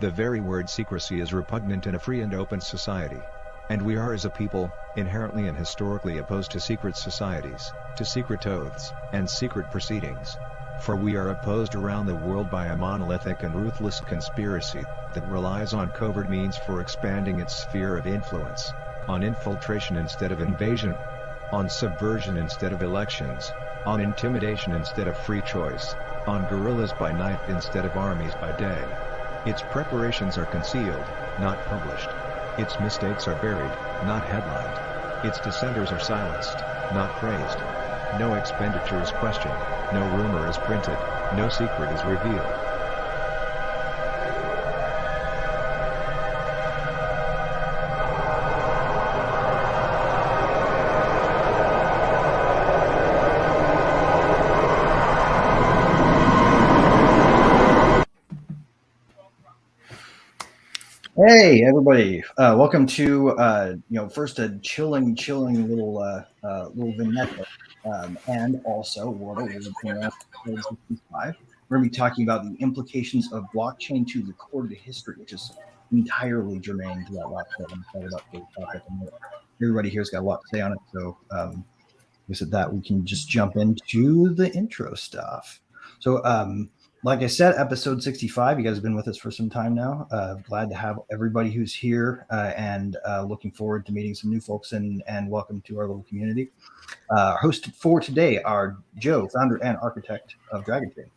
The very word secrecy is repugnant in a free and open society. And we are as a people, inherently and historically opposed to secret societies, to secret oaths, and secret proceedings. For we are opposed around the world by a monolithic and ruthless conspiracy that relies on covert means for expanding its sphere of influence, on infiltration instead of invasion, on subversion instead of elections, on intimidation instead of free choice, on guerrillas by night instead of armies by day. Its preparations are concealed, not published. Its mistakes are buried, not headlined. Its dissenters are silenced, not praised. No expenditure is questioned, no rumor is printed, no secret is revealed. Hey everybody! Welcome to first a chilling little vignette, and also World of Warcraft 65. We're going to be talking about the implications of blockchain to recorded history, which is entirely germane to that last bit. I'm excited about the topic. Everybody here's got a lot to say on it, so with that we can just jump into the intro stuff. So. Like I said, episode 65, you guys have been with us for some time now. Glad to have everybody who's here and looking forward to meeting some new folks and welcome to our little community. Hosted for today are Joe, founder and architect of Dragon Chain.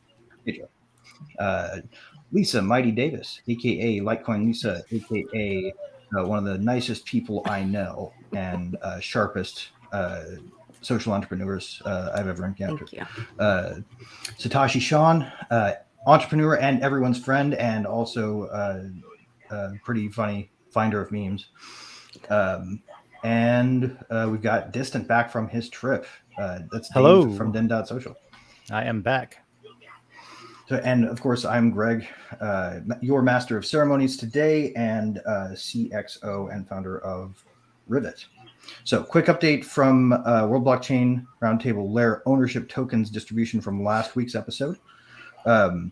Hey, Joe. Lisa Mighty Davis, a.k.a. Litecoin Lisa, a.k.a. One of the nicest people I know and sharpest social entrepreneurs I've ever encountered. Thank you. Satoshi Sean, entrepreneur and everyone's friend, and also pretty funny finder of memes. And we've got Distant back from his trip. That's Hello Dave from Den.Social. I am back. So, and of course, I'm Greg, your master of ceremonies today, and CXO and founder of Rivet. So, quick update from World Blockchain Roundtable Lair ownership tokens distribution from last week's episode. For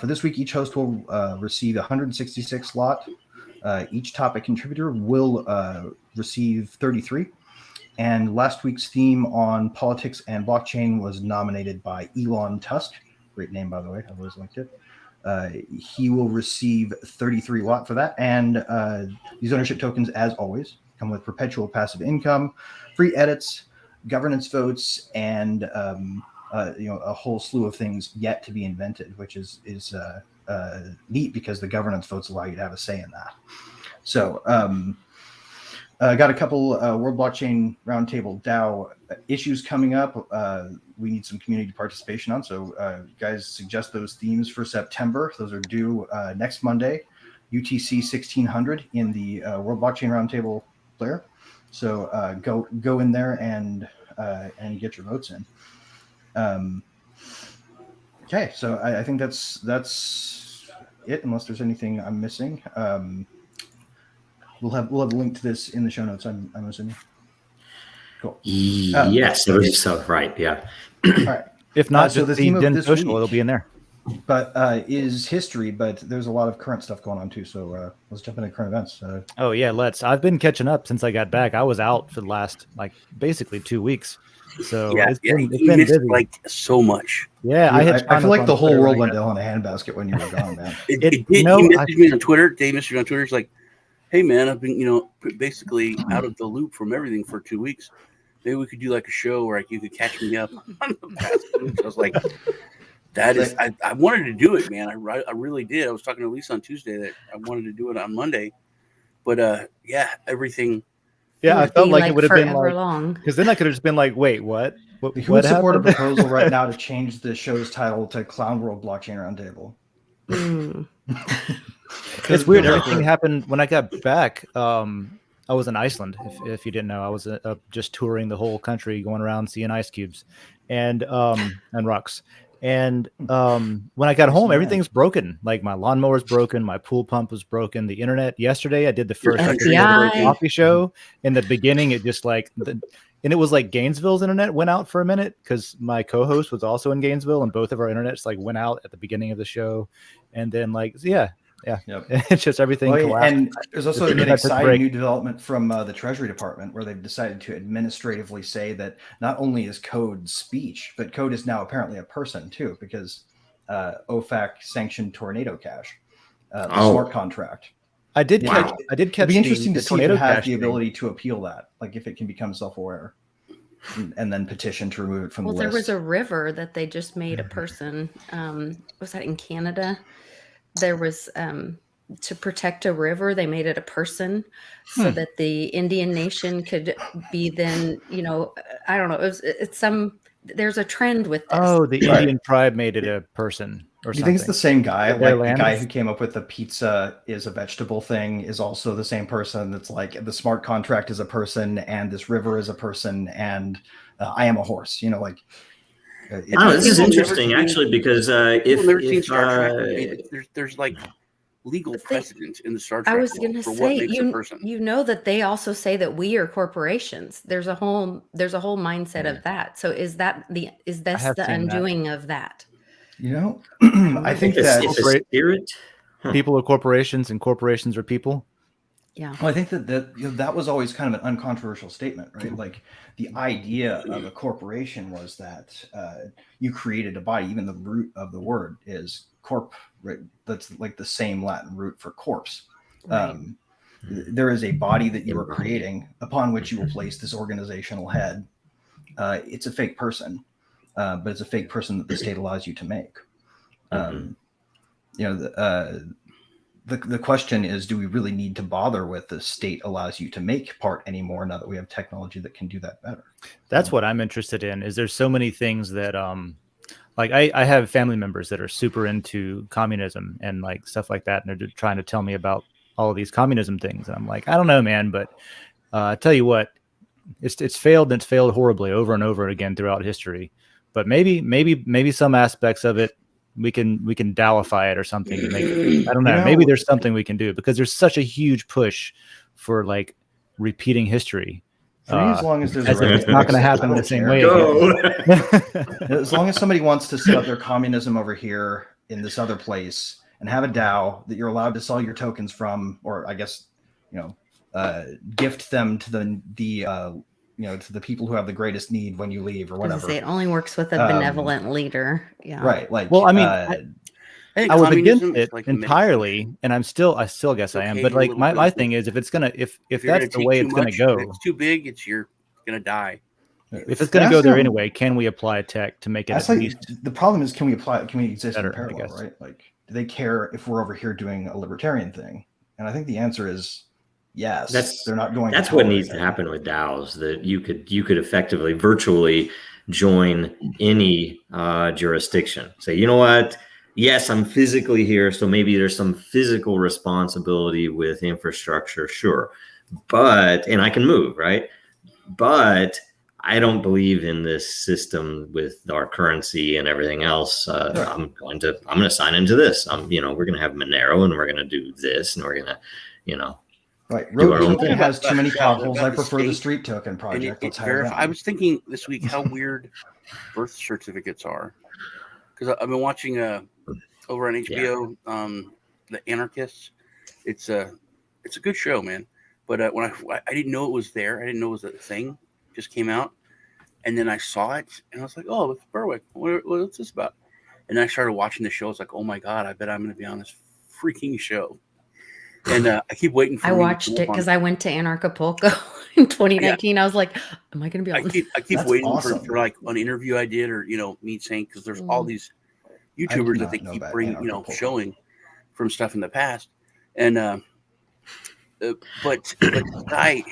this week, each host will receive 166 lot. Each topic contributor will receive 33. And last week's theme on politics and blockchain was nominated by Elon Tusk. Great name, by the way. I've always liked it. He will receive 33 lot for that. And these ownership tokens, as always, come with perpetual passive income, free edits, governance votes, and a whole slew of things yet to be invented, which is neat because the governance votes allow you to have a say in that. So got a couple World Blockchain Roundtable DAO issues coming up. We need some community participation on. So guys, suggest those themes for September. Those are due next Monday, UTC 1600 in the World Blockchain Roundtable player. So go in there and get your votes in. Okay, so I think that's it. Unless there's anything I'm missing. We'll have a link to this in the show notes. I'm assuming. Cool. Yes, I believe so. Right. Yeah. All right. If not, so the theme of this Den.Social, week, it'll be in there. But is history. But there's a lot of current stuff going on too. So let's jump into current events. Oh yeah, let's. I've been catching up since I got back. I was out for the last basically 2 weeks. So it's been busy. Like so much. Yeah, I feel like the whole world went down in a handbasket when you were gone, man. He messaged me on Twitter. Dave messaged me on Twitter. It's like, hey man, I've been basically out of the loop from everything for 2 weeks. Maybe we could do like a show where you could catch me up on the past 2 weeks. I was like, I wanted to do it, man. I really did. I was talking to Lisa on Tuesday that I wanted to do it on Monday, but everything. Yeah, I felt like it would have been long. Because then I could have just been like, wait, what? Who would support a proposal right now to change the show's title to Clown World Blockchain Roundtable? It's weird. Everything happened when I got back. I was in Iceland. If you didn't know, I was just touring the whole country, going around seeing ice cubes and rocks. And when I got home, everything's broken. Like my lawnmower's broken, my pool pump was broken. The internet. Yesterday, I did the first coffee show. In the beginning, it just and it was like Gainesville's internet went out for a minute because my co-host was also in Gainesville, and both of our internets like went out at the beginning of the show, and then yeah. Yep. It's just everything collapsed. And there's also an That took a exciting break. new development from the Treasury Department, where they've decided to administratively say that not only is code speech, but code is now apparently a person too, because OFAC sanctioned Tornado Cash, the smart contract. I did catch. It'd be interesting to see if Tornado it has Cash the thing. ability to appeal that, like if it can become self-aware, and then petition to remove it from the list. Well, there was a river that they just made a person. Was that in Canada? There was to protect a river, they made it a person so that the Indian nation could be then, I don't know. There's a trend with this. Oh, the Indian tribe made it a person or something. Do you think it's the same guy? Their Like land the guy is- who came up with the pizza is a vegetable thing is also the same person that's like the smart contract is a person and this river is a person and I am a horse, this is interesting actually, because People never seen if Star Trek. There's like legal precedent in the Star Trek I was going to for what say, makes a person. you know that they also say that we are corporations. There's a whole mindset of that. So is this have the seen that. undoing of that? I think that it's a spirit. people are corporations and corporations are people. Yeah. Well, I think that was always kind of an uncontroversial statement, right? Like the idea of a corporation was that you created a body. Even the root of the word is corp, right? That's like the same Latin root for corpse. Right. There is a body that you are creating upon which you will place this organizational head. It's a fake person, but it's a fake person that the state allows you to make. The question is, do we really need to bother with the state allows you to make part anymore now that we have technology that can do that better? That's what I'm interested in. Is there's so many things that like I have family members that are super into communism and like stuff like that, and they're trying to tell me about all of these communism things, and I'm like, I don't know, man, but I tell you what, it's failed, and it's failed horribly over and over again throughout history. But maybe some aspects of it we can Dowify it or something to make it, I don't know. Maybe there's something we can do, because there's such a huge push for like repeating history. For me, as long as there's as if it's not going to happen the same way again. As long as somebody wants to set up their communism over here in this other place and have a DAO that you're allowed to sell your tokens from, or I guess, gift them to to the people who have the greatest need when you leave or whatever. It only works with a benevolent leader. Yeah. Right. Like, well, I mean, I was against it like entirely, and I still guess I am. But like my thing is, if it's gonna, if that's the way it's gonna go, if it's too big, you're gonna die. If it's gonna go there anyway, can we apply tech to make it at least? The problem is, can we exist better, in parallel, right? Like, do they care if we're over here doing a libertarian thing? And I think the answer is yes. They're not going. That's what needs to happen with DAOs. That you could effectively virtually join any jurisdiction. Say, you know what? Yes, I'm physically here, so maybe there's some physical responsibility with infrastructure, sure, and I can move, right? But I don't believe in this system with our currency and everything else. I'm going to sign into this. We're going to have Monero, and we're going to do this, and we're going to, right. do our own Road thing. has too many potholes. I the prefer the state, street token project. I was thinking this week how weird birth certificates are, because I've been watching over on HBO, The Anarchists. It's a good show, man. But when I didn't know it was there, I didn't know it was a thing. Just came out, and then I saw it, and I was like, "Oh, it's Berwick. What's this about?" And then I started watching the show. It's like, "Oh my god, I bet I'm going to be on this freaking show." And I keep waiting for. I watched it because I went to Anarchapulco in 2019. Yeah. I was like, "Am I going to be on?" I keep waiting for like an interview I did, or me saying, because there's all these YouTubers that they keep bringing, showing from stuff in the past, and but the guy,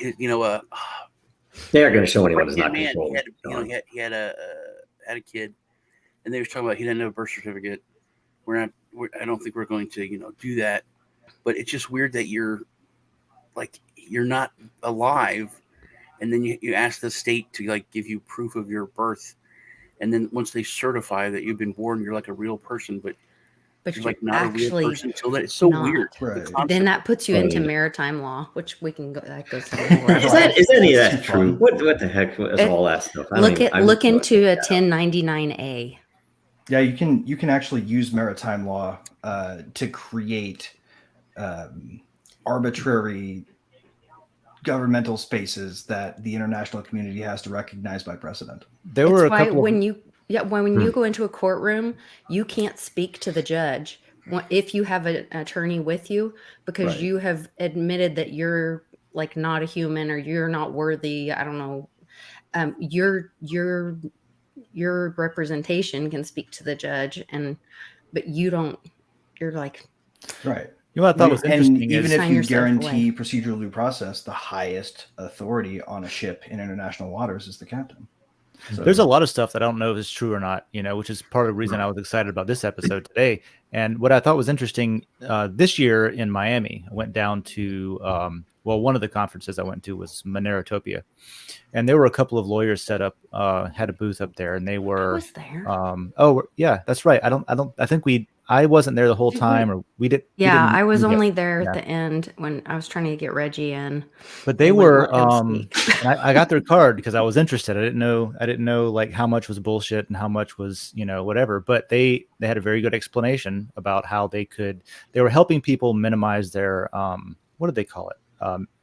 they aren't going to show anyone who's not man. controlled. He had a kid, and they were talking about he didn't have a birth certificate. I don't think we're going to do that, but it's just weird that you're not alive, and then you ask the state to like give you proof of your birth. And then once they certify that you've been born, you're like a real person. But But She's you're like not a real actually person until that. It's so not. weird. Right. The concept. then that puts you into Right. maritime law, which we can go. That goes to the whole Is any of That's that too true? fun. What the heck is It- all that stuff? look into a 1099A. Yeah, you can actually use maritime law to create arbitrary governmental spaces that the international community has to recognize by precedent. There were a It's why couple when of you you go into a courtroom, you can't speak to the judge if you have an attorney with you, because Right. you have admitted that you're like not a human, or you're not worthy. I don't know. Your representation can speak to the judge, but you don't. You're like, Right. you know what I thought was And interesting even is if Sign you yourself guarantee away. procedural due process, the highest authority on a ship in international waters is the captain. So, there's a lot of stuff that I don't know if it's true or not, which is part of the reason I was excited about this episode today. And what I thought was interesting this year in Miami, I went down to, one of the conferences I went to was Monerotopia. And there were a couple of lawyers set up, had a booth up there, and they I were, was there. yeah, that's right. I wasn't there the whole time, or we didn't. I was meet up. only there Yeah. at the end when I was trying to get Reggie in. But they wouldn't were, let him speak. and I got their card because I was interested. I didn't know like how much was bullshit and how much was, whatever. But they had a very good explanation about how they were helping people minimize their, what did they call it?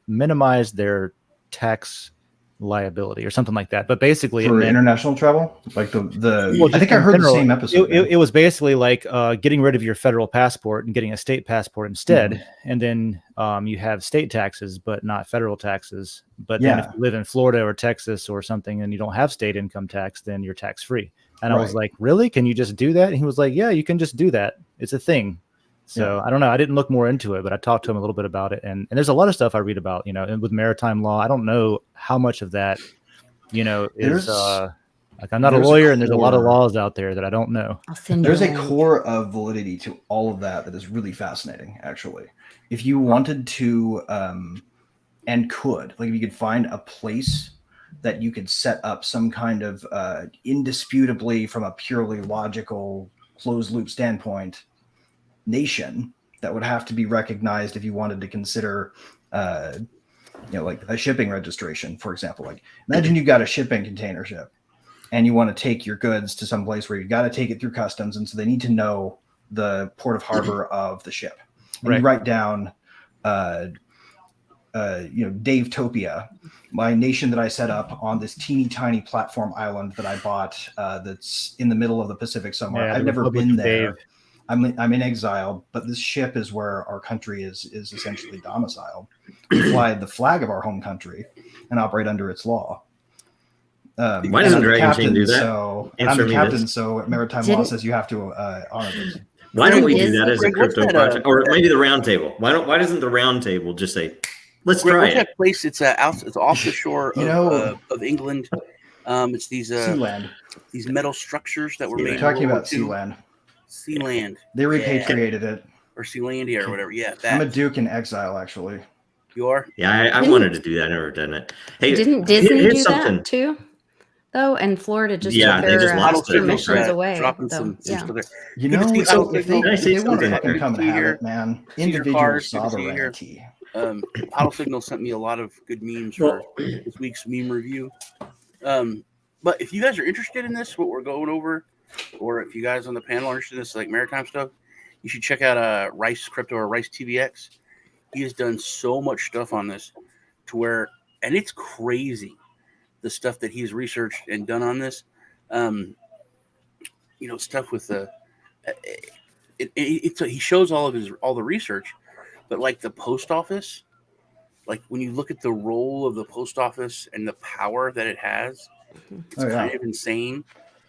Minimize their tax liability or something like that. But basically, for international travel, like the Well, I think I heard the same episode. It was basically like getting rid of your federal passport and getting a state passport instead, and then you have state taxes but not federal taxes. But then if you live in Florida or Texas or something and you don't have state income tax, then you're tax free. And I was like, really? Can you just do that? And he was like, yeah, you can just do that. It's a thing. So I don't know. I didn't look more into it, but I talked to him a little bit about it. And there's a lot of stuff I read about, and with maritime law. I don't know how much of that, is like, I'm not a lawyer, and there's a lot of laws out there that I don't know. I'll send There's you a link. core of validity to all of that is really fascinating, actually. If you wanted to, and could, like if you could find a place that you could set up some kind of indisputably from a purely logical closed loop standpoint nation that would have to be recognized if you wanted to consider like a shipping registration, for example. Like imagine you've got a shipping container ship and you want to take your goods to some place where you've got to take it through customs, and so they need to know the port of harbor of the ship. And you write down Dave-topia, my nation that I set up on this teeny tiny platform island that I bought that's in the middle of the Pacific somewhere. I've never been there. Dave. I'm in exile, but this ship is where our country is essentially domiciled. We fly the flag of our home country and operate under its law. Why doesn't Dragon Chain do that? So I'm the captain, so maritime law says you have to honor this. Why don't we do that Greg, as a crypto project, or maybe the round table? Why doesn't the round table just say, let's try What's it? that place? It's off the shore of England. It's these Sealand. These metal structures that were made. You're talking about Sealand. Sealand. They repatriated it. Or Sealandia or whatever. Yeah, that. I'm a Duke in exile, actually. You are? Yeah, I wanted to do that. I never done it. Hey, didn't Disney here's do something. that too? Though, and Florida just Yeah, took they just their lost it. permissions away. Dropping though. some Yeah. stuff there. You know, can see so how if they want to there. come and have it, man, individual cars, you can see here. sovereignty. Auto Signal sent me a lot of good memes for this week's meme review. But if you guys are interested in this, what we're going over, or if you guys on the panel are interested in this, like maritime stuff, you should check out Rice Crypto or Rice TVX. He has done so much stuff on this to where, and it's crazy, the stuff that he's researched and done on this. Stuff with the, he shows all the research, but like the post office, like when you look at the role of the post office and the power that it has, it's kind of insane.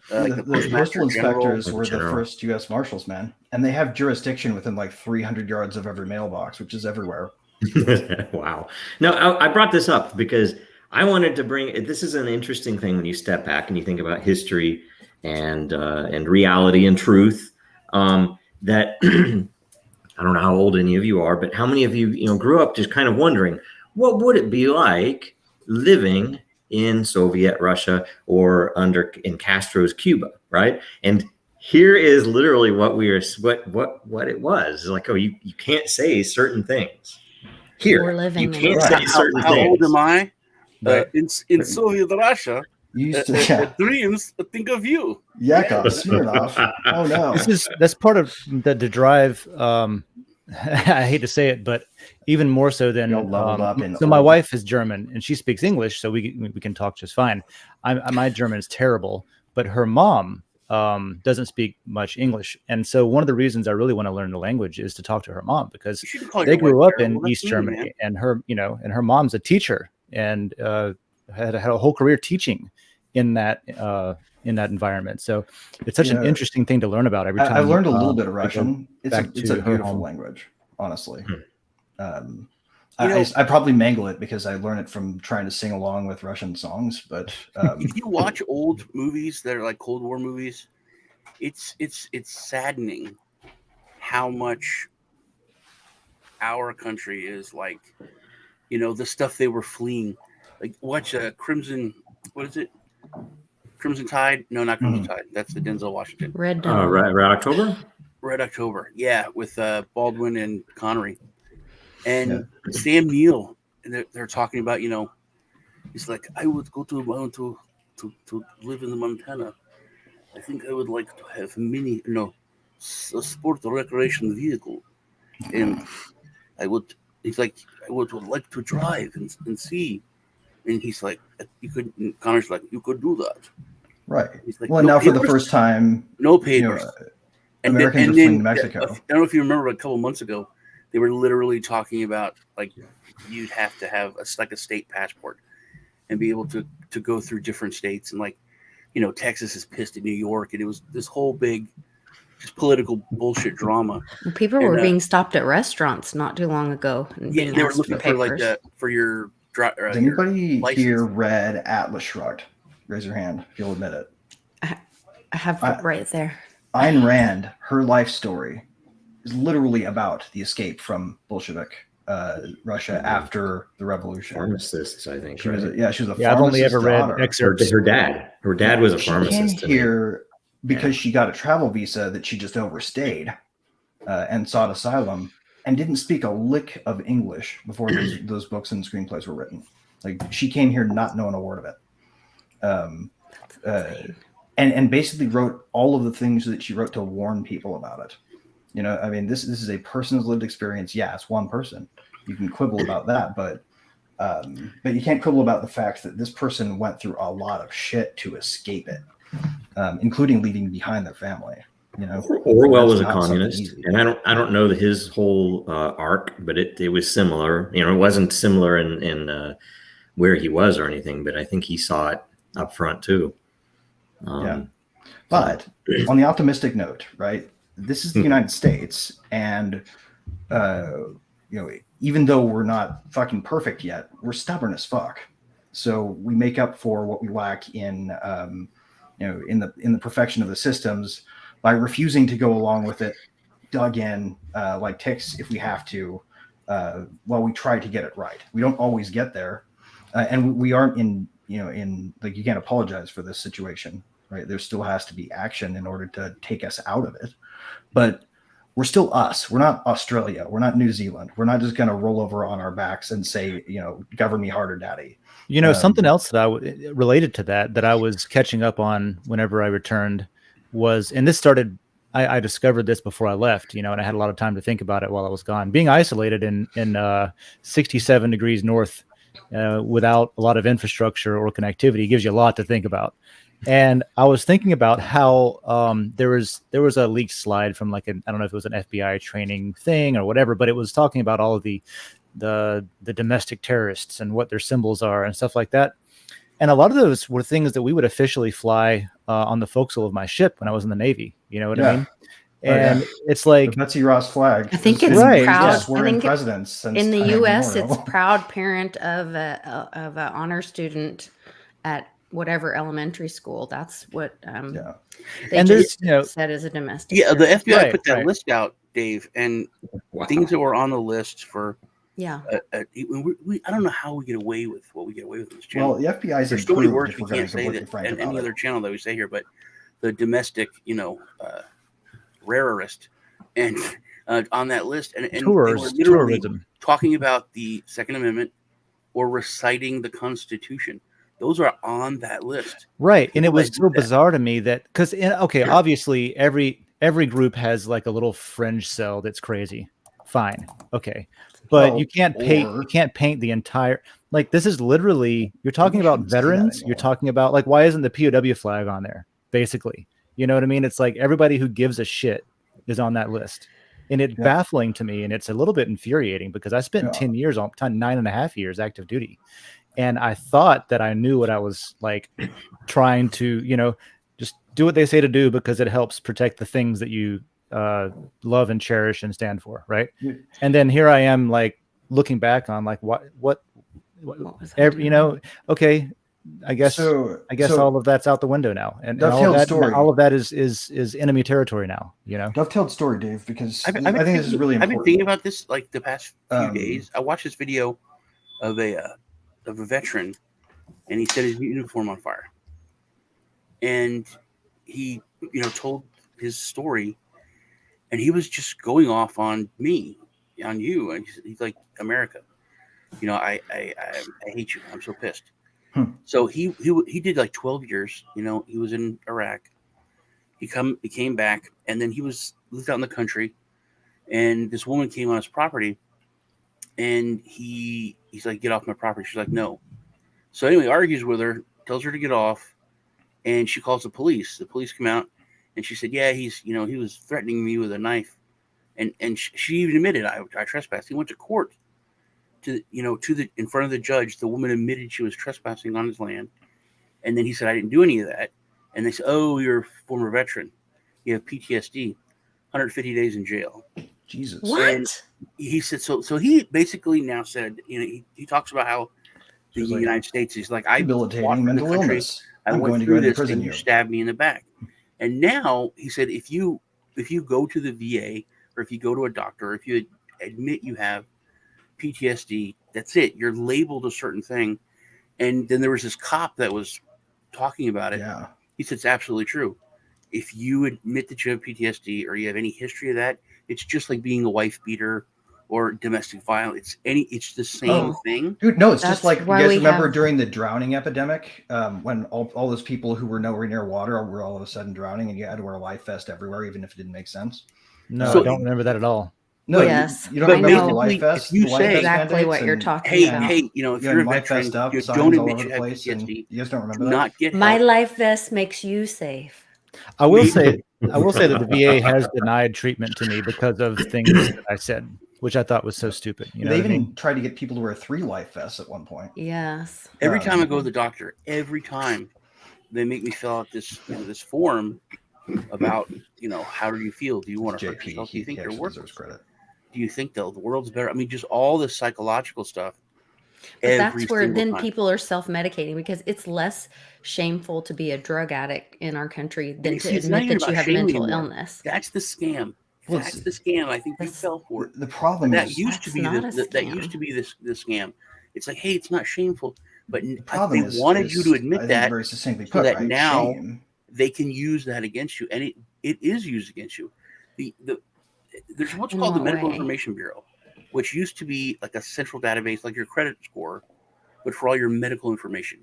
The postal inspectors were the first U.S. Marshals, man, and they have jurisdiction within like 300 yards of every mailbox, which is everywhere. Wow. No, I brought this up because I wanted to bring. This is an interesting thing when you step back and you think about history and reality and truth. That I don't know how old any of you are, but how many of you grew up just kind of wondering what would it be like living in Soviet Russia or in Castro's Cuba, right? And here is literally what we are, what it was. Like, oh, you can't say certain things. Here, We're living you in can't it. say certain How things. old am I? Right. In Soviet Russia, You used to, dreams think of you. Yakov Smirnoff. Oh no. That's part of the drive. I hate to say it, but even more so than Y'all leveled up in so my old. wife is German and she speaks English, so we can talk just fine. My German is terrible, but her mom doesn't speak much English, and so one of the reasons I really want to learn the language is to talk to her mom, because You shouldn't call they your grew wife up terrible. in That's East mean, Germany, man. and her mom's a teacher and had a whole career teaching in that environment. So it's such an interesting thing to learn about every time. I've learned a little bit of I go Russian. It's back a to her beautiful home. language, honestly. You I know- probably mangle it because I learn it from trying to sing along with Russian songs. But If you watch old movies that are like Cold War movies, it's saddening how much our country is like, the stuff they were fleeing. Like watch Crimson, what is it? Crimson Tide? No, not Crimson Tide. That's the Denzel Washington. Red Dawn. Right, October. Red October. Yeah, with Baldwin and Connery. And Sam Neill, and they're talking about, he's like, I would go to live in the Montana. I think I would like to have a sport or recreation vehicle, and he's like, I would like to drive and see, and he's like, you could. And Connor's like, you could do that, right. He's like, Well, no now for the papers? first time, No papers. Americans are fleeing Mexico. I don't know if you remember a couple months ago, they were literally talking about like you'd have to have a state passport and be able to go through different states, and like, Texas is pissed at New York, and it was this whole big just political bullshit drama. People were being stopped at restaurants not too long ago. And Yeah, being they were asked looking for like for your Has anybody license. here read Atlas Shrugged? Raise your hand if you'll admit it. I have it right there. Ayn Rand, her life story is literally about the escape from Bolshevik Russia after the revolution. Pharmacists, I think. She was right? she was a pharmacist's I've only ever read daughter. excerpts. Her dad was a She pharmacist. came here because she got a travel visa that she just overstayed and sought asylum, and didn't speak a lick of English before those books and screenplays were written. Like, she came here not knowing a word of it. And basically wrote all of the things that she wrote to warn people about it. I mean, this is a person's lived experience. Yeah, it's one person. You can quibble about that, but you can't quibble about the fact that this person went through a lot of shit to escape it, including leaving behind their family. Orwell was a That's not something communist, easy. and I don't know his whole arc, but it was similar. It wasn't similar in where he was or anything, but I think he saw it up front too. But on the optimistic note, right? This is the United States, and even though we're not fucking perfect yet, we're stubborn as fuck. So we make up for what we lack in the perfection of the systems by refusing to go along with it, dug in like ticks if we have to, while we try to get it right. We don't always get there, and we aren't in like, you can't apologize for this situation, right? There still has to be action in order to take us out of it, but we're still us. We're not Australia. We're not New Zealand. We're not just going to roll over on our backs and say, govern me harder, daddy. Something else that related to that I was catching up on whenever I returned was, and this started, I discovered this before I left, and I had a lot of time to think about it while I was gone. Being isolated in 67 degrees north without a lot of infrastructure or connectivity gives you a lot to think about. And I was thinking about how there was a leaked slide from I don't know if it was an FBI training thing or whatever, but it was talking about all of the domestic terrorists and what their symbols are and stuff like that. And a lot of those were things that we would officially fly on the forecastle of my ship when I was in the Navy. You know what I mean? And it's like the Betsy Ross flag. I think it's been proud. swearing presidents since in the time U.S., immemorial. it's proud parent of an honor student at whatever elementary school. That's what they and just there's said as a domestic. Yeah, the terrorist. FBI put that list out, Dave, and things that were on the list for. Yeah. I don't know how we get away with what we get away with in this channel. Well, the FBI's There's so many improved words if we we're going can't to say completely that, frank and about any it. other channel that we say here, but the domestic, rarest, and on that list, and they were literally tourism. talking about the Second Amendment or reciting the Constitution. Those are on that list, right? And it was so bizarre to me that because obviously every group has like a little fringe cell that's crazy. Fine, okay, but you can't paint the entire. Like, this is literally, you're talking about veterans. You're talking about, like, why isn't the POW flag on there? Basically, you know what I mean? It's like everybody who gives a shit is on that list. And it's baffling to me. And it's a little bit infuriating because I spent 9.5 years active duty. And I thought that I knew what I was like trying to, just do what they say to do because it helps protect the things that you love and cherish and stand for. Right. And then here I am, like, looking back on like, what was okay. I guess all of that's out the window now, and all of that is enemy territory now. Dovetailed story, Dave, because I think this is really important. I've been thinking about this like the past few days. I watched this video of a veteran, and he set his uniform on fire, and he told his story, and he was just going off on me, on you, and he's like, America, I hate you. I'm so pissed. So he did like 12 years. He was in Iraq. He came back, and then he lived out in the country, and this woman came on his property, and he's like, get off my property. She's like, no. So anyway, argues with her, tells her to get off, and she calls the police. The police come out, and she said, yeah, he was threatening me with a knife, and she even admitted I trespassed. He went to court. In front of the judge, the woman admitted she was trespassing on his land, and then he said, I didn't do any of that. And they said, oh, you're a former veteran, you have PTSD, 150 days in jail. Jesus. What? And he said, so he basically now said, he talks about how the United States is like, I debilitating mental illness. I went through this, and you stabbed me in the back. And now he said, if you go to the VA, or if you go to a doctor, or if you admit you have PTSD, that's it. You're labeled a certain thing. And then there was this cop that was talking about it. Yeah. He said it's absolutely true. If you admit that you have PTSD or you have any history of that, it's just like being a wife beater or domestic violence. It's the same thing. Dude, no, it's just like, you guys remember during the drowning epidemic, when all those people who were nowhere near water were all of a sudden drowning, and you had to wear a life vest everywhere, even if it didn't make sense? No, I don't remember that at all. No, yes, you don't remember the life vest? You say exactly what you're talking about. Hey, if you're a veteran, you don't admit you have PTSD. You guys don't remember that? My life vest makes you safe. I will say that the VA has denied treatment to me because of things that I said, which I thought was so stupid. They even tried to get people to wear 3 life vests at one point. Yes. Every time I go to the doctor, every time they make me fill out this form about how do you feel? Do you want to hurt yourself? Do you think you're worthless? Do you think the world's better? I mean, just all this psychological stuff. But that's where then people are self-medicating, because it's less shameful to be a drug addict in our country than to admit that you have mental illness. That's the scam. That's the scam. I think you fell for it. The problem that is used to be that used to be this scam. It's like, hey, it's not shameful, but they wanted you to admit that, very succinctly so that now they can use that against you, and it is used against you. There's what's called the Medical Information Bureau, which used to be like a central database, like your credit score, but for all your medical information.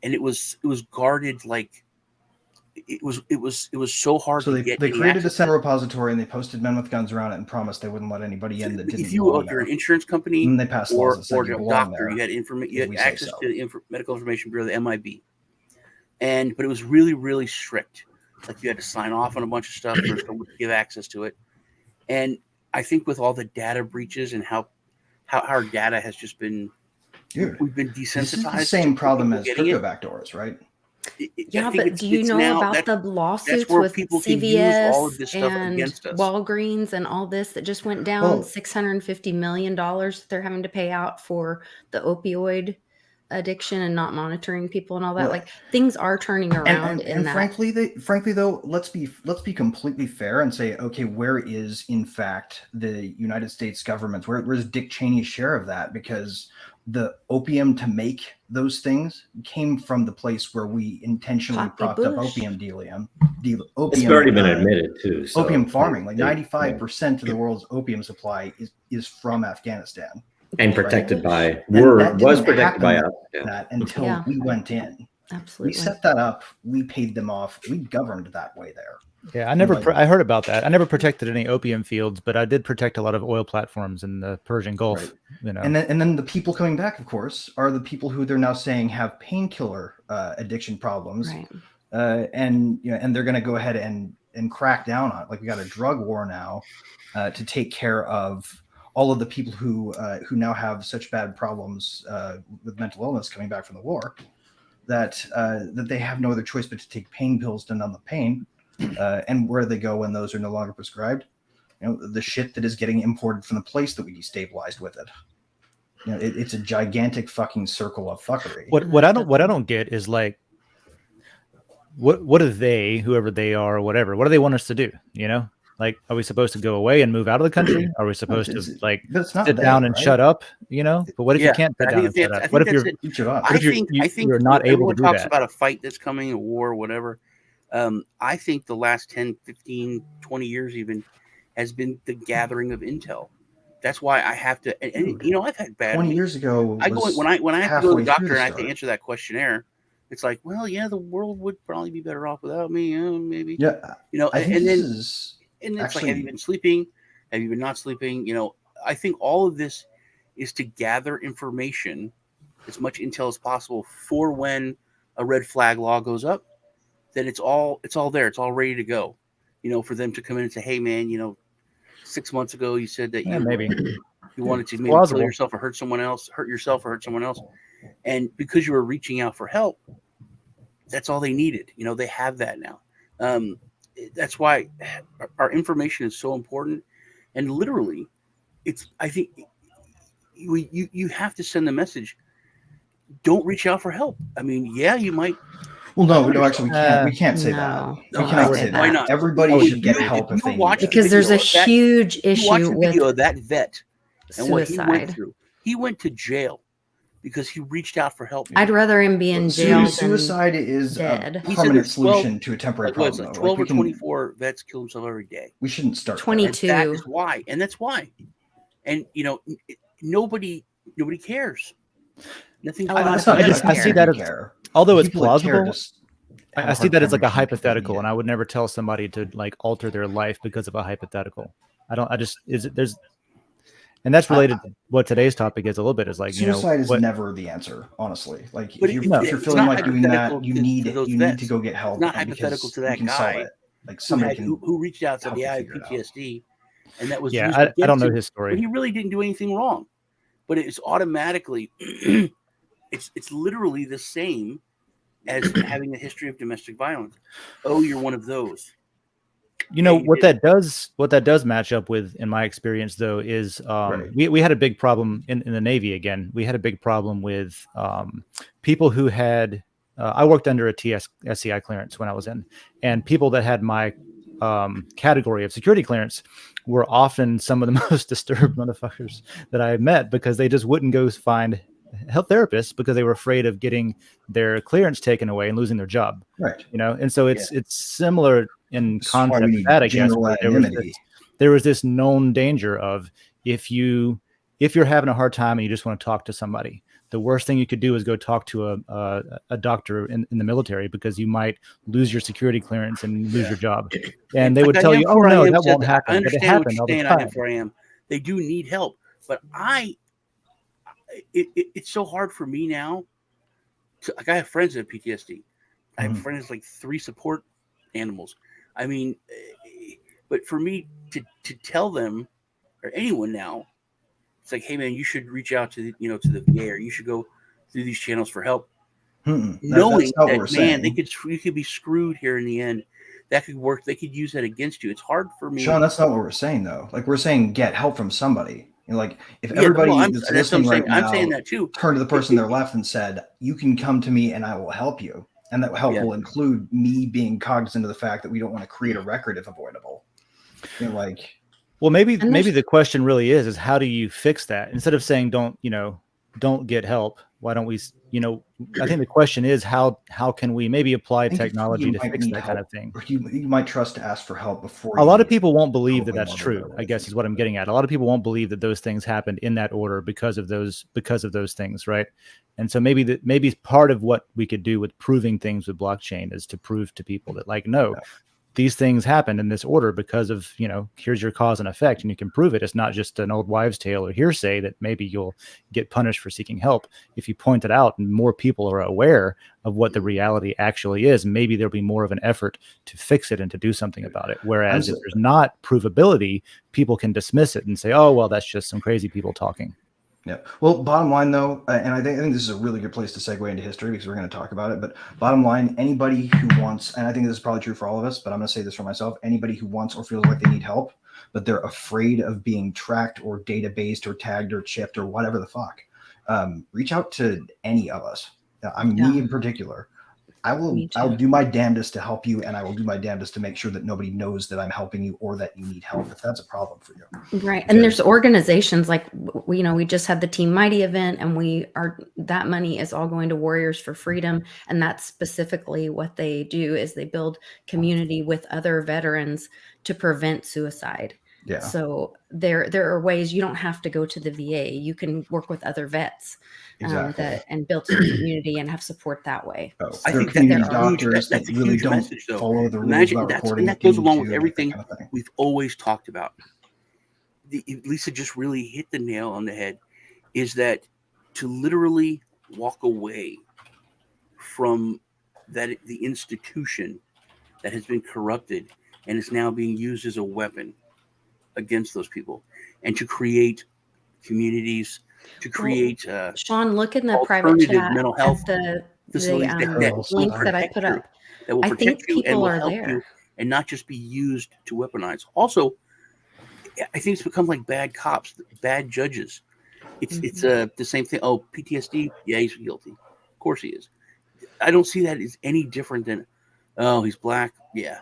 And it was guarded like it was so hard to get. They created a central repository, and they posted men with guns around it and promised they wouldn't let anybody in that didn't. If you're an insurance company, and they passed laws that said or you a belong doctor, there, you had access to the Medical Information Bureau, the MIB, but it was really, really strict. Like, you had to sign off on a bunch of stuff for someone to give access to it. And I think with all the data breaches and how our data has just been, we've been desensitized. This is the same problem as crypto backdoors, right? Yeah, but do you know about the lawsuits with CVS and Walgreens and all this that just went down? $650 million they're having to pay out for the opioid addiction and not monitoring people and all that. Like, things are turning around. And frankly though, let's be completely fair and say, okay, where is in fact the United States government? Where's Dick Cheney's share of that? Because the opium to make those things came from the place where we intentionally Poppy propped up bush. opium It's already been admitted too. So opium farming. Like 95% of the world's opium supply is from Afghanistan. and protected by And was didn't protected by happen us. Yeah. that until Yeah. we went in. Absolutely. We set that up. We paid them off. We governed that way there. Yeah, I heard about that. I never protected any opium fields, but I did protect a lot of oil platforms in the Persian Gulf. Right. You know, And then the people coming back, of course, are the people who they're now saying have painkiller addiction problems, Right. and they're going to go ahead and crack down on it. Like we got a drug war now to take care of all of the people who now have such bad problems with mental illness coming back from the war that they have no other choice but to take pain pills to numb the pain. And where they go when those are no longer prescribed, the shit that is getting imported from the place that we destabilized with it. It's a gigantic fucking circle of fuckery. what I don't get is like, what do they, whoever they are, or whatever, what do they want us to do? Like, are we supposed to go away and move out of the country? Are we supposed to like sit down and shut up? But what if you can't sit down and shut up? What if you're not able to do talks that? about a fight that's coming, a war, whatever. I think the last 10, 15, 20 years even has been the gathering of intel. That's why I have to, and I've had bad 20 years ago. I go when I have to go to the doctor and I have to answer that questionnaire. It's like, well, yeah, the world would probably be better off without me, maybe. Yeah, and then it's like, have you been sleeping? Have you been not sleeping? I think all of this is to gather information, as much intel as possible, for when a red flag law goes up. That it's all there, it's all ready to go, for them to come in and say, hey man, 6 months ago you said that you wanted to maybe kill yourself or hurt yourself or hurt someone else, and because you were reaching out for help, that's all they needed. They have that now. That's why our information is so important, and literally, I think you have to send the message. Don't reach out for help. I mean, yeah, you might. Well, no, actually, we can't say that. We cannot say that. Why not? Everybody should get help if they need it. Because there's a huge issue with video of that vet and what he went suicide. through. He went to jail because he reached out for help. I'd rather him be in jail. Suicide is dead. a permanent solution to a temporary problem. 12 or 24 vets kill themselves every day. We shouldn't start. 22. That is why, and that's why. And nobody cares. Nothing. I see that as, although it's plausible, I see that as like a hypothetical, and I would never tell somebody to like alter their life because of a hypothetical. And that's related to what today's topic is a little bit, is like, suicide is never the answer, honestly. Like if you're feeling like doing that, you need to go get help. It's not hypothetical to that guy. Like somebody who reached out and said, yeah, I have PTSD. And that was, I don't know his story. But he really didn't do anything wrong. But it's automatically, it's literally the same as having a history of domestic violence. Oh, you're one of those. What that does match up with, in my experience, though, is we had a big problem in the Navy. Again, we had a big problem with people who had. I worked under a SCI clearance when I was in, and people that had my category of security clearance were often some of the most disturbed motherfuckers that I met, because they just wouldn't go find health therapists because they were afraid of getting their clearance taken away and losing their job. Right. And so it's similar in concept to that, I guess. There was this known danger of if you're having a hard time and you just want to talk to somebody, the worst thing you could do is go talk to a doctor in the military, because you might lose your security clearance and lose your job. And they would tell you, oh no, that won't happen. I understand but it happened all the time. Where I am. They do need help, but it's so hard for me now. I have friends that have PTSD. I have friends like 3 support animals. I mean, but for me to tell them, or anyone now, it's like, hey man, you should reach out to the VA, or you should go through these channels for help. Knowing that, man, you could be screwed here in the end. That could work. They could use that against you. It's hard for me. Sean, that's not what we're saying though. Like, we're saying get help from somebody. Like, if everybody that's listening right now, I'm saying that too. Turned to the person to their left and said, you can come to me and I will help you. And that help will include me being cognizant of the fact that we don't want to create a record if avoidable. Well, maybe the question really is how do you fix that? Instead of saying don't don't get help, why don't we, I think the question is how can we maybe apply technology to fix that kind of thing? Or you might trust to ask for help before. A lot of people won't believe that that's true, I guess is what I'm getting at. A lot of people won't believe that those things happened in that order because of those things, right? And so maybe part of what we could do with proving things with blockchain is to prove to people that, like, no, these things happened in this order because of, here's your cause and effect, and you can prove it. It's not just an old wives' tale or hearsay that maybe you'll get punished for seeking help. If you point it out and more people are aware of what the reality actually is, maybe there'll be more of an effort to fix it and to do something about it. Whereas if there's not provability, people can dismiss it and say, oh, well, that's just some crazy people talking. Yeah. Well, bottom line, though, and I think this is a really good place to segue into history because we're going to talk about it. But bottom line, anybody who wants, and I think this is probably true for all of us, but I'm going to say this for myself, anybody who wants or feels like they need help, but they're afraid of being tracked or databased or tagged or chipped or whatever the fuck, reach out to any of us. Me in particular. I'll do my damnedest to help you, and I will do my damnedest to make sure that nobody knows that I'm helping you or that you need help if that's a problem for you. Right. And there's organizations like, we just had the Team Mighty event, and that money is all going to Warriors for Freedom. And that's specifically what they do, is they build community with other veterans to prevent suicide. Yeah. So there are ways. You don't have to go to the VA. You can work with other vets. Exactly. And build some community and have support that way. I think community doctors that really don't message, follow the rules about recording. That goes along with everything kind of we've always talked about. Lisa just really hit the nail on the head, is that to literally walk away from the institution that has been corrupted and is now being used as a weapon against those people, and to create communities, to create Sean, look in the private chat mental health at the link that I put up. That will protect you and will help you, and not just be used to weaponize. Also, I think it's become like bad cops, bad judges. It's the same thing. Oh, PTSD? Yeah, he's guilty. Of course he is. I don't see that as any different than, oh, he's black. Yeah,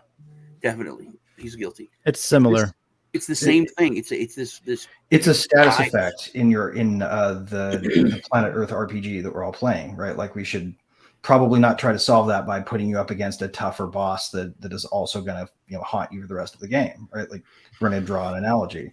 definitely, he's guilty. It's similar. It's the same thing. It's this. It's a status effect in the Planet Earth RPG that we're all playing, right? Like, we should probably not try to solve that by putting you up against a tougher boss that is also going to haunt you the rest of the game, right? Like, we're going to draw an analogy.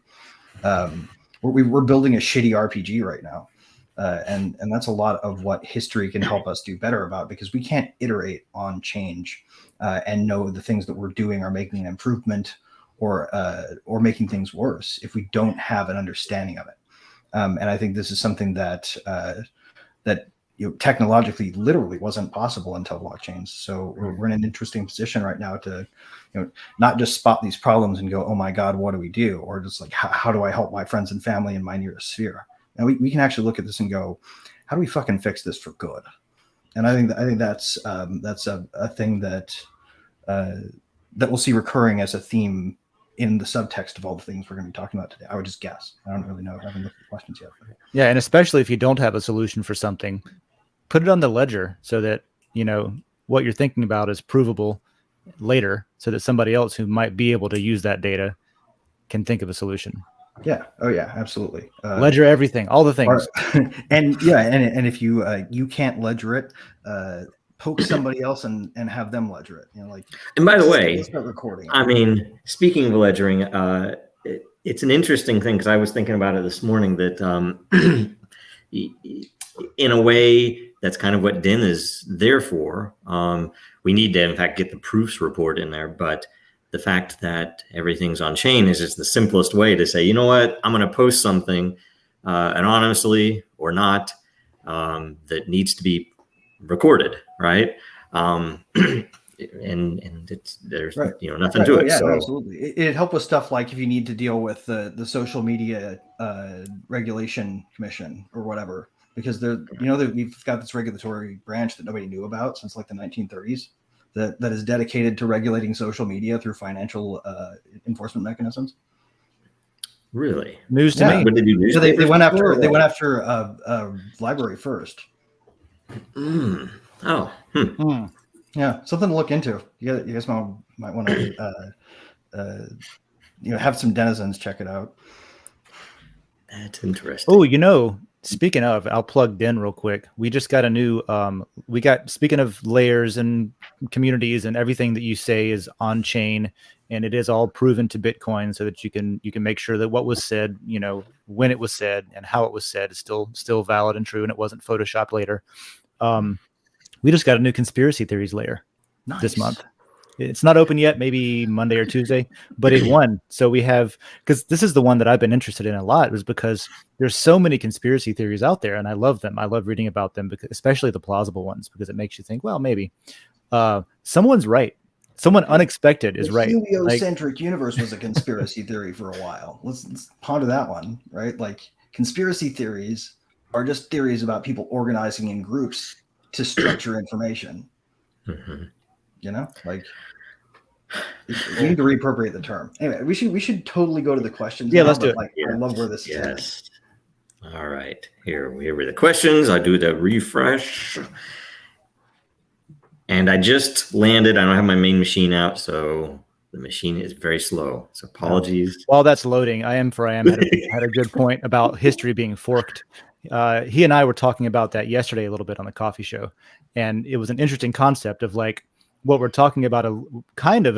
We're building a shitty RPG right now, and that's a lot of what history can help us do better about, because we can't iterate on change and know the things that we're doing are making an improvement or making things worse if we don't have an understanding of it. And I think this is something that technologically literally wasn't possible until blockchains. So we're in an interesting position right now to not just spot these problems and go, oh my God, what do we do? Or just like, how do I help my friends and family in my nearest sphere? And we can actually look at this and go, how do we fucking fix this for good? And I think that's a thing that we'll see recurring as a theme in the subtext of all the things we're going to be talking about today. I would just guess. I don't really know. I haven't looked at the questions yet. Yeah, and especially if you don't have a solution for something, put it on the ledger so that what you're thinking about is provable later, so that somebody else who might be able to use that data can think of a solution. Yeah. Oh yeah, absolutely. Ledger everything, all the things. And if you can't ledger it, poke somebody else and have them ledger it. And by the way, start recording. I mean, speaking of ledgering, it's an interesting thing, because I was thinking about it this morning that in a way, that's kind of what Den is there for. We need to, in fact, get the proofs report in there, but the fact that everything's on chain is just the simplest way to say, you know what, I'm going to post something anonymously or not that needs to be recorded, right? And there's right. Nothing to it. Yeah, so absolutely. It'd help with stuff like if you need to deal with the social media regulation commission or whatever, because we've got this regulatory branch that nobody knew about since like the 1930s that is dedicated to regulating social media through financial enforcement mechanisms. Really? News to me. What did you do? So they went after library first. Oh. Yeah, something to look into. You guys might want to have some denizens check it out. That's interesting. Oh, Speaking of, I'll plug Den real quick. We just got a new, speaking of layers and communities and everything that you say is on chain, and it is all proven to Bitcoin so that you can make sure that what was said, when it was said and how it was said is still valid and true, and it wasn't Photoshopped later. We just got a new conspiracy theories layer this month. It's not open yet, maybe Monday or Tuesday, but it won. So we have, because this is the one that I've been interested in a lot, was because there's so many conspiracy theories out there, and I love them. I love reading about them, because, especially the plausible ones, because it makes you think, well, maybe someone's right. Someone unexpected is right. The heliocentric universe was a conspiracy theory for a while. Let's ponder that one, right? Like, conspiracy theories are just theories about people organizing in groups to structure information. Mm-hmm. Like, we need to reappropriate the term. Anyway, we should totally go to the questions. Yeah, let's do it. Like, I love where this is. Yes. All right. Here are the questions. I do the refresh. And I just landed. I don't have my main machine out, so the machine is very slow. So apologies. While that's loading, I Am had a good point about history being forked. He and I were talking about that yesterday a little bit on the coffee show, and it was an interesting concept of like, what we're talking about a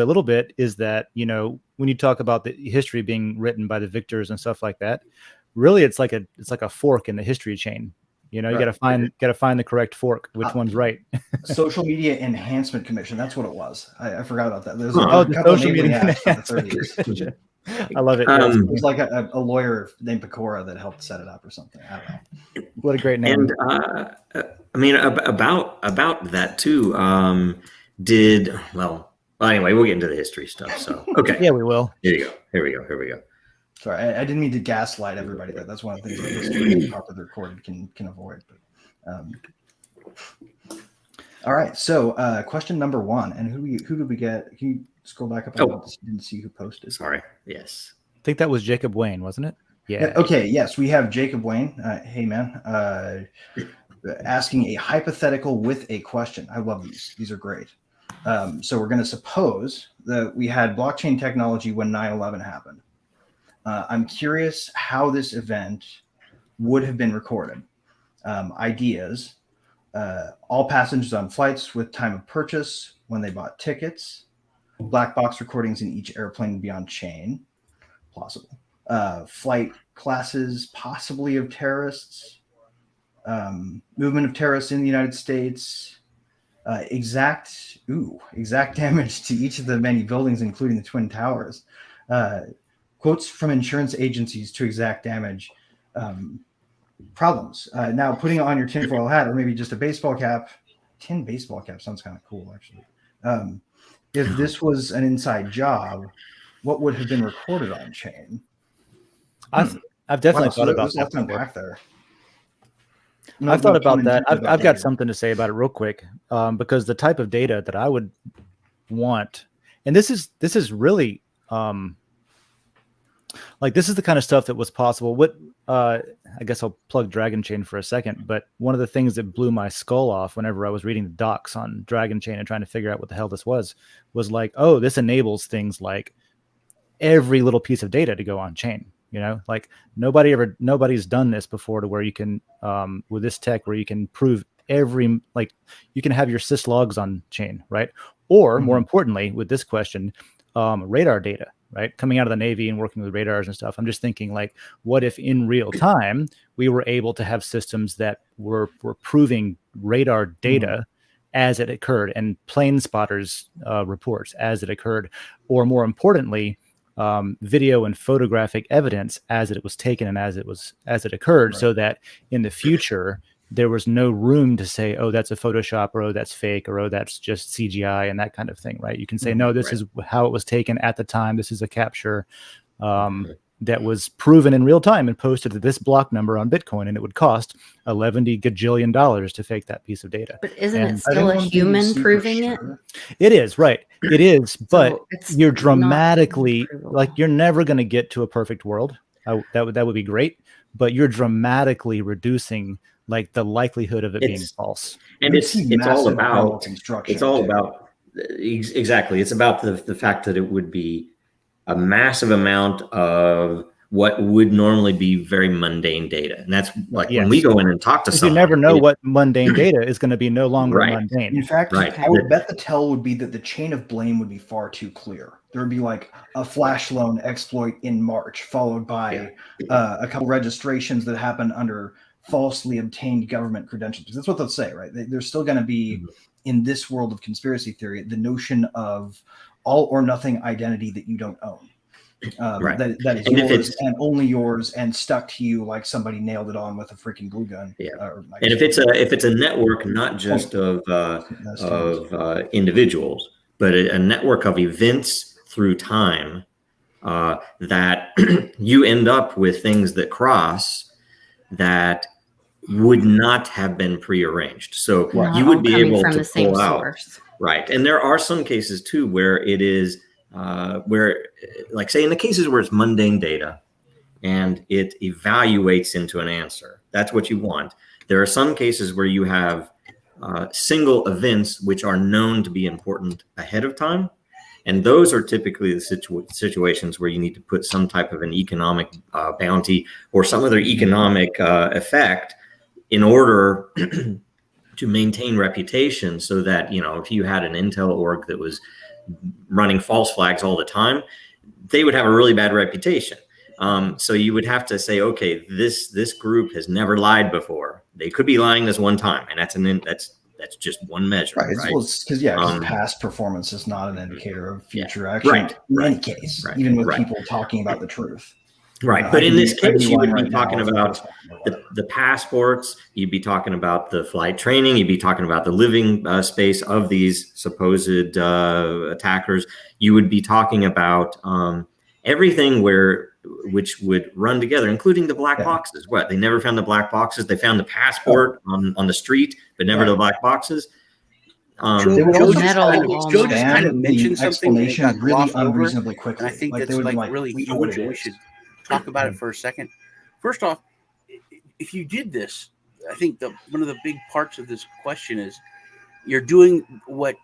little bit is that, when you talk about the history being written by the victors and stuff like that, really it's like a fork in the history chain. You Right. gotta find the correct fork, which one's right. Social Media Enhancement Commission. That's what it was. I forgot about that. There's the couple Social of Media acts from the Enhancement 30s. Commission. I love it. It was like a lawyer named Pecora that helped set it up or something. I don't know. What a great name. And about that too. Anyway, we'll get into the history stuff. So, okay. Yeah, we will. Here we go. Sorry, I didn't mean to gaslight everybody. That's one of the things that history properly recorded can avoid. But, all right. So, question number 1, and who did we get? Can you scroll back up? I didn't see who posted. Sorry. Yes. I think that was Jacob Wayne, wasn't it? Yeah. Okay. Yes, we have Jacob Wayne. Hey, man. Asking a hypothetical with a question. I love these. These are great. So we're going to suppose that we had blockchain technology when 9/11 happened. I'm curious how this event would have been recorded. Ideas. All passengers on flights with time of purchase, when they bought tickets. Black box recordings in each airplane would be on chain. Plausible. Flight classes, possibly of terrorists. Movement of terrorists in the United States. Exact damage to each of the many buildings, including the Twin Towers. Quotes from insurance agencies to exact damage. Problems. Now, putting on your tinfoil hat, or maybe just a baseball cap. Tin baseball cap sounds kind of cool, actually. If this was an inside job, what would have been recorded on chain? I've definitely thought about that. Unpack there. I've thought about that. I've got something to say about it real quick, because the type of data that I would want, and this is really like, this is the kind of stuff that was possible. I guess I'll plug Dragon Chain for a second, but one of the things that blew my skull off whenever I was reading the docs on Dragon Chain and trying to figure out what the hell this was like, oh, this enables things like every little piece of data to go on chain. Like nobody's done this before, to where you can, with this tech, where you can prove you can have your syslogs on chain, right? Or more importantly, with this question, radar data, right? Coming out of the Navy and working with radars and stuff. I'm just thinking, like, what if in real time we were able to have systems that were proving radar data as it occurred, and plane spotters reports as it occurred, or more importantly, video and photographic evidence as it was taken and as it occurred, right. So that in the future there was no room to say, oh, that's a Photoshop, or oh, that's fake, or oh, that's just CGI, and that kind of thing, right? You can say, no, this is how it was taken at the time. This is a capture that was proven in real time and posted to this block number on Bitcoin, and it would cost $11 gajillion to fake that piece of data. But isn't it still a human proving it? It is, right. It is, but So you're dramatically, like, you're never going to get to a perfect world. That would be great, but you're dramatically reducing, like, the likelihood of it being false. And it's all about exactly. It's about the fact that it would be a massive amount of what would normally be very mundane data. And that's like when we Yes. go in and talk to Because someone. you never know what mundane data is going to be no longer Right. mundane. In fact, Right. I would bet the tell would be that the chain of blame would be far too clear. There would be like a flash loan exploit in March, followed by a couple registrations that happen under falsely obtained government credentials. That's what they'll say, right? There's still going to be, in this world of conspiracy theory, the notion of all or nothing identity that you don't own. Right. That is And if yours it's- and only yours and stuck to you like somebody nailed it on with a freaking glue gun. Yeah. And if it's a network, not just of individuals, but a network of events through time, that you end up with things that cross that would not have been prearranged. So you would be able from to the same pull out. source. Right. And there are some cases too where it is where, like say in the cases where it's mundane data and it evaluates into an answer. That's what you want. There are some cases where you have single events which are known to be important ahead of time. And those are typically the situations where you need to put some type of an economic bounty or some other economic effect in order to maintain reputation, so that, you know, if you had an intel org that was running false flags all the time, they would have a really bad reputation. So you would have to say, okay, this group has never lied before. They could be lying this one time, and that's just one measure, right? Because past performance is not an indicator of future action. Right. In any case, even with people talking about the truth. Right. But in this case, you would be talking about the passports. You'd be talking about the flight training. You'd be talking about the living space of these supposed attackers. You would be talking about everything which would run together, including the black boxes. What? They never found the black boxes. They found the passport on the street, but never the black boxes. Joe just kind of mentioned something that got really glossed over, unreasonably quickly. and I think that's like really huge, and we should talk about it for a second. First off, if you did this, I think one of the big parts of this question is you're doing what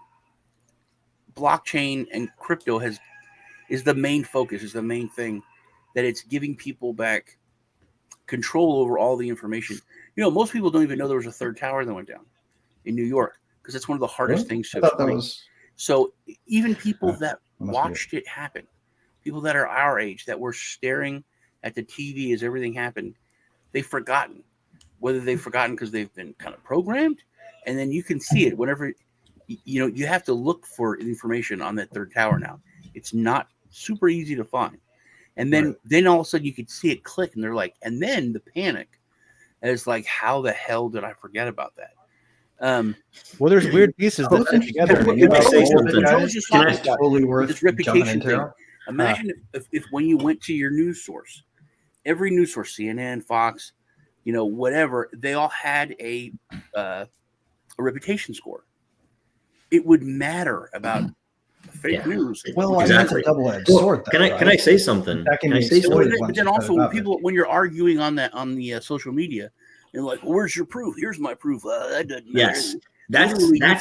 blockchain and crypto is the main focus, is the main thing, that it's giving people back control over all the information. You know, most people don't even know there was a third tower that went down in New York, because it's one of the hardest things to explain. So even people that watched it happen, people that are our age, that were staring at the TV as everything happened, they've forgotten. Whether they've forgotten because they've been kind of programmed, and then you can see it whenever, you know, you have to look for information on that third tower now. It's not super easy to find. And then all of a sudden you could see it click, and they're like, and then the panic is like, how the hell did I forget about that? Well, there's weird pieces that fit together. Totally worth this reputation thing. Imagine if when you went to your news source, every news source, CNN, Fox, you know, whatever, they all had a reputation score. It would matter about fake news. Well, exactly. That's a double-edged sword. Can I say something? Can I say something? But then also, people, when you're arguing on the social media, and like, well, where's your proof? Here's my proof. That doesn't matter. Yes, that's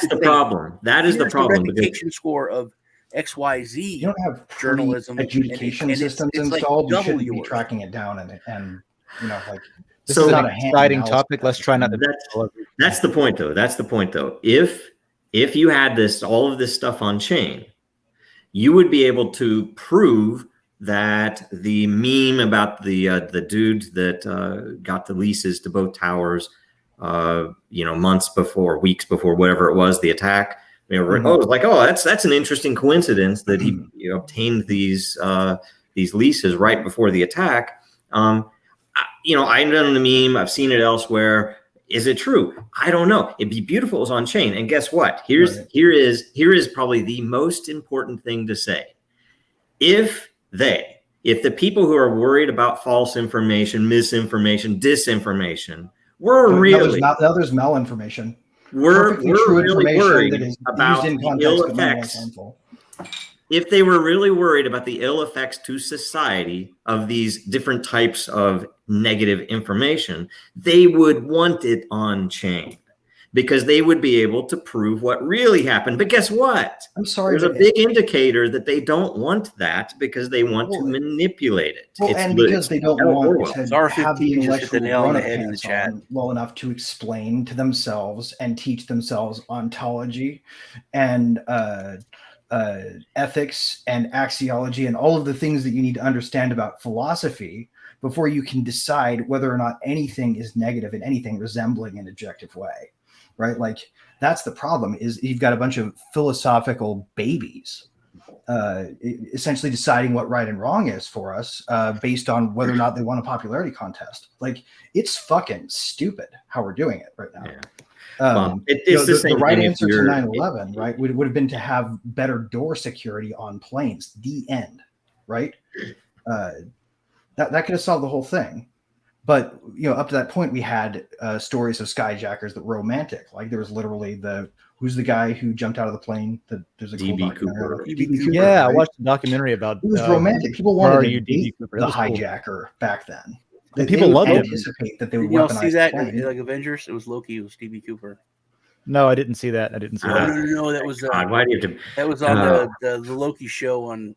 the problem. That is the problem. The reputation score of XYZ. You don't have journalism adjudication systems installed. You shouldn't be tracking it down and you know, like. This is not an exciting topic. Let's try not to. That's the point, though. That's the point, though. If you had all of this stuff on chain, you would be able to prove that the meme about the dude that got the leases to both towers, months before, weeks before, whatever it was, the attack. That's an interesting coincidence that he obtained these leases right before the attack. I've done the meme. I've seen it elsewhere. Is it true? I don't know. It'd be beautiful if it was on chain. And guess what? Here is probably the most important thing to say. If the people who are worried about false information, misinformation, disinformation, there's malinformation. We're really worried about the ill effects. If they were really worried about the ill effects to society of these different types of negative information, they would want it on chain. because they would be able to prove what really happened. But guess what? I'm sorry. There's a big indicator that they don't want that because they want to manipulate it. Well, and because they don't want to Star have the 15 just hit the intellectual nail on the grown-up head in the pants chat. on well enough to explain to themselves and teach themselves ontology and ethics and axiology and all of the things that you need to understand about philosophy before you can decide whether or not anything is negative in anything resembling an objective way, right? Like that's the problem, is you've got a bunch of philosophical babies essentially deciding what right and wrong is for us based on whether or not they won a popularity contest. Like it's fucking stupid how we're doing it right now. Yeah. It's the right answer to 9/11, 9/11, right, would have been to have better door security on planes. The end, right? That could have solved the whole thing. But up to that point, we had stories of skyjackers that were romantic. Like there was literally who's the guy who jumped out of the plane? There's a cool DB documentary. Cooper. DB Cooper, Yeah, I right? watched a documentary about. It was romantic. People Where Are wanted You, to DB date Cooper. That the was cool. hijacker back then. And people loved him. Anticipate that they would Did y'all weaponize see that? the plane. Like Avengers? It was Loki. It was Stevie Cooper. No, I didn't see that. I didn't see that. No. That was God, why do you have to? that was on the Loki show on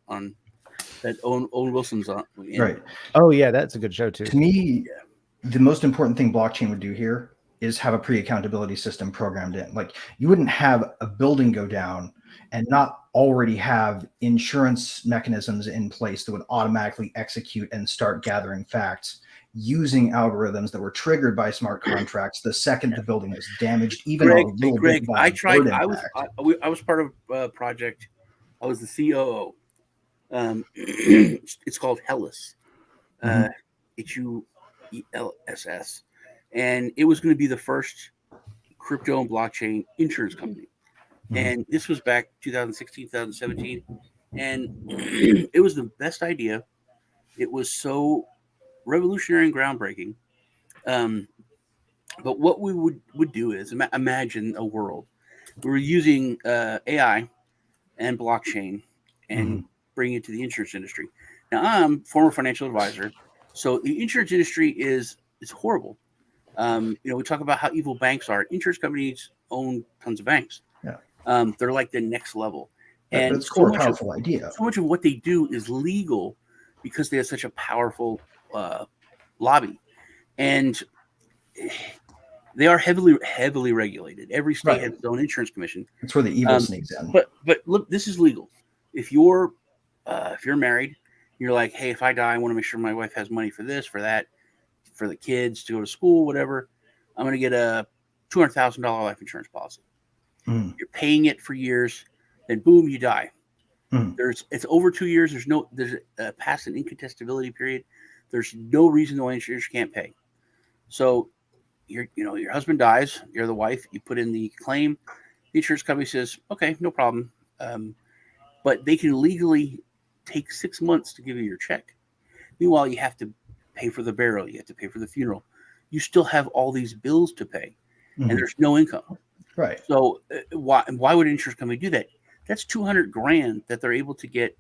that Owen Wilson's on. Right. Oh yeah, that's a good show too. To me, the most important thing blockchain would do here is have a pre-accountability system programmed in. Like you wouldn't have a building go down and not already have insurance mechanisms in place that would automatically execute and start gathering facts using algorithms that were triggered by smart contracts the second the building was damaged, even a little bit by I tried. bird I was impact. I was part of a project. I was the COO. It's called Hellas. HUELSS, and it was going to be the first crypto and blockchain insurance company. And this was back 2016, 2017, and it was the best idea. It was so revolutionary and groundbreaking. But what we would do is imagine a world we were using AI and blockchain and bring it to the insurance industry. Now, I'm a former financial advisor, so the insurance industry is horrible. We talk about how evil banks are. Insurance companies own tons of banks. Yeah. They're like the next level. And it's a powerful idea. So much of what they do is legal because they have such a powerful lobby, and they are heavily regulated. Every state has its own insurance commission. That's where the evil sneaks in. But look, this is legal. If you're married, you're like, hey, if I die, I want to make sure my wife has money for this, for that, for the kids to go to school, whatever. I'm going to get a $200,000 life insurance policy. You're paying it for years, then boom, you die. It's over 2 years. There's past an incontestability period. There's no reason the insurance can't pay. So your husband dies, you're the wife, you put in the claim, the insurance company says, okay, no problem. But they can legally take 6 months to give you your check. Meanwhile, you have to pay for the burial, you have to pay for the funeral. You still have all these bills to pay, and there's no income. Right. So why would an insurance company do that? That's $200,000 that they're able to get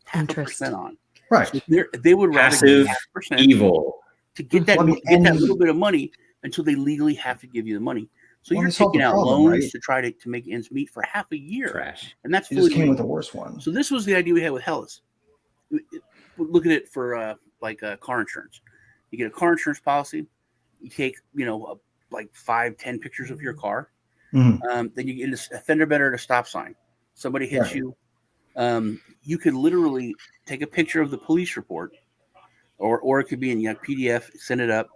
0.5% on. Right. So they would rather Passive get 0.5% evil to get that little bit of money until they legally have to give you the money. So you're taking out loans to try to make ends meet for half a year. trash. And that's It just came with the worst one. So this was the idea we had with Hellas. Look at it for car insurance. You get a car insurance policy. You take like 5-10 pictures of your car. Then you get a fender bender at a stop sign. Somebody hits you. You could literally take a picture of the police report, or it could be in PDF. Send it up.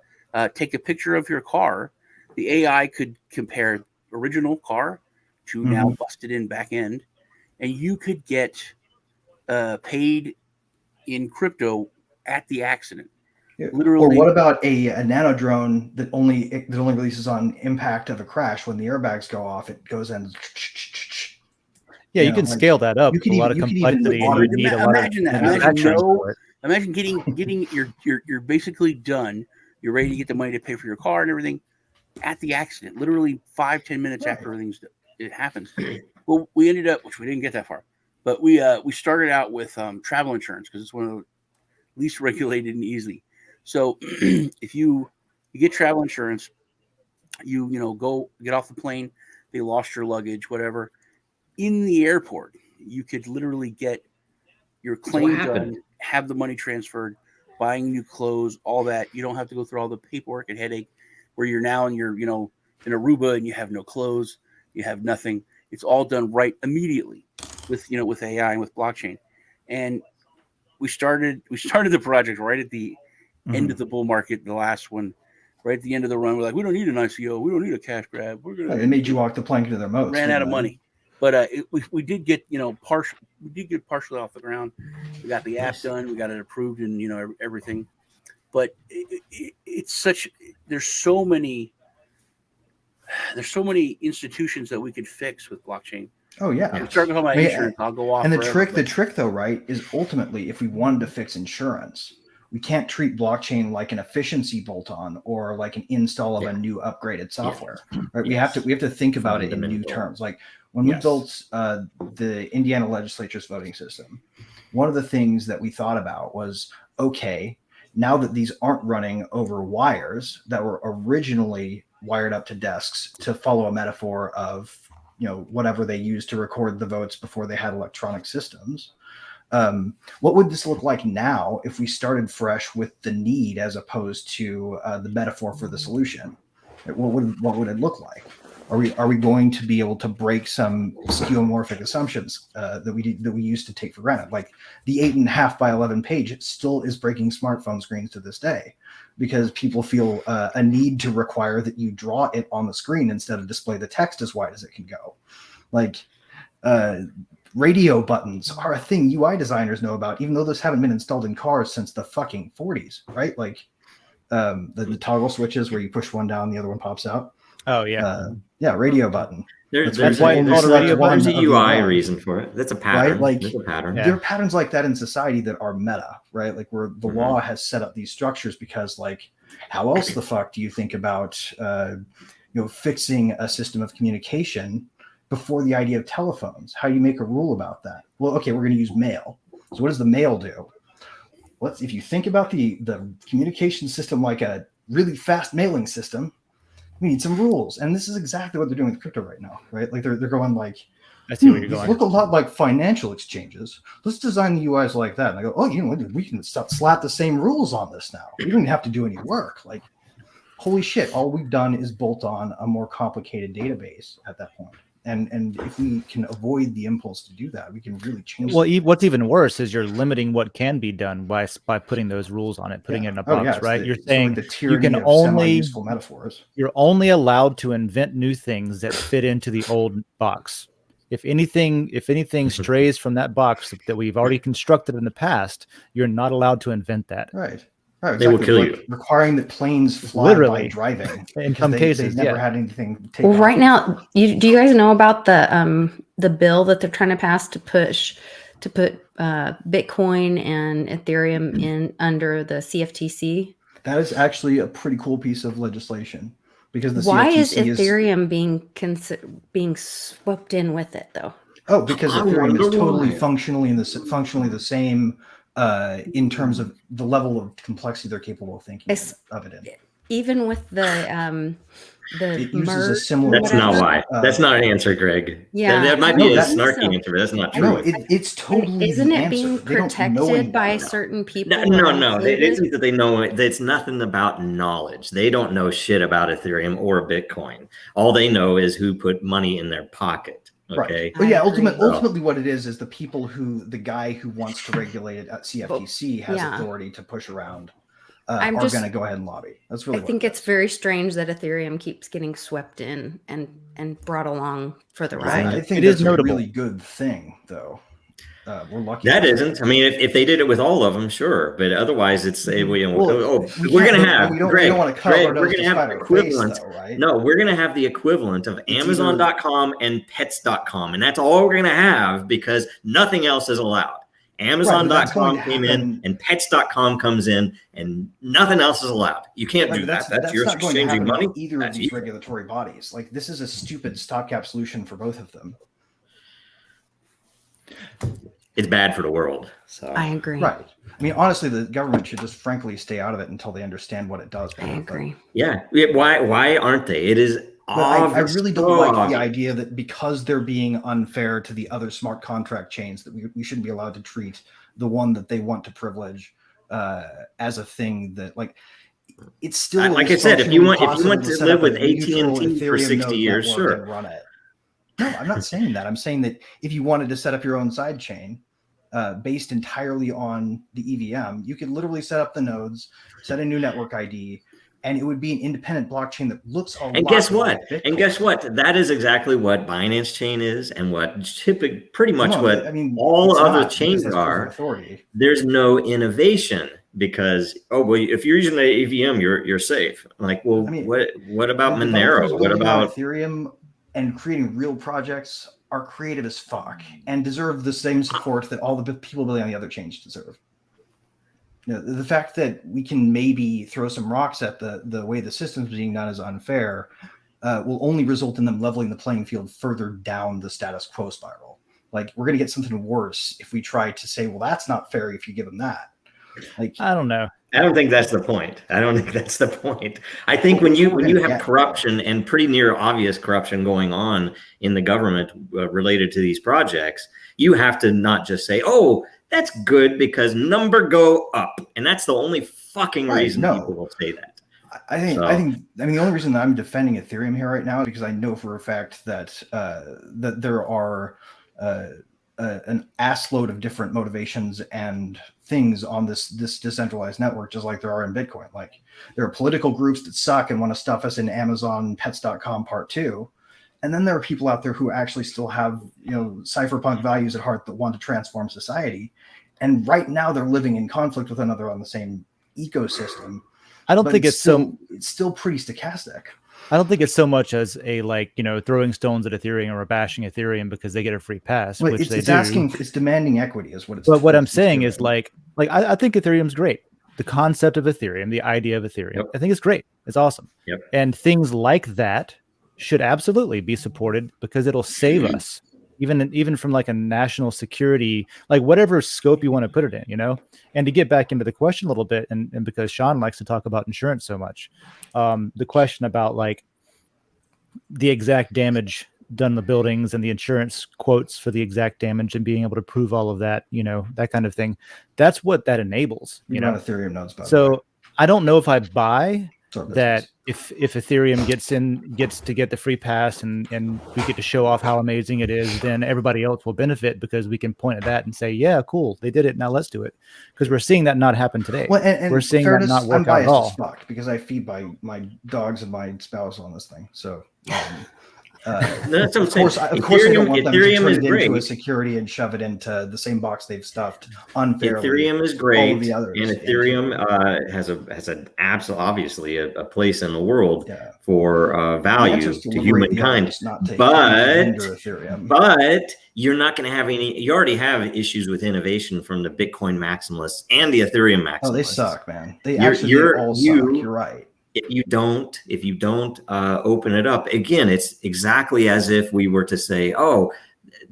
Take a picture of your car. The AI could compare original car to now busted in back end, and you could get paid in crypto at the accident. Yeah. Literally. Or what about a nano drone that only releases on impact of a crash? When the airbags go off, it goes in. Yeah, you can scale that up. You A lot of complexity. You need a lot of Imagine getting you're basically done. You're ready to get the money to pay for your car and everything at the accident. Literally 5-10 minutes after it happens. Well, we ended up, which we didn't get that far, but we started out with travel insurance because it's one of the least regulated and easy. So if you get travel insurance, you go get off the plane, they lost your luggage, whatever. In the airport, you could literally get your claim done, have the money transferred, buying new clothes, all that. You don't have to go through all the paperwork and headache where you're now in in Aruba and you have no clothes, you have nothing. It's all done right immediately with AI and with blockchain. And we started the project right at the end of the bull market, the last one, right at the end of the run. We're like, we don't need an ICO, we don't need a cash grab. They made you walk the plank into their moats. Ran out of money. But we did get partially off the ground. We got the app done. We got it approved, and everything. But it's such. There's so many institutions that we could fix with blockchain. Oh yeah. I'm starting to talk about insurance. I'll go off. And the trick though, right, is ultimately if we wanted to fix insurance, we can't treat blockchain like an efficiency bolt-on or like an install of a new upgraded software. Right? We have to think about it in new terms. Like when we built the Indiana legislature's voting system, one of the things that we thought about was, okay, now that these aren't running over wires that were originally wired up to desks, to follow a metaphor of whatever they used to record the votes before they had electronic systems. What would this look like now if we started fresh with the need as opposed to the metaphor for the solution? What would it look like? Are we going to be able to break some skeuomorphic assumptions that we used to take for granted? Like the 8.5 by 11 page still is breaking smartphone screens to this day because people feel a need to require that you draw it on the screen instead of display the text as wide as it can go. Like radio buttons are a thing UI designers know about, even though those haven't been installed in cars since the fucking 40s, right? Like the toggle switches where you push one down, the other one pops out. Oh yeah. Radio button. There's a UI reason for it. That's a pattern. Right? Like that's a pattern. There are patterns like that in society that are meta, right? Like where the law has set up these structures because, like, how else the fuck do you think about fixing a system of communication before the idea of telephones? How do you make a rule about that? Well, okay, we're going to use mail. So what does the mail do? If you think about the communication system like a really fast mailing system, we need some rules. And this is exactly what they're doing with crypto right now, right? Like they're going like, I see where you're going. Look a lot like financial exchanges. Let's design the UIs like that. And I go, oh, we can slap the same rules on this now. We don't have to do any work. Like, holy shit, all we've done is bolt on a more complicated database at that point. And if we can avoid the impulse to do that, we can really change. Well, what's even worse is you're limiting what can be done by putting those rules on it, putting it in a box, right? You're saying you can only metaphors. You're only allowed to invent new things that fit into the old box. If anything strays from that box that we've already constructed in the past, you're not allowed to invent that. Right. Right, exactly. They will kill you. Requiring that planes fly by driving. In some cases, they've never had anything. Well, right now, do you guys know about the bill that they're trying to pass to put Bitcoin and Ethereum in under the CFTC? That is actually a pretty cool piece of legislation because the Why CFTC is Ethereum being swept in with it though? Oh, because Ethereum is totally functionally the same. In terms of the level of complexity they're capable of thinking of it in. Even with the it uses a similar. That's not why. That's not an answer, Greg. Yeah, that might be a snarky answer, but that's not true. No, it's totally. Isn't it being protected by certain people? No. It isn't that they know it. It's nothing about knowledge. They don't know shit about Ethereum or Bitcoin. All they know is who put money in their pocket. Okay. Right. But yeah, ultimately what it is the guy who wants to regulate it at CFTC has authority to push around are going to go ahead and lobby. That's really I think it's very strange that Ethereum keeps getting swept in and brought along for the ride. I think it is a really good thing, though. We're lucky. That isn't. I mean, if they did it with all of them, sure. But otherwise, it's we're going to have Greg. We're going to have an equivalent. Right? No, we're going to have the equivalent of Amazon.com and Pets.com, and that's all we're going to have because nothing else is allowed. Amazon.com came in, and Pets.com comes in, and nothing else is allowed. You can't do that. That's you're exchanging money. Either of these regulatory bodies, like this is a stupid stopgap solution for both of them. it's bad for the world. So I agree. Right. I mean, honestly, the government should just frankly stay out of it until they understand what it does. I agree. Yeah. Why aren't they? It is But I obvious. really don't like the idea that because they're being unfair to the other smart contract chains, that we shouldn't be allowed to treat the one that they want to privilege as a thing that, like, it's still, like I said, if you want to set live up with a neutral AT&T for Ethereum 60 node years, network sure. and run it. No, I'm not saying that. I'm saying that if you wanted to set up your own side chain based entirely on the EVM, you could literally set up the nodes, set a new network ID, and it would be an independent blockchain that looks a lot like Bitcoin. And guess what? That is exactly what Binance Chain is, and what pretty much what all other chains are. There's no innovation because if you're using the EVM, you're safe. Like, well, what about Monero? What about Ethereum and creating real projects? Are creative as fuck and deserve the same support that all the people building on the other chains deserve. You know, the fact that we can maybe throw some rocks at the way the system's being done is unfair will only result in them leveling the playing field further down the status quo spiral. Like, we're going to get something worse if we try to say, well, that's not fair if you give them that. Like, I don't know. I don't think that's the point. I think when you have corruption and pretty near obvious corruption going on in the government related to these projects, you have to not just say, "Oh, that's good because number go up," and that's the only fucking reason people will say that. I mean, the only reason that I'm defending Ethereum here right now is because I know for a fact that that there are an assload of different motivations and things on this decentralized network, just like there are in Bitcoin. Like, there are political groups that suck and want to stuff us in Amazon Pets.com Part 2. And then there are people out there who actually still have, cypherpunk values at heart that want to transform society. And right now they're living in conflict with another on the same ecosystem. I don't think it's still pretty stochastic. I don't think it's so much as a throwing stones at Ethereum or bashing Ethereum because they get a free pass, well, which it's demanding equity is what it's. But what I'm saying is I think Ethereum's great. The concept of Ethereum, the idea of Ethereum, I think it's great. It's awesome. Yep. And things like that should absolutely be supported because it'll save us, even from like a national security, like whatever scope you want to put it in, And to get back into the question a little bit, and because Sean likes to talk about insurance so much, the question about like the exact damage done in the buildings and the insurance quotes for the exact damage and being able to prove all of that, that kind of thing. That's what that enables, Ethereum nodes, so I don't know if I buy that if Ethereum gets to get the free pass and we get to show off how amazing it is, then everybody else will benefit because we can point at that and say, yeah, cool, they did it, now let's do it. Because we're seeing that not happen today. Well, and we're seeing that not work out at all. Because I feed my dogs and my spouse on this thing. So that's of course, I don't want them to turn it into a security and shove it into the same box they've stuffed unfairly. Ethereum is great, and Ethereum has an absolute, obviously a place in the world for value to humankind. But you're not going to have any. You already have issues with innovation from the Bitcoin maximalists and the Ethereum maximalists. Oh, they suck, man. They all suck. You're right. If you don't open it up, again, it's exactly as if we were to say, oh,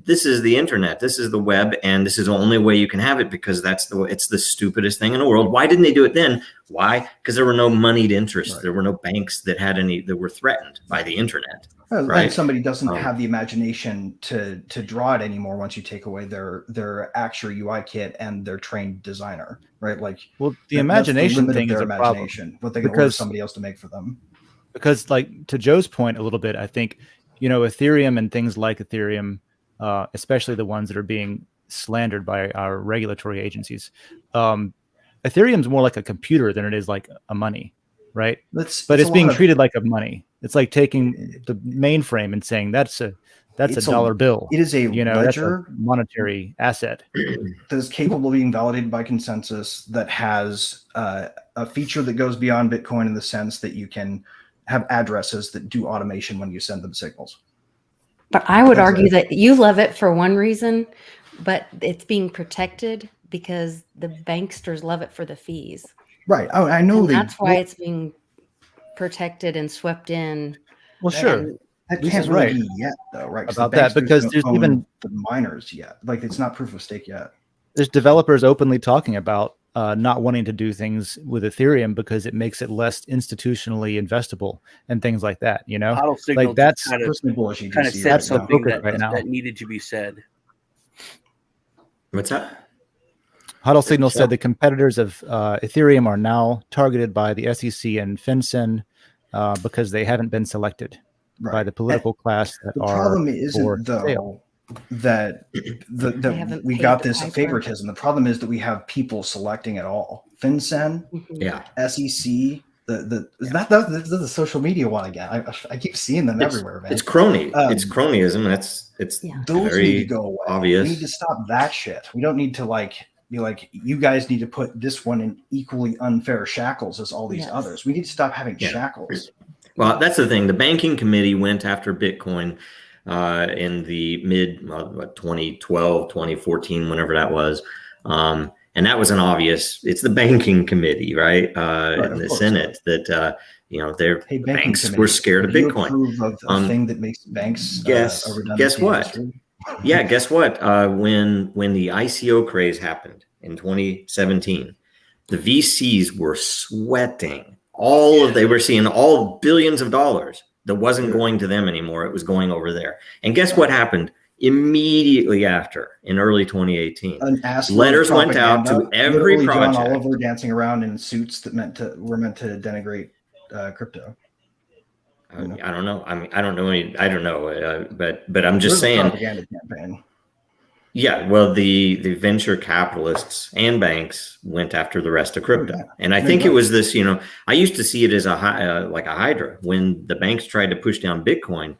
this is the internet, this is the web, and this is the only way you can have it because it's the stupidest thing in the world. Why didn't they do it then? Why? Because there were no moneyed interests. Right. There were no banks that were threatened by the internet. Right? And somebody doesn't have the imagination to draw it anymore once you take away their actual UI kit and their trained designer, right? Like, well, the imagination thing is a problem. What they can order somebody else to make for them. Because, like, to Joe's point a little bit, I think Ethereum and things like Ethereum, especially the ones that are being slandered by our regulatory agencies, Ethereum's more like a computer than it is like a money, right? But it's being treated like a money. It's like taking the mainframe and saying that's a dollar bill. It is a ledger, that's a monetary asset that is capable of being validated by consensus, that has a feature that goes beyond Bitcoin in the sense that you can have addresses that do automation when you send them signals. But I would argue that you love it for one reason, but it's being protected because the banksters love it for the fees. Right. I know that's why it's being protected and swept in. Well, sure. That Lisa's can't really right be yet, though, right? about the banks that, because don't there's own even the miners yet. Like, it's not proof of stake yet. there's developers openly talking about not wanting to do things with Ethereum because it makes it less institutionally investable and things like that. You know, Huddle Signal like that's kind of Personally bullish ETC said right that's the now. something focus that, right now. that needed to be said. What's that? Huddle Signal said the competitors of Ethereum are now targeted by the SEC and FinCEN because they haven't been selected by Right. the political class that The are problem for isn't, sale. though, that haven't we paid got the this piper. favoritism. The problem is that we have people selecting it all. FinCEN, Yeah. SEC, that's the social media one again. I keep seeing them everywhere, man. It's crony. Um, It's cronyism. It's Yeah. Those very need to go away. obvious. We need to stop that shit. We don't need to be like, you guys need to put this one in equally unfair shackles as all these Yes. others. We need to stop having Yeah. shackles. Well, that's the thing. The banking committee went after Bitcoin in the mid 2012, 2014, whenever that was. And that was an obvious, it's the banking committee, right? In of the course. Senate that, the Hey, banking banks committee, were scared of do you Bitcoin. approve of a thing that makes banks Guess a redundancy what? industry? Yeah, guess what? When the ICO craze happened in 2017, the VCs were sweating. They were seeing all billions of dollars that wasn't going to them anymore. It was going over there. And guess what happened immediately after in early 2018? Letters went out to every Literally project. John Oliver dancing around in suits that were meant to denigrate crypto. I don't know. I mean, I don't know. But I'm just There's a saying. propaganda campaign. Yeah, well, the venture capitalists and banks went after the rest of crypto, and I think it was this. I used to see it as like a hydra. When the banks tried to push down Bitcoin,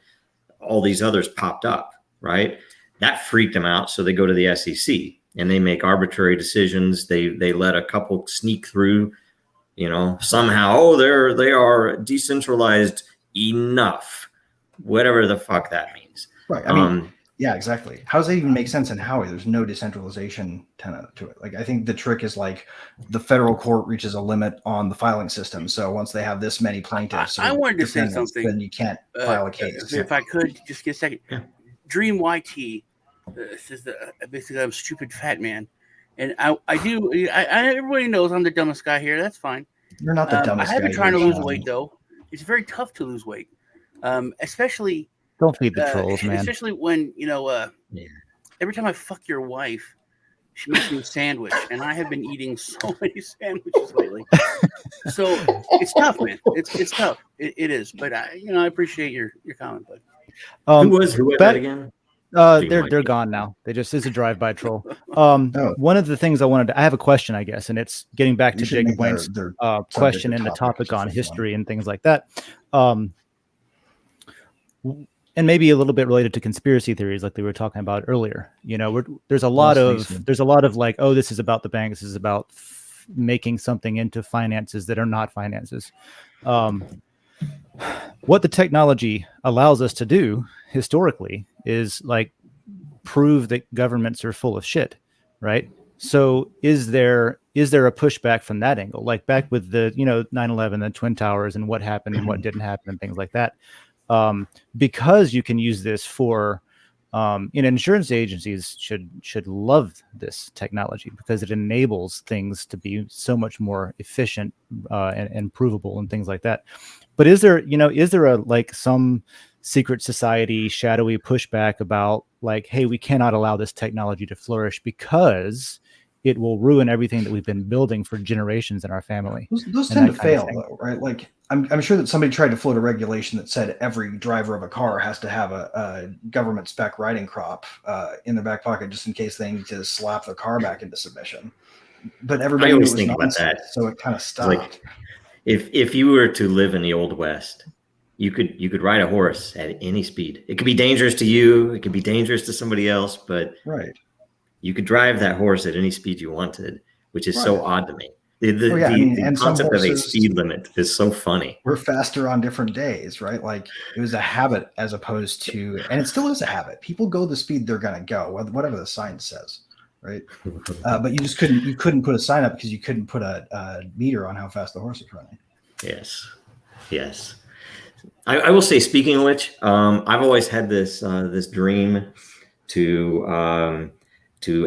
all these others popped up, right? That freaked them out, so they go to the SEC and they make arbitrary decisions. They let a couple sneak through, somehow. Oh, they are decentralized enough, whatever the fuck that means. Right. I mean. Yeah, exactly. How does that even make sense in Howie? There's no decentralization tenet to it. Like, I think the trick is like the federal court reaches a limit on the filing system. So once they have this many plaintiffs, I wanted to say something. Then you can't file a case. If I could just get a second. Yeah. Dream YT says basically I'm a stupid fat man, and I do. Everybody knows I'm the dumbest guy here. That's fine. You're not the dumbest guy. I have been trying to lose weight though. It's very tough to lose weight, especially. Don't feed the trolls, man. Especially when, every time I fuck your wife, she makes me a sandwich, and I have been eating so many sandwiches lately. So it's tough, man. It's tough. It is. But I appreciate your comment, bud. Who was that again? They're gone now. It's a drive-by troll. One of the things I have a question, I guess, and it's getting back to Jacob Wayne's question and the topic on history and things like that. And maybe a little bit related to conspiracy theories, like we were talking about earlier. There's a lot of like, oh, this is about the bank. This is about making something into finances that are not finances. What the technology allows us to do historically is like prove that governments are full of shit, right? So is there a pushback from that angle? Like back with the 9/11, the Twin Towers, and what happened and what didn't happen and things like that. Because you can use this for, insurance agencies should love this technology because it enables things to be so much more efficient and provable and things like that. But is there some secret society shadowy pushback about like, hey, we cannot allow this technology to flourish because it will ruin everything that we've been building for generations in our family? Those tend to fail, though, right? Like, I'm sure that somebody tried to float a regulation that said every driver of a car has to have a government spec riding crop in their back pocket just in case they need to slap the car back into submission. But everybody always knew it was think nonsense, about that. so it kind of stopped. Like, if you were to live in the Old West, you could ride a horse at any speed. It could be dangerous to you. It could be dangerous to somebody else, but right. You could drive that horse at any speed you wanted, which is so odd to me. The concept of a speed limit is so funny. We're faster on different days, right? Like it was a habit as opposed to, and it still is a habit. People go the speed they're going to go, whatever the sign says, right? But you just couldn't put a sign up because you couldn't put a meter on how fast the horse is running. Yes. I will say, speaking of which, I've always had this this dream to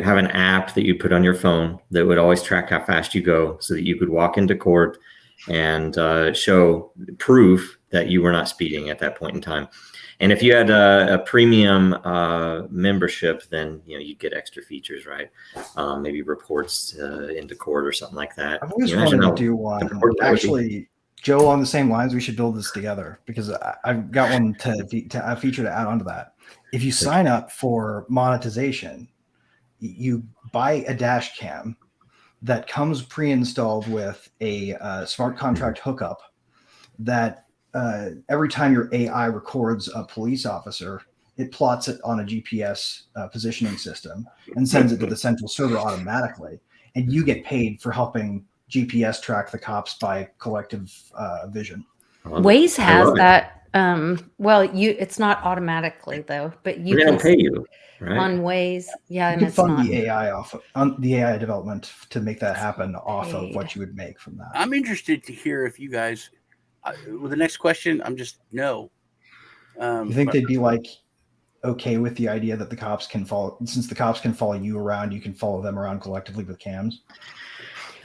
have an app that you put on your phone that would always track how fast you go, so that you could walk into court and show proof that you were not speeding at that point in time. And if you had a premium membership, then you'd get extra features, right? Maybe reports into court or something like that. I've always wanted to do one. Actually, Joe, on the same lines, we should build this together, because I've got one to a feature to add onto that. If you sign up for monetization, you buy a dash cam that comes pre-installed with a smart contract hookup that every time your AI records a police officer, it plots it on a GPS positioning system and sends it to the central server automatically. And you get paid for helping GPS track the cops by collective vision. Waze has that. It's not automatically though, but you can pay you, right? On Waze. Yeah, and it's fund not the AI the AI development to make that happen off of what you would make from that. I'm interested to hear if you guys, with the next question, I'm just no. You think they'd be like okay with the idea that the cops can follow, since the cops can follow you around, you can follow them around collectively with cams?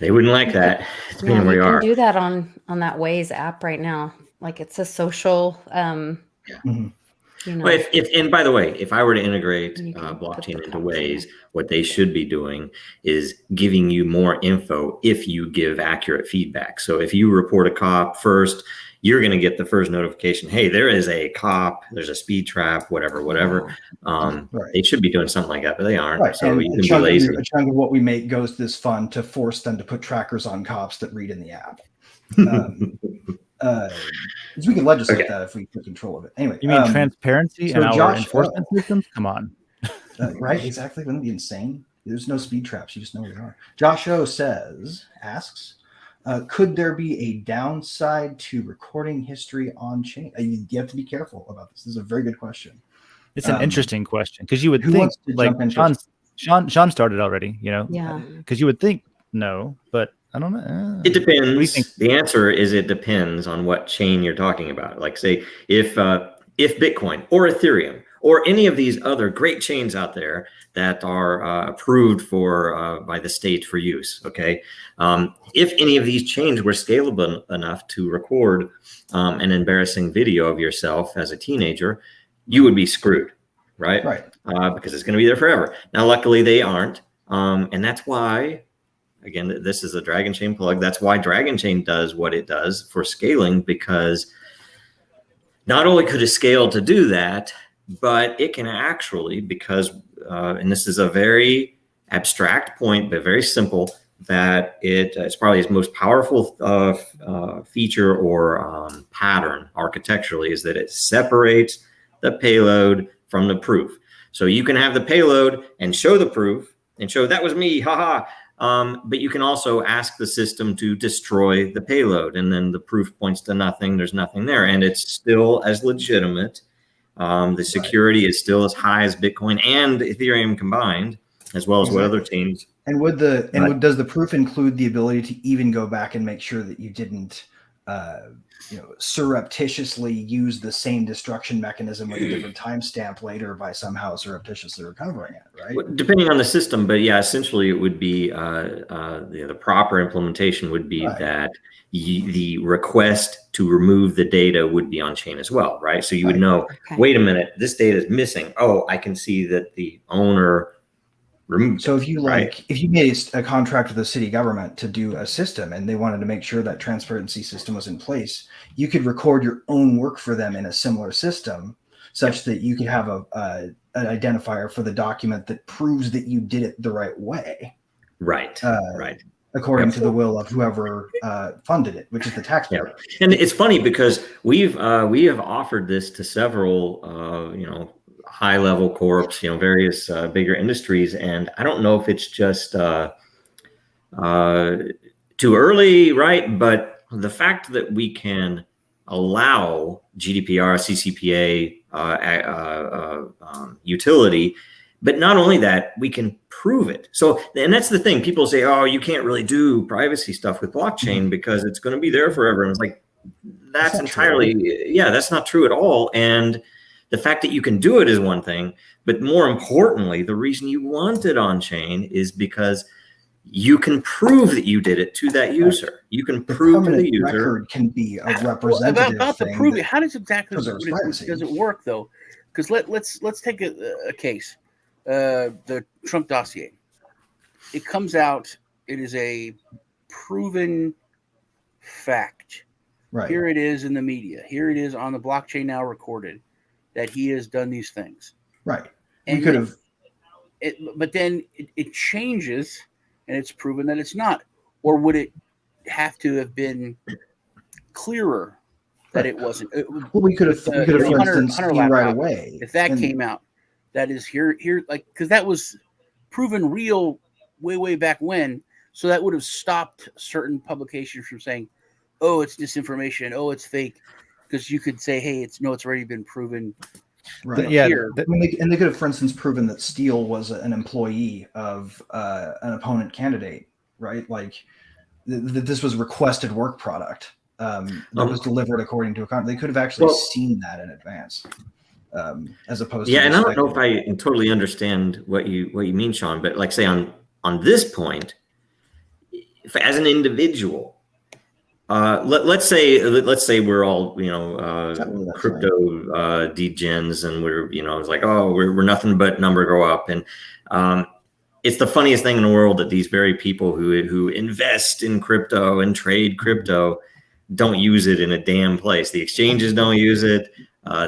They wouldn't like that. Yeah, you can do that on that Waze app right now. Like it's a social. Well, and by the way, if I were to integrate blockchain into Waze, what they should be doing is giving you more info if you give accurate feedback. So if you report a cop first, you're going to get the first notification. Hey, there is a cop. There's a speed trap. Whatever. Right. They should be doing something like that, but they aren't. Right. So you can be lazy. A chunk of what we make goes to this fund to force them to put trackers on cops that read in the app. We can legislate that if we took control of it. Anyway, you mean transparency in our enforcement systems? Come on. Right, exactly. Wouldn't it be insane? There's no speed traps. You just know where they are. Josh O asks, could there be a downside to recording history on chain? You have to be careful about this. This is a very good question. It's an interesting question, because you would think, like Sean started already, Yeah. Because you would think no, but I don't know. It depends. The answer is it depends on what chain you're talking about. Like, say, if Bitcoin or Ethereum or any of these other great chains out there that are approved for by the state for use, okay? If any of these chains were scalable enough to record an embarrassing video of yourself as a teenager, you would be screwed, right? Right. Because it's going to be there forever. Now, luckily, they aren't, and that's why. Again, this is a Dragon Chain plug. That's why Dragon Chain does what it does for scaling, because not only could it scale to do that, but it can actually, because, and this is a very abstract point, but very simple, that it's probably its most powerful feature or pattern architecturally, is that it separates the payload from the proof. So you can have the payload and show the proof and show that was me, haha. But you can also ask the system to destroy the payload, and then the proof points to nothing. There's nothing there, and it's still as legitimate. The security is still as high as Bitcoin and Ethereum combined, as well as what other chains. And does the proof include the ability to even go back and make sure that you didn't, surreptitiously use the same destruction mechanism with a different timestamp later by somehow surreptitiously recovering it, right? Well, depending on the system, but yeah, essentially it would be the proper implementation would be that the request to remove the data would be on chain as well, right? So you would know, wait a minute, this data is missing. Oh, I can see that the owner removed. So if you if you made a contract with the city government to do a system and they wanted to make sure that transparency system was in place, you could record your own work for them in a similar system, such that you could have an identifier for the document that proves that you did it the right way. Right. According to the will of whoever funded it, which is the taxpayer. Yeah. And it's funny because we have offered this to several high-level corps, various bigger industries, and I don't know if it's just too early, right? But the fact that we can allow GDPR, CCPA utility, but not only that, we can prove it. So, and that's the thing. People say, "Oh, you can't really do privacy stuff with blockchain because it's going to be there forever." And it's like, that's entirely that's not true at all. And the fact that you can do it is one thing, but more importantly, the reason you want it on chain is because you can prove that you did it to that user. You can prove to the user. Record can be a representative about the thing. proving. How does exactly privacy. does it work though? Because let's take a case, the Trump dossier. It comes out. It is a proven fact. Right. Here it is in the media. Here it is on the blockchain now recorded that he has done these things. Right. And we could have. But then it changes, and it's proven that it's not. Or would it have to have been clearer that it wasn't? Well, we could have, for instance, Hunter right away. If that came out, that is here, like, because that was proven real way back when. So that would have stopped certain publications from saying, "Oh, it's disinformation. Oh, it's fake," because you could say, "Hey, it's already been proven." Right. Yeah. And they could have, for instance, proven that Steele was an employee of an opponent candidate, right? Like that this was a requested work product that was delivered according to a contract. They could have actually seen that in advance, as opposed to. Yeah, and I don't know if I totally understand what you mean, Sean, but like say on this point, if, as an individual. Let's say we're all crypto degens, and we're it's like, oh, we're nothing but number grow up, and it's the funniest thing in the world that these very people who invest in crypto and trade crypto don't use it in a damn place. The exchanges don't use it.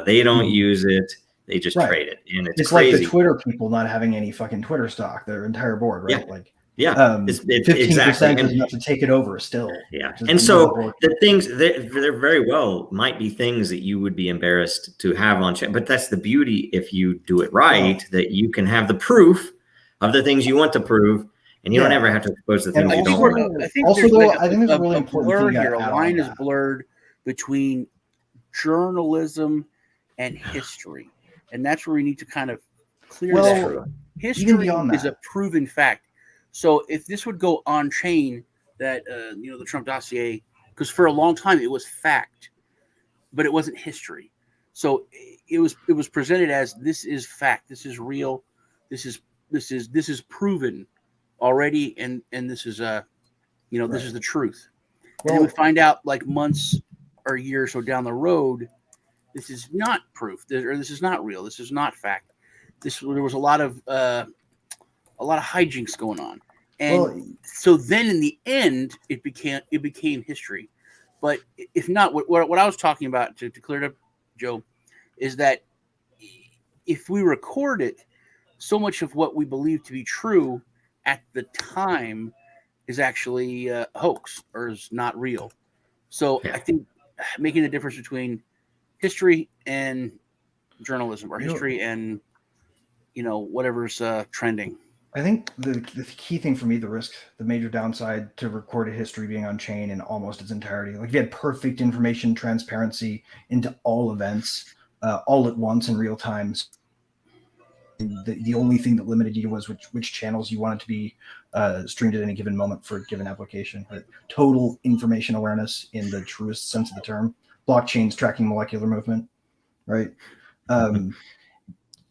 They don't use it. They just trade it, and it's crazy. Like the Twitter people not having any fucking Twitter stock, their entire board, right? Yeah. Like. Yeah, 15% exactly. is enough to take it over still. Yeah, and so the things there very well might be things that you would be embarrassed to have on chain, but that's the beauty if you do it right, that you can have the proof of the things you want to prove, and you don't ever have to expose the things you don't want. I think there's a really important thing here. A line is blurred between journalism and history, and that's where we need to kind of clear that. History is a proven fact. So if this would go on chain, that the Trump dossier, because for a long time it was fact, but it wasn't history. So it was presented as this is fact, this is real, this is proven already, and this is this is the truth. And then we find out like months or a year or so down the road, this is not proof, or this is not real, this is not fact. There was a lot of hijinks going on. And so then in the end, it became history. But if not, what I was talking about, to clear it up, Joe, is that if we record it, so much of what we believe to be true at the time is actually a hoax or is not real. So I think making a difference between history and journalism, or history and whatever's trending. I think the key thing for me, the major downside to recorded history being on chain in almost its entirety, like if you had perfect information transparency into all events, all at once in real time, the only thing that limited you was which channels you wanted to be streamed at any given moment for a given application. But total information awareness in the truest sense of the term, blockchains tracking molecular movement, right?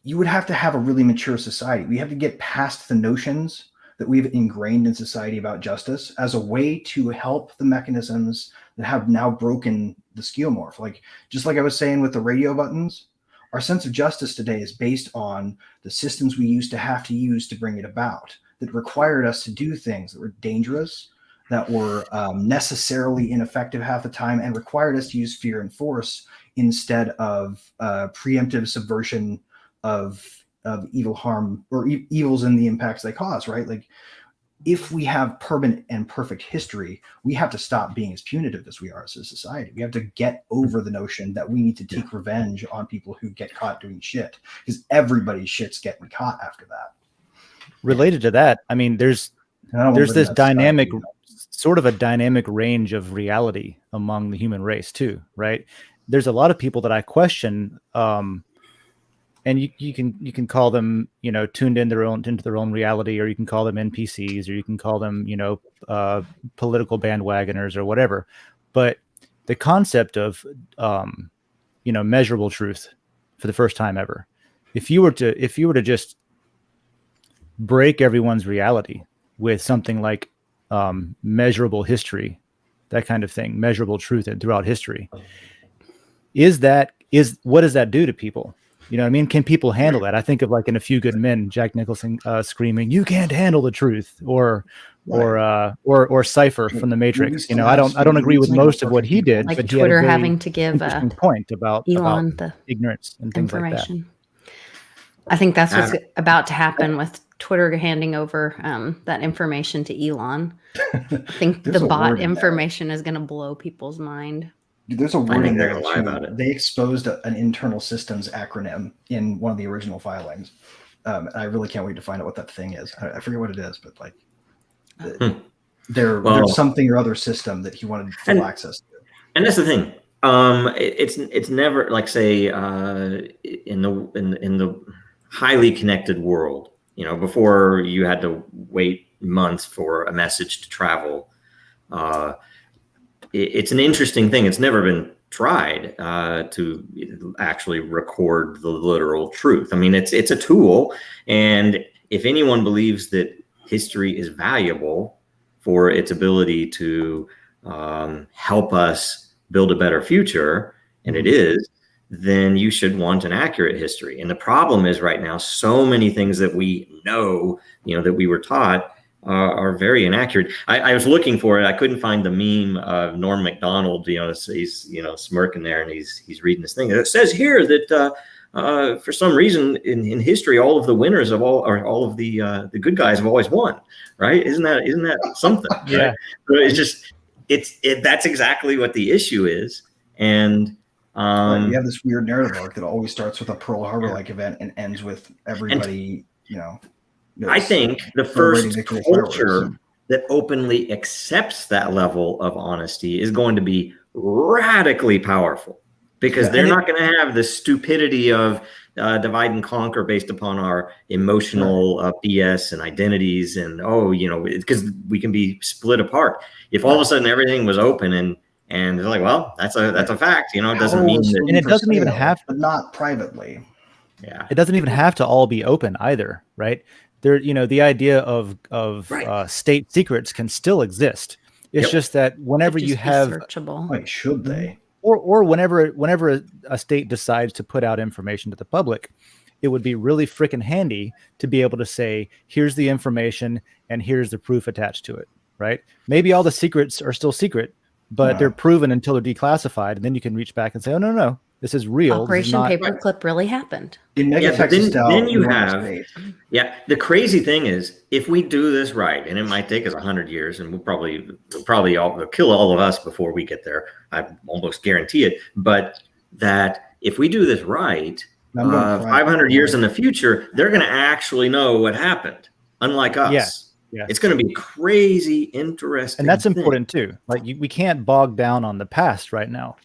You would have to have a really mature society. We have to get past the notions that we've ingrained in society about justice as a way to help the mechanisms that have now broken the skeuomorph. Like, just like I was saying with the radio buttons, our sense of justice today is based on the systems we used to have to use to bring it about, that required us to do things that were dangerous, that were necessarily ineffective half the time, and required us to use fear and force instead of preemptive subversion of evil, harm, or evils and the impacts they cause, right? Like, if we have permanent and perfect history, we have to stop being as punitive as we are as a society. We have to get over the notion that we need to take revenge on people who get caught doing shit, because everybody's shit's getting caught after that. Related to that, I mean, there's this dynamic, sort of a dynamic range of reality among the human race too, right? There's a lot of people that I question, and you can call them, tuned into their own reality, or you can call them NPCs, or you can call them, political bandwagoners or whatever. But the concept of measurable truth for the first time ever. If you were to just break everyone's reality with something like measurable history, that kind of thing, measurable truth throughout history, what does that do to people? You know what I mean? Can people handle that? I think of like in A Few Good Men, Jack Nicholson screaming, "You can't handle the truth," or Cypher from The Matrix. I don't agree with most of what he did, like but he Twitter had a very having to give interesting point about Elon the ignorance and things like that. I think that's what's about to happen with Twitter handing over that information to Elon. I think the bot information is going to blow people's mind. There's a word in there about it. They exposed an internal systems acronym in one of the original filings. I really can't wait to find out what that thing is. I forget what it is, but like there's something or other system that he wanted full access to. And that's the thing. It's never like, say, in the highly connected world, before you had to wait months for a message to travel. It's an interesting thing. It's never been tried to actually record the literal truth. I mean, it's a tool. And if anyone believes that history is valuable for its ability to help us build a better future, and it is, then you should want an accurate history. And the problem is right now, so many things that we know, that we were taught are very inaccurate. I was looking for it. I couldn't find the meme of Norm Macdonald, he's, smirking there and he's reading this thing. It says here that for some reason in history, all of the winners of all of the good guys have always won, right? Isn't that something? Yeah. Right? It's that's exactly what the issue is. And you have this weird narrative arc that always starts with a Pearl Harbor-like event and ends with everybody, I think the first culture that openly accepts that level of honesty is going to be radically powerful, because they're not going to have the stupidity of divide and conquer based upon our emotional BS and identities. And, because we can be split apart. If all of a sudden everything was open and they're like, well, that's a fact, it doesn't mean that. And it doesn't even have to, but not privately. Yeah. It doesn't even have to all be open either, right? There, the idea of state secrets can still exist. It's just that whenever you have searchable. Wait, should they? Or whenever a state decides to put out information to the public, it would be really freaking handy to be able to say, here's the information and here's the proof attached to it, right? Maybe all the secrets are still secret, but they're proven until they're declassified, and then you can reach back and say, oh, no, this is real. Operation Paperclip really happened. Then you have, the crazy thing is, if we do this right, and it might take us 100 years, and we'll probably all kill all of us before we get there. I almost guarantee it. But that if we do this right, 500 years in the future, they're going to actually know what happened, unlike us. Yeah. It's going to be crazy interesting. And that's important too. Like we can't bog down on the past right now.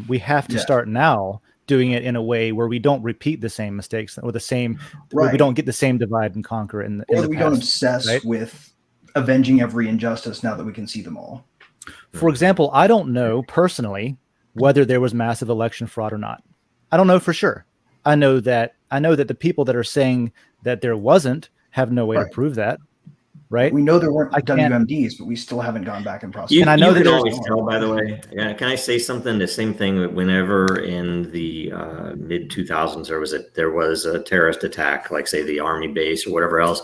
We have to start now doing it in a way where we don't repeat the same mistakes or where we don't get the same divide and conquer in the past. Don't obsess with avenging every injustice now that we can see them all. For example, I don't know personally whether there was massive election fraud or not. I don't know for sure. I know that the people that are saying that there wasn't have no way to prove that. Right. We know there weren't WMDs, but we still haven't gone back and processed. And I know that always tell, by the way. Yeah. Can I say something? The same thing. Whenever in the mid 2000s there was a terrorist attack, like say the army base or whatever else.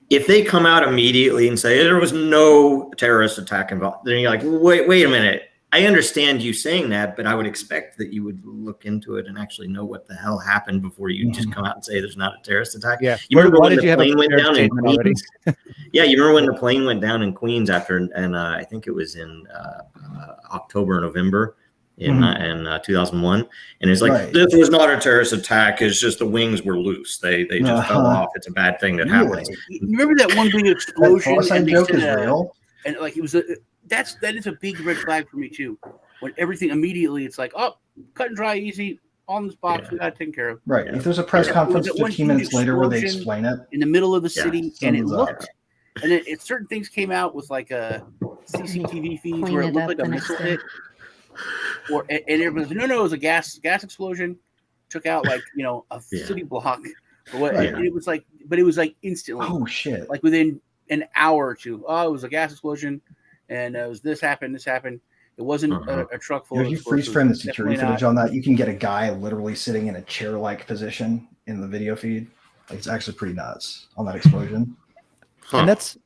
If they come out immediately and say there was no terrorist attack involved, then you're like, wait a minute. I understand you saying that, but I would expect that you would look into it and actually know what the hell happened before you just come out and say there's not a terrorist attack. Yeah. You remember when the plane went down in Queens? Yeah, you remember when the plane went down in Queens and I think it was in October, November in 2001, and it's like this was not a terrorist attack. It's just the wings were loose. They just fell off. It's a bad thing that happens. You remember that one big explosion? That joke is real. And like it was that is a big red flag for me too. When everything immediately, it's like, oh, cut and dry, easy, on this box, we got to take care of. Right. If there's a press conference 15 minutes later where they explain it in the middle of the city, and it looked, and then certain things came out with like a CCTV feeds where it looked like a missile hit. and everybody's like, no, it was a gas explosion, took out like a Yeah. city block. Or what? Right. And it was like instantly. Oh shit! Like within an hour or two. Oh, it was a gas explosion, and it was this happened. It wasn't a truck full of If you explosives. freeze frame the security Definitely footage on that, you can get a guy literally sitting in a chair-like position in the video feed. Like, it's actually pretty nuts on that explosion. Huh. And that's,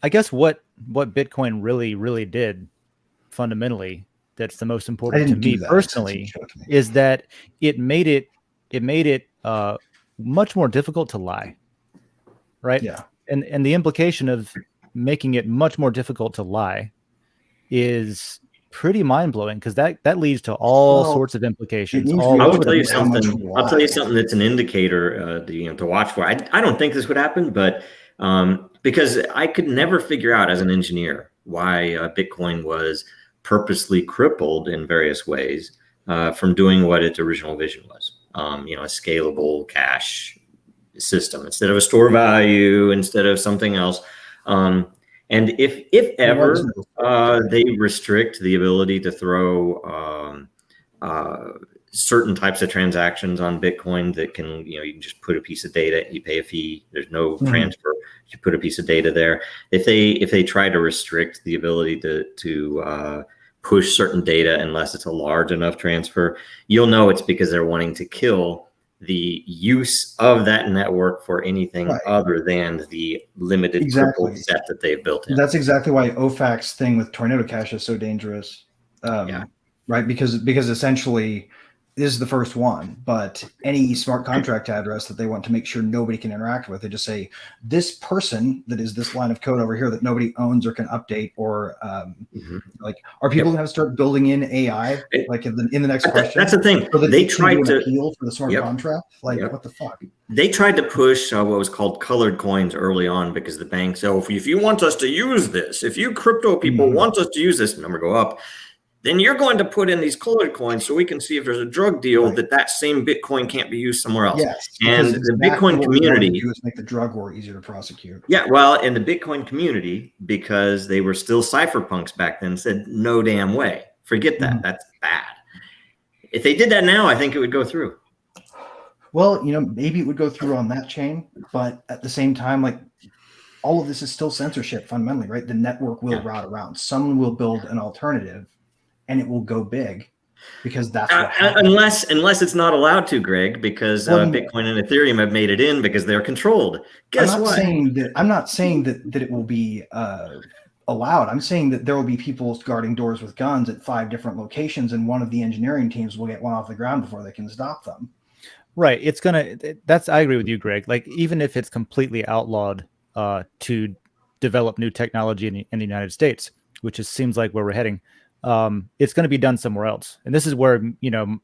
I guess, what Bitcoin really did fundamentally. That's the most important to me personally, is that it made it much more difficult to lie, right? Yeah. And the implication of making it much more difficult to lie is pretty mind-blowing, because that leads to all sorts of implications. I'll tell you something that's an indicator to watch for. I don't think this would happen, but because I could never figure out as an engineer why Bitcoin was purposely crippled in various ways from doing what its original vision was. A scalable cash system instead of a store value, instead of something else. And if ever they restrict the ability to throw certain types of transactions on Bitcoin that can, you can just put a piece of data, you pay a fee, there's no transfer, you put a piece of data there. If they try to restrict the ability to push certain data unless it's a large enough transfer, you'll know it's because they're wanting to kill the use of that network for anything other than the limited crippled set that they've built in. That's exactly why OFAC's thing with Tornado Cash is so dangerous. Right? Because essentially this is the first one, but any smart contract address that they want to make sure nobody can interact with, they just say, this person that is this line of code over here that nobody owns or can update, or like, are people going to start building in AI like in the next question? That's the thing. So that they tried to appeal for the smart contract. Like, what the fuck? They tried to push what was called colored coins early on, because the banks, if you want us to use this, if you crypto people want us to use this, number go up, then you're going to put in these colored coins so we can see if there's a drug deal that same Bitcoin can't be used somewhere else. Yes, and the Bitcoin community do is make the drug war easier to prosecute. Yeah, well, in the Bitcoin community, because they were still cypherpunks back then, said no damn way. Forget that. That's bad. If they did that now, I think it would go through. Well, maybe it would go through on that chain, but at the same time, like, all of this is still censorship fundamentally, right? The network will route around. Someone will build an alternative, and it will go big, because that's what happens. Unless it's not allowed to, Greg, because Bitcoin and Ethereum have made it in because they're controlled. Guess what? I'm not saying that it will be allowed. I'm saying that there will be people guarding doors with guns at 5 different locations, and one of the engineering teams will get one off the ground before they can stop them. Right. I agree with you, Greg. Like, even if it's completely outlawed to develop new technology in the United States, which seems like where we're heading, it's going to be done somewhere else. And this is where,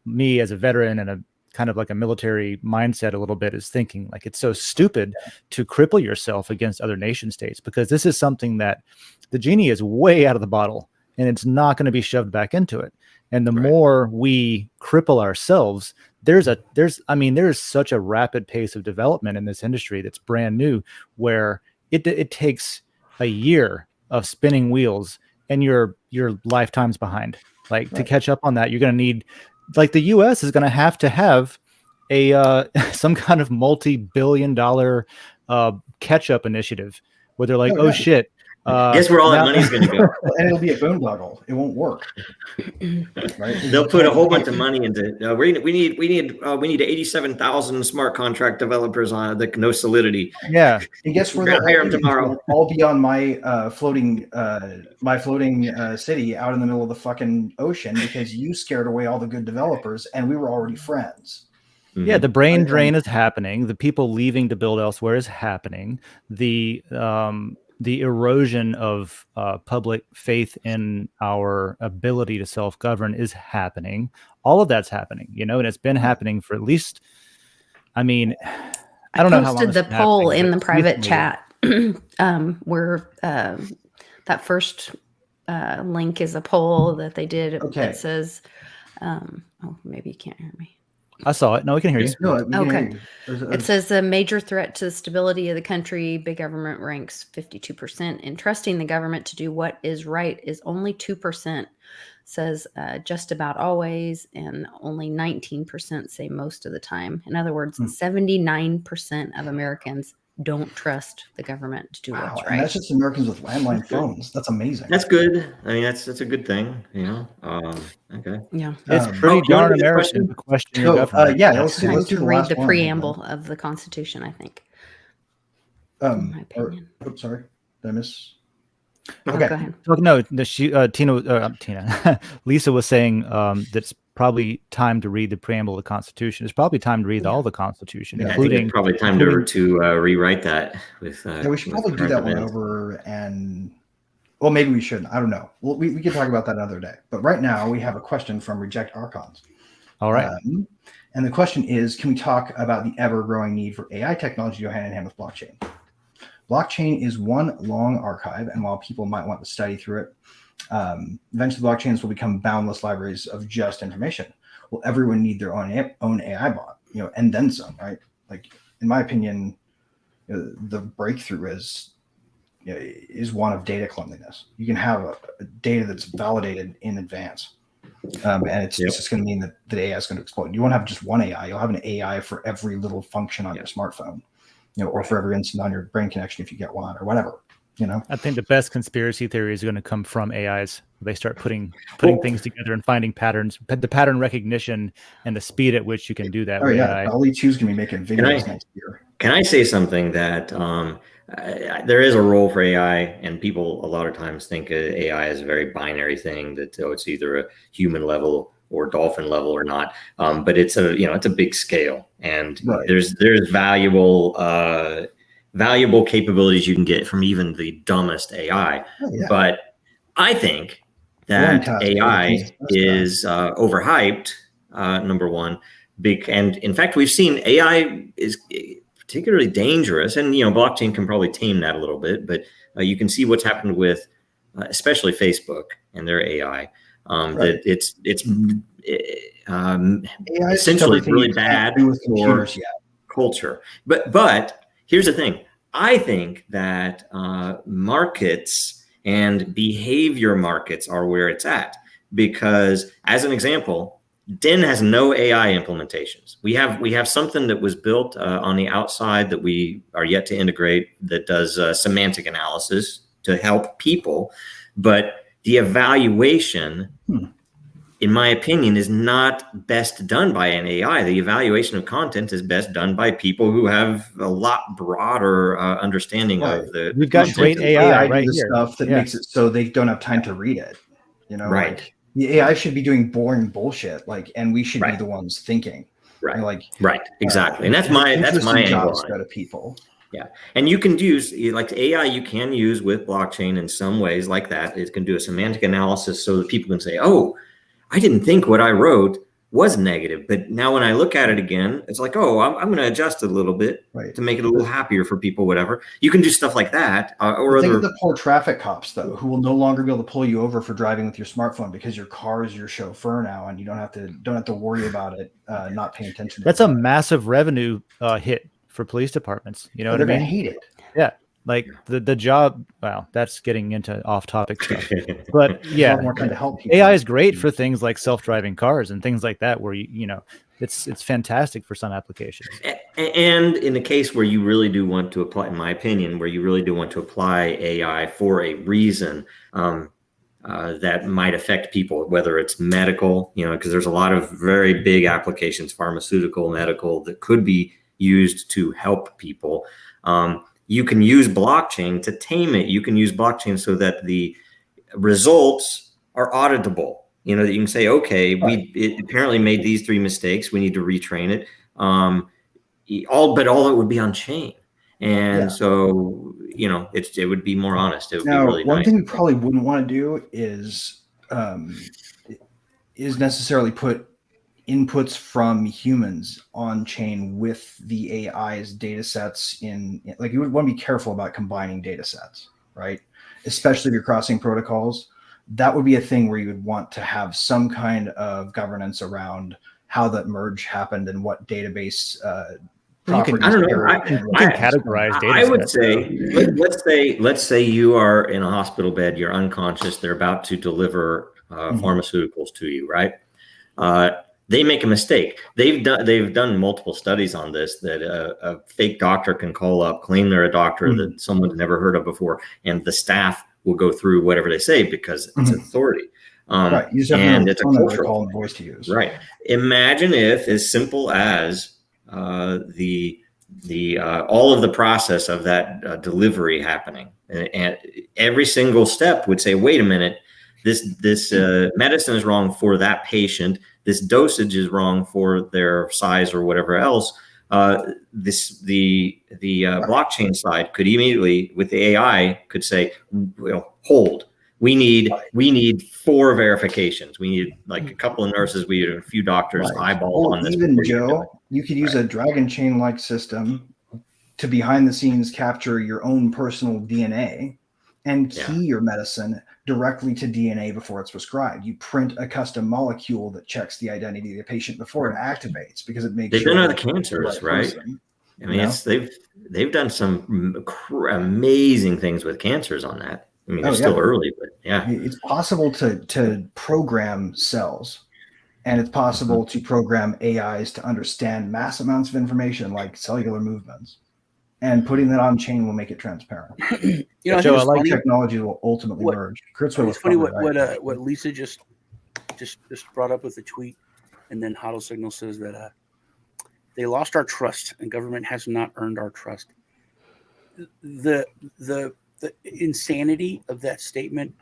me as a veteran and a kind of like a military mindset a little bit is thinking, like, it's so stupid to cripple yourself against other nation states, because this is something that the genie is way out of the bottle, and it's not going to be shoved back into it. And the more we cripple ourselves, there is such a rapid pace of development in this industry that's brand new, where it takes a year of spinning wheels and your lifetime's behind. Like, to catch up on that, you're going to need, like, the US is going to have a some kind of multi-billion-dollar catch-up initiative where they're like, oh shit. Guess where all that money's going to go? And it'll be a boondoggle. It won't work. Right? They'll put a whole bunch of money into. We need 87,000 smart contract developers on the no solidity. Yeah, and guess where they'll hire them tomorrow? I'll be on my floating city out in the middle of the fucking ocean, because you scared away all the good developers, and we were already friends. Yeah, the brain drain is happening. The people leaving to build elsewhere is happening. The erosion of public faith in our ability to self-govern is happening. All of that's happening, and it's been happening for at least, I don't know how long. I posted the poll in the private chat where that first link is a poll that they did that says, maybe you can't hear me. I saw it. No, we can hear you. No, okay. It says a major threat to the stability of the country. Big government ranks 52%. And trusting the government to do what is right is only 2%. says just about always, and only 19% say most of the time. In other words, 79% of Americans don't trust the government to do Wow, what's and right. that's just Americans with landline phones. That's amazing. That's good. I mean, that's a good thing. Okay. Yeah. It's Um, pretty do you wanna darn read the American question? to question your So, government. yeah, That's let's do Time let's do to the read last the one. preamble of the Constitution, I think. In my opinion. Oops, sorry, did I miss? Oh, Okay. go ahead. No, Tina, Lisa was saying that it's probably time to read the preamble of the Constitution. It's probably time to read all the Constitution, Yeah, I think including it's probably time to rewrite that with. Yeah, we should with probably do current that one events. over, and well, maybe we shouldn't. I don't know. Well, we can talk about that another day. But right now, we have a question from Reject Archons. all right. And the question is, can we talk about the ever-growing need for AI technology to go hand in hand with blockchain? Blockchain is one long archive, and while people might want to study through it, eventually blockchains will become boundless libraries of just information. Will everyone need their own AI bot, and then some, right? Like, in my opinion, the breakthrough is one of data cleanliness. You can have a data that's validated in advance, and it's just going to mean that the AI is going to explode. You won't have just one AI; you'll have an AI for every little function on your smartphone, or for every instant on your brain connection if you get one, or whatever. I think the best conspiracy theory is going to come from AIs. They start putting things together and finding patterns, the pattern recognition, and the speed at which you can do that. Oh yeah, Dolly 2's going to be making videos next year. Can I say something that there is a role for AI, and people a lot of times think AI is a very binary thing, that it's either a human level or dolphin level or not. But it's a big scale, and there's valuable capabilities you can get from even the dumbest AI. But I think that AI is overhyped. Number one, and in fact, we've seen AI is particularly dangerous, and blockchain can probably tame that a little bit. But you can see what's happened with, especially Facebook and their AI. That it's essentially really bad for culture. But here's the thing: I think that markets and behavior markets are where it's at, because, as an example, Den has no AI implementations. We have something that was built on the outside that we are yet to integrate, that does semantic analysis to help people, but the evaluation, in my opinion, is not best done by an AI. The evaluation of content is best done by people who have a lot broader understanding of the. We've got great AI right here. Stuff that makes it so they don't have time to read it. Right. Like, the AI should be doing boring bullshit, and we should be the ones thinking. Right. Exactly. And that's my angle on it. Go to people. Yeah. And you can use, like, AI, you can use with blockchain in some ways like that. It can do a semantic analysis so that people can say, oh, I didn't think what I wrote was negative, but now when I look at it again, it's like, oh, I'm going to adjust it a little bit to make it a little happier for people, whatever. You can do stuff like that. Or think of the poor traffic cops, though, who will no longer be able to pull you over for driving with your smartphone because your car is your chauffeur now, and you don't have to worry about it not paying attention. That's a massive revenue hit for police departments. You know what I mean? They're gonna hate it. Yeah. Like the job, well, that's getting into off-topic stuff. But yeah, to help people. AI is great for things like self-driving cars and things like that, where it's fantastic for some applications. And in the case where you really do want to apply, in my opinion, where you really do want to apply AI for a reason that might affect people, whether it's medical, because there's a lot of very big applications, pharmaceutical, medical, that could be used to help people. You can use blockchain to tame it. You can use blockchain so that the results are auditable. That you can say, okay, it apparently made these 3 mistakes. We need to retrain it. All that would be on chain. And so, it would be more honest. It would be really one nice. thing we probably wouldn't want to do is necessarily put inputs from humans on chain with the AI's data sets you would want to be careful about combining data sets, right? Especially if you're crossing protocols. That would be a thing where you would want to have some kind of governance around how that merge happened and what database properties. I don't know. You can categorize data I would say, let's say you are in a hospital bed, you're unconscious, they're about to deliver pharmaceuticals to you, right? They make a mistake. They've done multiple studies on this, that a fake doctor can call up, claim they're a doctor that someone's never heard of before, and the staff will go through whatever they say because it's authority. Right. You just have to know the phone number to call and voice to use. Right. Imagine if, as simple as the all of the process of that delivery happening, and every single step would say, wait a minute, this medicine is wrong for that patient. This dosage is wrong for their size or whatever else. The blockchain side could immediately, with the AI, could say, hold. We need 4 verifications. We need like a couple of nurses. We need a few doctors eyeball on this. Even Joe, you could use a Dragon Chain-like system to behind the scenes capture your own personal DNA and key your medicine directly to DNA before it's prescribed. You print a custom molecule that checks the identity of the patient before it activates, because it makes they've done other cancers, right? I mean, they've done some amazing things with cancers on that. I mean, it's still early, but it's possible to program cells, and it's possible to program AIs to understand mass amounts of information like cellular movements. And putting that on chain will make it transparent. Joe, I like technology will ultimately merge. It's funny what Lisa just brought up with the tweet, and then Huddle Signal says that they lost our trust, and government has not earned our trust. The insanity of that statement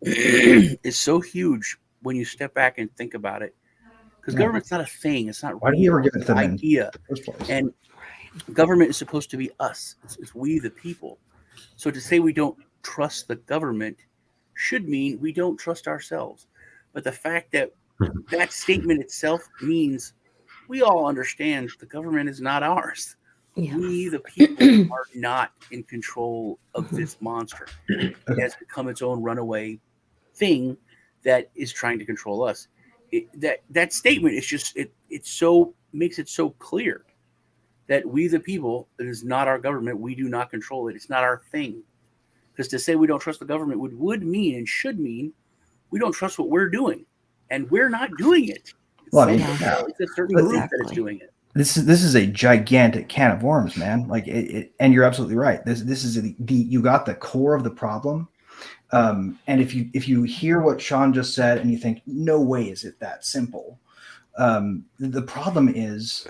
is so huge when you step back and think about it, because government's not a thing. It's not. Why do you ever give it to them? Idea and. Government is supposed to be us. It's we the people. So to say we don't trust the government should mean we don't trust ourselves. But the fact that that statement itself means we all understand the government is not ours. Yeah. We the people are not in control of this monster. It has become its own runaway thing that is trying to control us. That statement is just it so makes it so clear that we the people, it is not our government. We do not control it. It's not our thing. Because to say we don't trust the government would mean and should mean we don't trust what we're doing. And we're not doing it. It's a certain group that is doing it. This is a gigantic can of worms, man. Like and you're absolutely right. This is you got the core of the problem. And if you hear what Sean just said and you think, no way is it that simple. The problem is,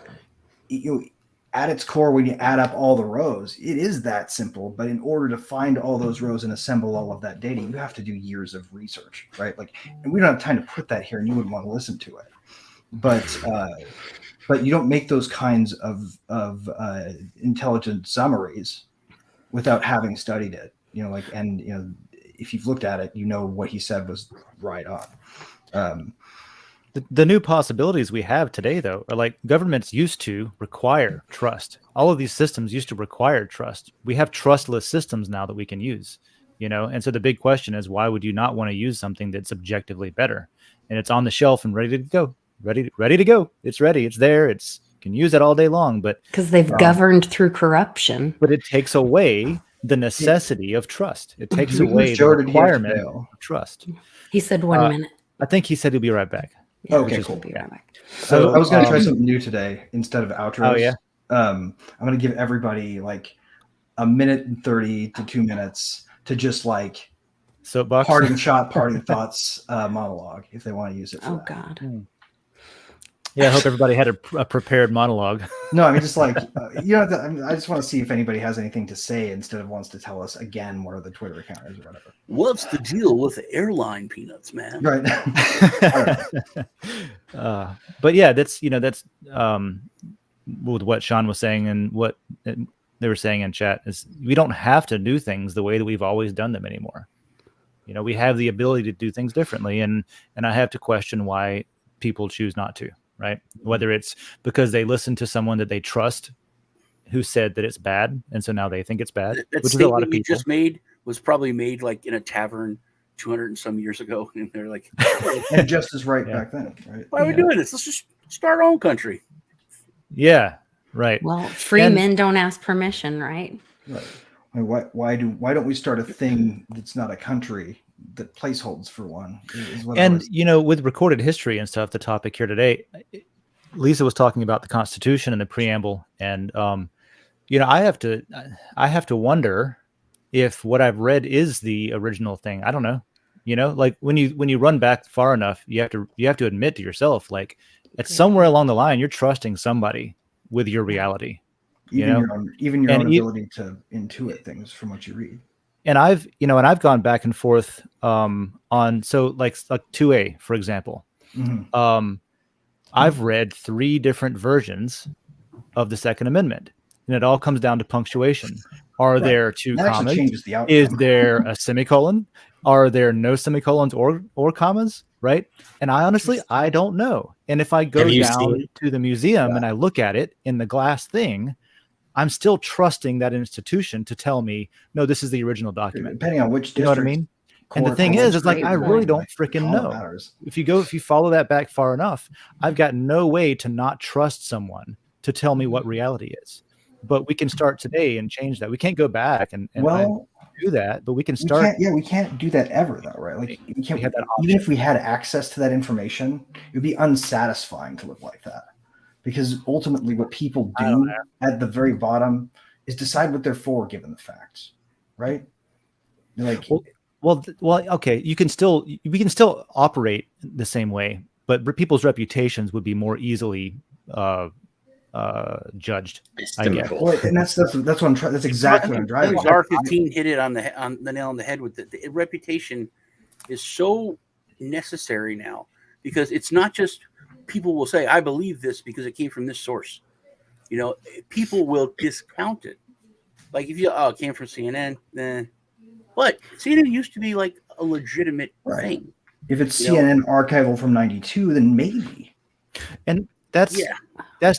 at its core, when you add up all the rows, it is that simple. But in order to find all those rows and assemble all of that data, you have to do years of research, right? And we don't have time to put that here, and you wouldn't want to listen to it. But you don't make those kinds of intelligent summaries without having studied it. If you've looked at it, what he said was right on. The new possibilities we have today, though, are like governments used to require trust. All of these systems used to require trust. We have trustless systems now that we can use, And so the big question is, why would you not want to use something that's objectively better? And it's on the shelf and ready to go. Ready to go. It's ready. It's there. You can use it all day long. But because they've governed through corruption. But it takes away the necessity of trust. It takes away the requirement of trust. He said 1 minute. I think he said he'll be right back. Yeah, okay, cool. So I was going to try something new today instead of outros. Oh yeah. I'm going to give everybody like a minute and 30 to 2 minutes to just like soapbox, parting shot, parting thoughts monologue if they want to use it. Oh God. Yeah, I hope everybody had a prepared monologue. No, I mean just like I just want to see if anybody has anything to say instead of wants to tell us again what are the Twitter accounts or whatever. What's the deal with the airline peanuts, man? Right. But yeah, that's with what Sean was saying and what they were saying in chat is we don't have to do things the way that we've always done them anymore. We have the ability to do things differently, and I have to question why people choose not to. Right? Whether it's because they listen to someone that they trust who said that it's bad, and so now they think it's bad. That which is a lot of people. You just made was probably made like in a tavern 200 and some years ago, and they're like, and just as right back then. Right? Why are we doing this? Let's just start our own country. Yeah, right. Well, free men don't ask permission, right? Right. Why don't we start a thing that's not a country that place holds for one. Is what And with recorded history and stuff, the topic here today, Lisa was talking about the Constitution and the preamble, and I have to wonder if what I've read is the original thing. I don't know. Like when you run back far enough, you have to admit to yourself, like, it's somewhere along the line you're trusting somebody with your reality. Even your own ability to intuit things from what you read. And I've gone back and forth on, so like 2A, for example. Mm-hmm. I've read 3 different versions of the Second Amendment, and it all comes down to punctuation. Are there 2 commas? Changes the outcome. Is there a semicolon? Are there no semicolons or commas? Right? And I honestly, I don't know. And if I go down to the museum and I look at it in the glass thing, I'm still trusting that institution to tell me, no, this is the original document. Depending on which district. You know what I mean? And the thing is, it's like, I really don't freaking know. If you follow that back far enough, I've got no way to not trust someone to tell me what reality is. But we can start today and change that. We can't go back and do that, but we can start. We can't do that ever, though, right? Like, we can't. Even if we had access to that information, it would be unsatisfying to live like that. Because ultimately what people do at the very bottom is decide what they're for, given the facts, right? Like, well, okay, we can still operate the same way, but people's reputations would be more easily judged. I guess. Well, and that's what I'm trying. That's exactly what I'm driving. R15 hit it on the nail on the head with the reputation is so necessary now, because it's not just people will say, I believe this because it came from this source. People will discount it. Like if it came from CNN, but CNN used to be like a legitimate thing. If it's CNN archival from 92, then maybe. And that's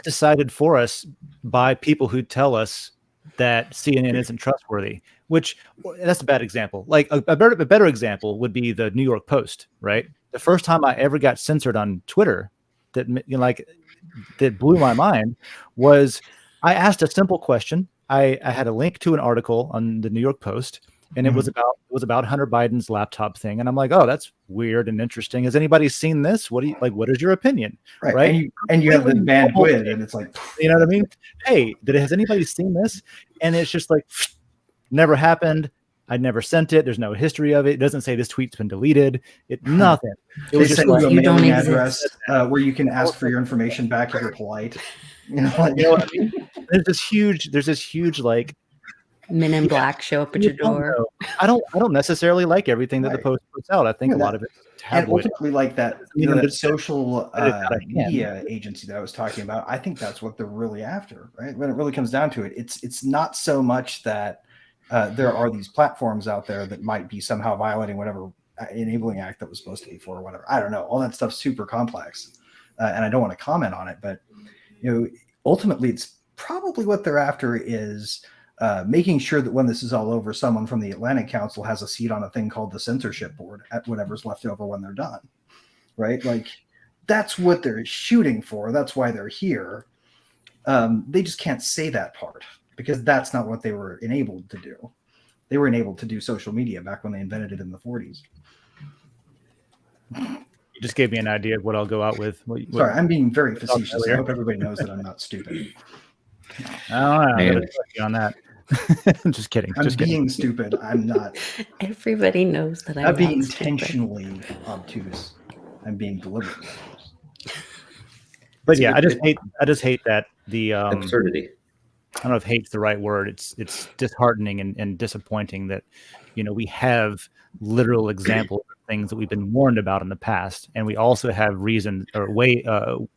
decided for us by people who tell us that CNN isn't trustworthy, which that's a bad example. Like a better example would be the New York Post, right? The first time I ever got censored on Twitter that blew my mind was I asked a simple question. I had a link to an article on the New York Post, and it was about Hunter Biden's laptop thing, and I'm like, oh, that's weird and interesting. Has anybody seen this? What is your opinion? Right? And you have the bandwidth, and it's like, you know what I mean? Hey, has anybody seen this? And it's just like, never happened. I never sent it. There's no history of it. It doesn't say this tweet's been deleted. Nothing. It was just like a mailing address where you can ask for your information back if you're polite. You know what I mean? There's this huge like Men in Black show up at your door. I don't necessarily like everything that the Post puts out. I think a lot of it and ultimately like that, that social media agency that I was talking about. I think that's what they're really after, right? When it really comes down to it, it's not so much that there are these platforms out there that might be somehow violating whatever enabling act that was supposed to be for, or whatever. I don't know. All that stuff's super complex, and I don't want to comment on it. But ultimately, it's probably what they're after is making sure that when this is all over, someone from the Atlantic Council has a seat on a thing called the censorship board at whatever's left over when they're done, right? Like that's what they're shooting for. That's why they're here. They just can't say that part, because that's not what they were enabled to do. They were enabled to do social media back when they invented it in the 40s. You just gave me an idea of what I'll go out with. Sorry, I'm being very facetious. I hope everybody knows that I'm not stupid. I don't know. On that. I'm just kidding. I'm being stupid. I'm not. Everybody knows that I'm being intentionally obtuse. I'm being deliberately obtuse. But yeah, I just hate that the absurdity. I don't know if hate's the right word. It's disheartening and disappointing that we have literal examples of things that we've been warned about in the past, and we also have reason or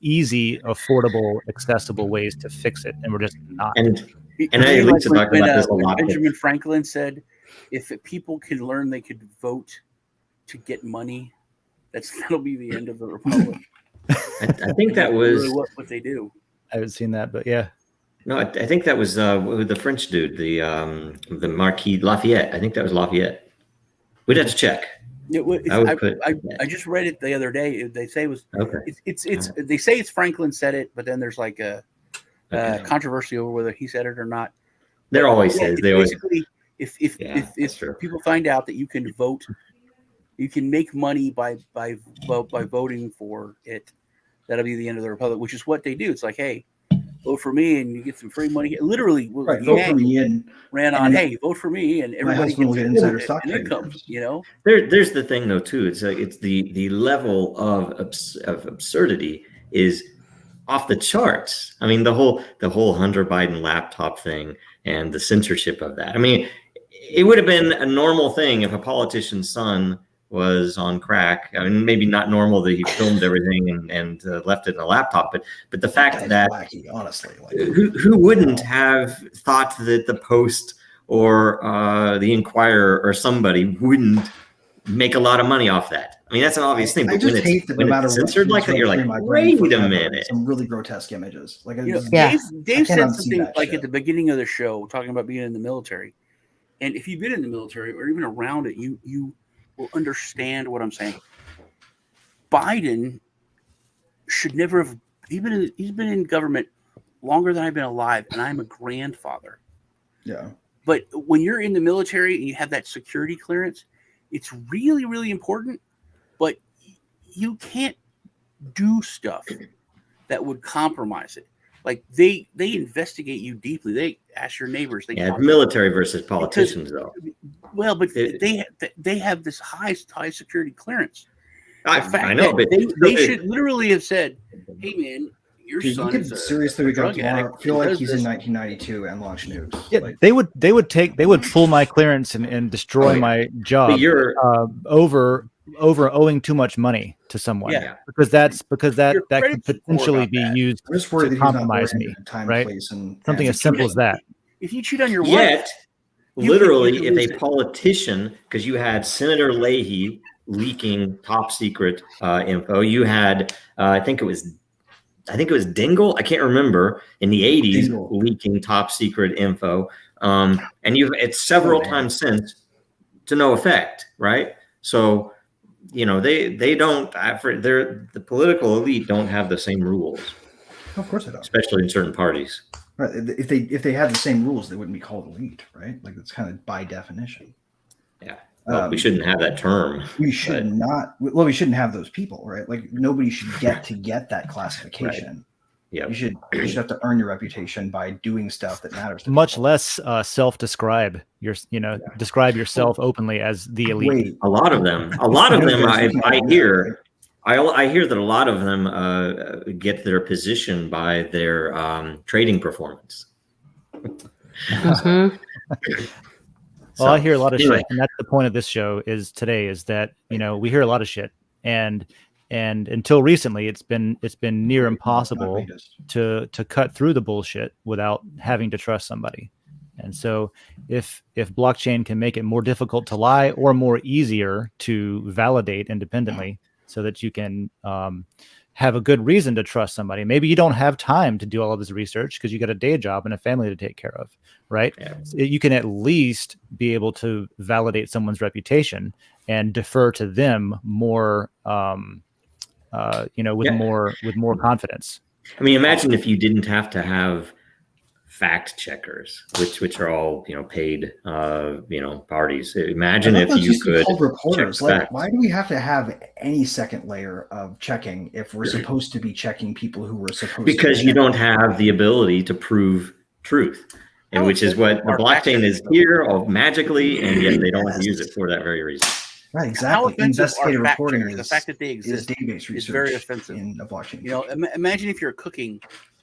easy, affordable, accessible ways to fix it, and we're just not. And I like to talk about this a lot. Benjamin Franklin said, "If people could learn, they could vote to get money. That'll be the end of the republic." I think that was really what they do. I haven't seen that, but yeah. No, I think that was the French dude, the Marquis Lafayette. I think that was Lafayette. We'd have to check. I just read it the other day. They say it was it's they say it's Franklin said it, but then there's like a controversy over whether he said it or not. There always is. They always basically if people find out that you can vote You can make money by voting for it. That'll be the end of the republic, which is what they do. It's like, hey, vote for me and you get some free money. Literally, Right, vote for me and ran on, hey, vote for me, and my everybody husband will get insider stock an income. traders. You know, There's the thing though too. It's like it's the level of absurdity is off the charts. I mean, the whole Hunter Biden laptop thing and the censorship of that. I mean, it would have been a normal thing if a politician's son was on crack. I mean, maybe not normal that he filmed everything and left it in a laptop, but the fact that wacky, honestly, like, who wouldn't have thought that the Post or the Inquirer or somebody wouldn't make a lot of money off that? I mean, that's an obvious thing. I But just hate that no matter what censored like that, you're like, wait a minute. Some really grotesque images. Like, you know, Yeah. Dave said cannot see something that like shit. at the beginning of the show, talking about being in the military. And if you've been in the military or even around it, you will understand what I'm saying. Biden should never have. He's been in government longer than I've been alive, and I'm a grandfather. Yeah. But when you're in the military and you have that security clearance, it's really, really important. But you can't do stuff that would compromise it. Like they investigate you deeply. They ask your neighbors. They talk to Military versus politicians, though. well, but they have this high security clearance. I know, but they should literally have said, "Hey, man, your Dude, son you could is seriously a wake up drug tomorrow, addict. feel like Does he's this." in 1992 and launch nukes. Yeah, Like, they would pull my clearance and destroy my job over owing too much money to someone. Yeah. because that Your could credit's poor potentially about be that. used I'm just worried to that he's not compromise worried me, about time, right? place, and Something as simple as that. If you cheat on your wife, Yet, you literally, can if lose a it. politician, because you had Senator Leahy leaking top secret info, you had I think it was Dingell, I can't remember, in the 80s Dingell. leaking top secret info, and it's several times since to no effect, right? So they don't. The political elite don't have the same rules, of course they don't. especially in certain parties. Right. If they had the same rules, they wouldn't be called elite, right? Like that's kind of by definition. Yeah. Well, we shouldn't have that term. We should not. Well, we shouldn't have those people, right? Like nobody should get that classification. Right. Yeah. You should have to earn your reputation by doing stuff that matters to Much people. less describe yourself openly as the elite. Wait, A lot of them. I hear that a lot of them get their position by their trading performance. Mhm. Well, I hear a lot of shit, and that's the point of this show is that we hear a lot of shit, and until recently, it's been near impossible to cut through the bullshit without having to trust somebody. And so, if blockchain can make it more difficult to lie or more easier to validate independently, so that you can have a good reason to trust somebody. Maybe you don't have time to do all of this research because you got a day job and a family to take care of, right? Yeah. You can at least be able to validate someone's reputation and defer to them more, with more confidence. I mean, imagine if you didn't have to have fact checkers, which are all paid parties. Imagine if you could reporters. Like, why do we have to have any second layer of checking if we're supposed to be checking people who were supposed to? Because you don't have the ability to prove truth, and which is what the blockchain is here magically, and yet they don't want to use it for that very reason. Right, exactly. Investigative reporting the fact that they exist database research is very offensive in a blockchain. Imagine if you're cooking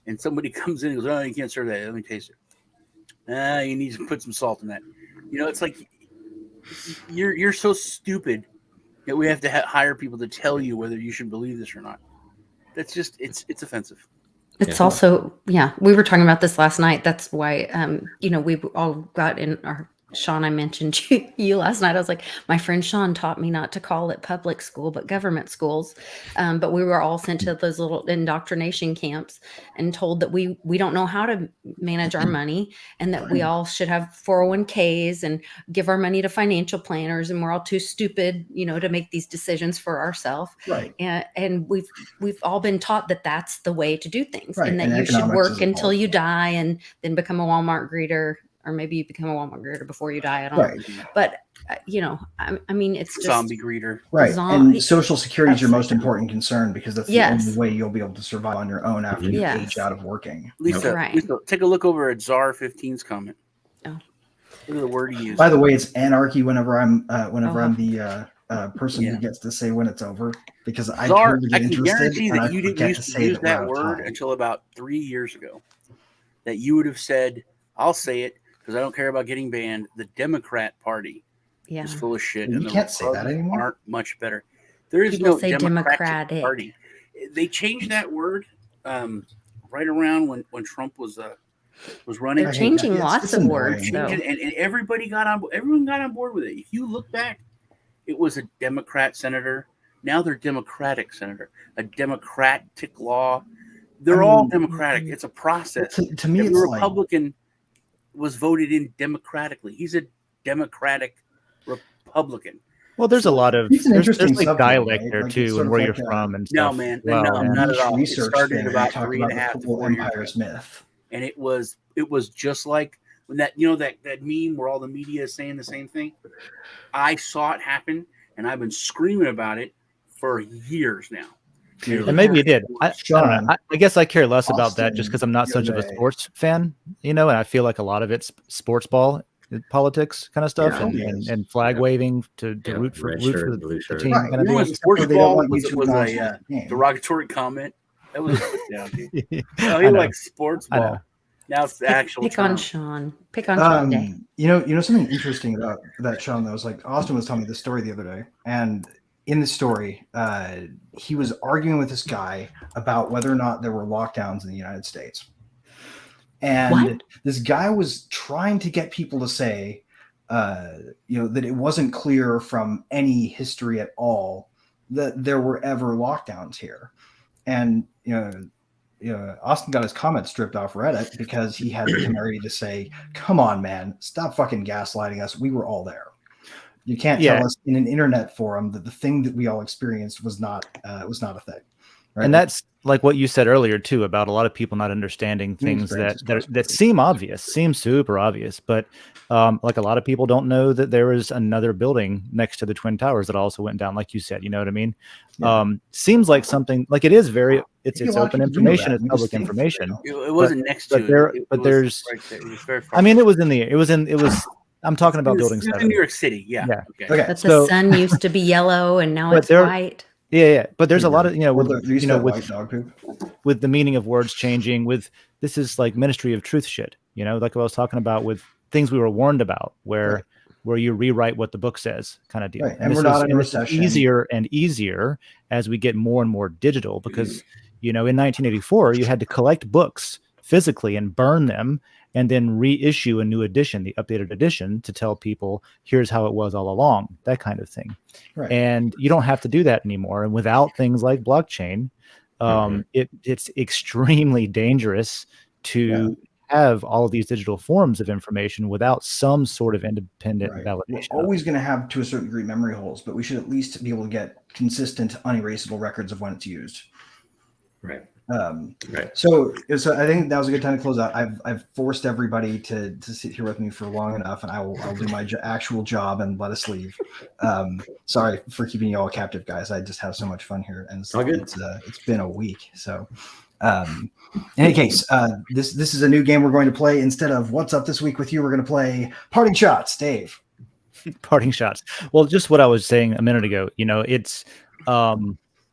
and somebody comes in and goes, "Oh, you can't serve that. Let me taste it. You need to put some salt in that." It's like you're so stupid that we have to hire people to tell you whether you should believe this or not. That's just it's offensive. It's also, we were talking about this last night. That's why, we all got in our, Sean, I mentioned you last night. I was like, my friend Sean taught me not to call it public school, but government schools. But we were all sent to those little indoctrination camps and told that we don't know how to manage our money and that we all should have 401ks and give our money to financial planners. And we're all too stupid, to make these decisions for ourselves. Right. And we've all been taught that that's the way to do things, right. and that you should work until you die and then become a Walmart greeter or maybe you become a Walmart greeter before you die. I don't Right. know. But, I mean, it's just Zombie greeter. Right. Zombie- And Social Security is your That's most like- important concern because that's the Yes. only way you'll be able to survive on your own after you Yes. age out of working. Lisa, Right. Lisa, take a look over at Czar 15's comment. Oh. Look at the word he used. By the way, it's anarchy whenever I'm Oh. the person who gets to say when it's over, because I Czar, totally I get can interested guarantee and that I you didn't forget use to to say use that we're out that of word time. until about 3 years ago. That you would have said, I'll say it because I don't care about getting banned. The Democrat Party Yeah. is full of shit. You And the can't say that Republicans anymore. aren't much better. There is People no say Democratic Democratic. Party. They changed that word right around when Trump was running. They're changing It's lots of words, annoying. though. And everybody got on. Everyone got on board with it. If you look back, it was a Democrat senator. Now they're Democratic senator. A democratic law. They're all Democratic. It's a process. To me, Every it's like Republican was voted in democratically. He's a Democratic Republican. Well, there's a lot of It's an there's interesting like subject, dialect right? there Like, it's too, sort and of where like you're a- from and No, stuff. man. Well, No, and- not at niche all. It research started thing. about We talk 3.5 about to the whole 4 years empire's ago. myth. And it was just like when that that meme where all the media is saying the same thing. I saw it happen, and I've been screaming about it for years now. And maybe you did. I don't Sean, know. I guess I care less about that just Austin, because I'm not the such of other a day- sports fan, and I feel like a lot of it's sports ball politics kind of stuff, Yeah, and flag waving to Yeah, root for red shirt, the blue shirt. team Right. kind of You know when deal. sports They don't ball want you was, to was acknowledge a the game. derogatory comment? That was a put down, dude. Oh, I he know. likes sports I know. ball. Now it's the actual Pick term. on Sean. Pick on Sean Day. You know something interesting about that, Sean. That was like Austin was telling me this story the other day, and in the story, he was arguing with this guy about whether or not there were lockdowns in the United States, and What? this guy was trying to get people to say, that it wasn't clear from any history at all that there were ever lockdowns here, and Austin got his comments stripped off Reddit because he had the temerity to say, "Come on, man, stop fucking gaslighting us. We were all there. You can't Yeah. tell us in an internet forum that the thing that we all experienced was not a thing." Right? And that's like what you said earlier too about a lot of people not understanding things that seem obvious, seem super obvious, but like a lot of people don't know that there is another building next to the Twin Towers that also went down, like you said. You know what I mean? Yeah. Seems like something like it is very. It's Maybe a lot of open people do know information. that. It's We just public think they information. don't. It wasn't next but to there- it. but was there's- right there. It was very far. I mean, it was. I'm talking about building It was in 7. New York City. Yeah. Yeah. Okay. Okay. But So- the sun used to be yellow and now But it's there- white. Yeah. But there's a lot of with white dog poop. with the meaning of words changing. With this is like Ministry of Truth shit. Like what I was talking about with things we were warned about, where you rewrite what the book says, kind of deal. Right. And this we're not in a this is recession. easier and easier as we get more and more digital because in 1984 you had to collect books physically and burn them and then reissue a new edition, the updated edition, to tell people here's how it was all along, that kind of thing. Right. And you don't have to do that anymore. And without things like blockchain, it's extremely dangerous to have all of these digital forms of information without some sort of independent Right. validation. We're always going to have, to a certain degree, memory holes, but we should at least be able to get consistent, unerasable records of when it's used. Right. Right. So I think that was a good time to close out. I've forced everybody to sit here with me for long enough, and I'll do my actual job and let us leave. Sorry for keeping you all captive, guys. I just have so much fun here, and it's been a week. So, in any case, this is a new game we're going to play. Instead of What's Up This Week with You, we're going to play Parting Shots. Dave. Parting shots. Well, just what I was saying a minute ago.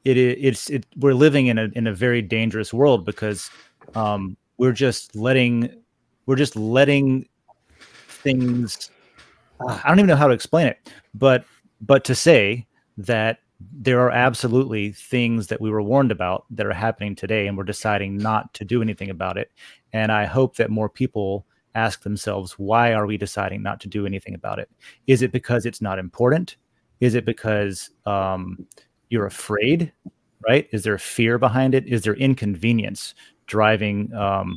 We're living in a very dangerous world because we're just letting things. I don't even know how to explain it, but to say that there are absolutely things that we were warned about that are happening today, and we're deciding not to do anything about it. And I hope that more people ask themselves, why are we deciding not to do anything about it? Is it because it's not important? Is it because you're afraid, right? Is there fear behind it? Is there inconvenience driving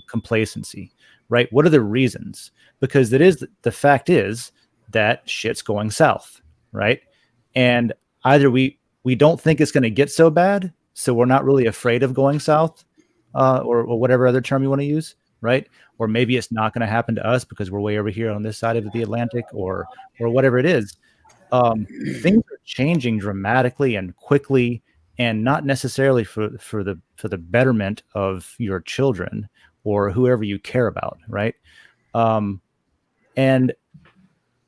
complacency, right? What are the reasons? Because the fact is that shit's going south, right? And either we don't think it's going to get so bad, so we're not really afraid of going south, or whatever other term you want to use, right? Or maybe it's not going to happen to us because we're way over here on this side of the Atlantic, or whatever it is. Things are changing dramatically and quickly, and not necessarily for the betterment of your children or whoever you care about, right? And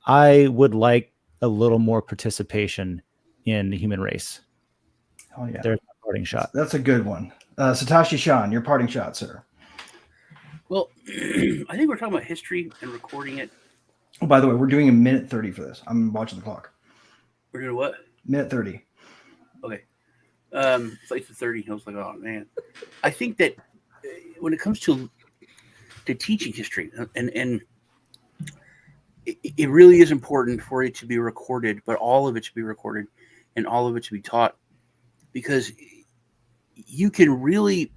I would like a little more participation in the human race. Oh yeah, there's my parting shot. That's a good one. Satoshi Sean, your parting shot, sir. Well, I think we're talking about history and recording it. Oh, by the way, we're doing a minute 30 for this. I'm watching the clock. We're doing what? Minute 30. Okay. It's like the 30. I was like, oh man. I think that when it comes to teaching history, and it really is important for it to be recorded, but all of it should be recorded and all of it should be taught, because you can really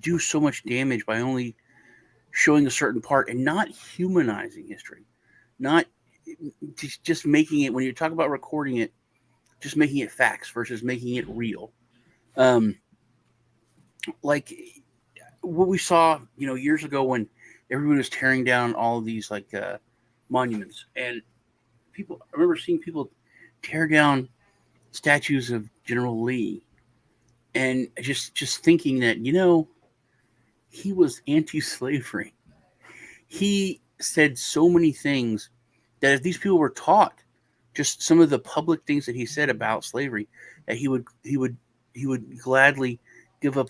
do so much damage by only showing a certain part and not humanizing history, not just making it, when you talk about recording it, just making it facts versus making it real. Like what we saw, years ago when everyone was tearing down all of these monuments, and I remember seeing people tear down statues of General Lee, and just thinking that, he was anti-slavery. He said so many things that if these people were taught just some of the public things that he said about slavery, that he would gladly give up,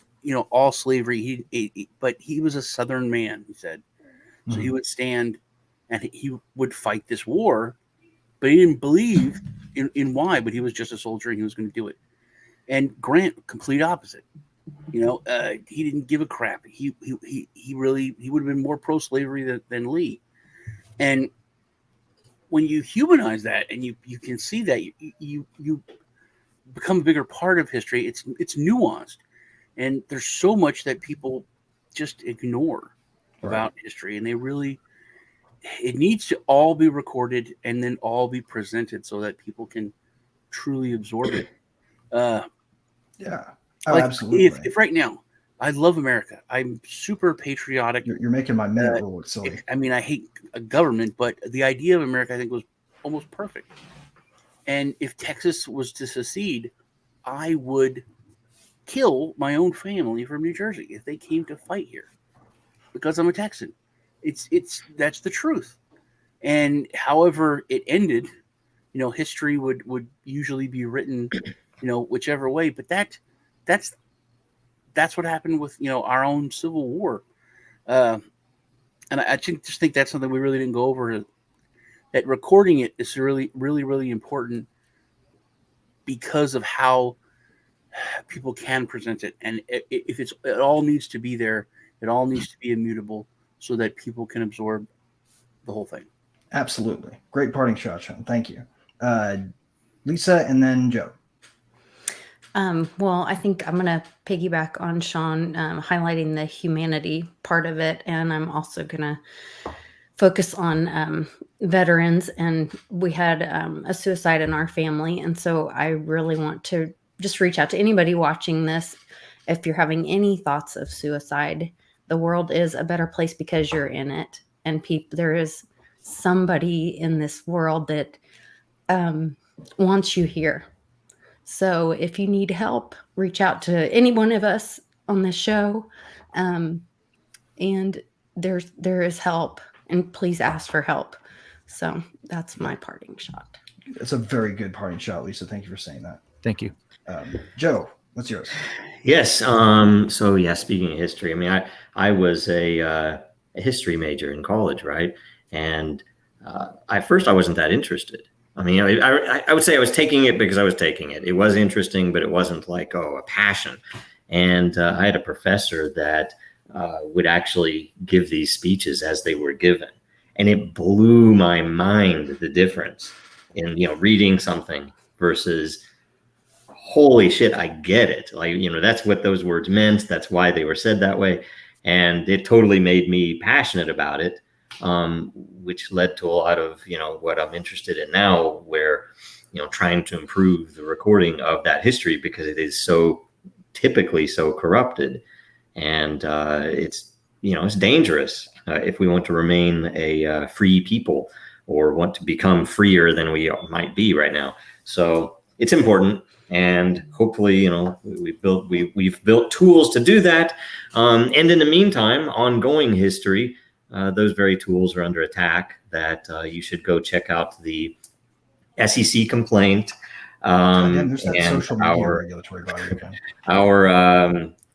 all slavery. But he was a Southern man, he said. So he would stand and he would fight this war, but he didn't believe in why, but he was just a soldier and he was going to do it. And Grant, complete opposite. He didn't give a crap. He would have been more pro-slavery than Lee. And when you humanize that and you can see that, you become a bigger part of history. It's nuanced, and there's so much that people just ignore about history, and it needs to all be recorded and then all be presented so that people can truly absorb it. Yeah. Oh, absolutely. If right now, I love America. I'm super patriotic. You're making my minute rule look silly. I hate a government, but the idea of America, I think, was almost perfect. And if Texas was to secede, I would kill my own family from New Jersey if they came to fight here, because I'm a Texan. That's the truth. And however it ended, history would usually be written, whichever way. But that's what happened with our own Civil War, and I just think that's something we really didn't go over. That recording it is really, really, really important because of how people can present it, and if it all needs to be there, it all needs to be immutable so that people can absorb the whole thing. Absolutely, great parting shot, Sean. Thank you, Lisa, and then Joe. Well, I think I'm going to piggyback on Sean, highlighting the humanity part of it. And I'm also going to focus on veterans. And we had a suicide in our family. And so I really want to just reach out to anybody watching this. If you're having any thoughts of suicide, the world is a better place because you're in it. And there is somebody in this world that wants you here. So if you need help, reach out to any one of us on this show. And there is help, and please ask for help. So that's my parting shot. It's a very good parting shot, Lisa. Thank you for saying that. Thank you. Joe, what's yours? Yes. So yeah, speaking of history, I was a history major in college, right? And at first I wasn't that interested. I would say I was taking it because I was taking it. It was interesting, but it wasn't like, a passion. And I had a professor that would actually give these speeches as they were given. And it blew my mind, the difference in, reading something versus, holy shit, I get it. That's what those words meant. That's why they were said that way. And it totally made me passionate about it. Which led to a lot of, what I'm interested in now, where, trying to improve the recording of that history, because it is so typically so corrupted. And it's, it's dangerous if we want to remain a free people or want to become freer than we might be right now. So it's important. And hopefully, we've built tools to do that. And in the meantime, ongoing history, those very tools are under attack. That you should go check out the SEC complaint. Damn, there's that and social media regulatory body again.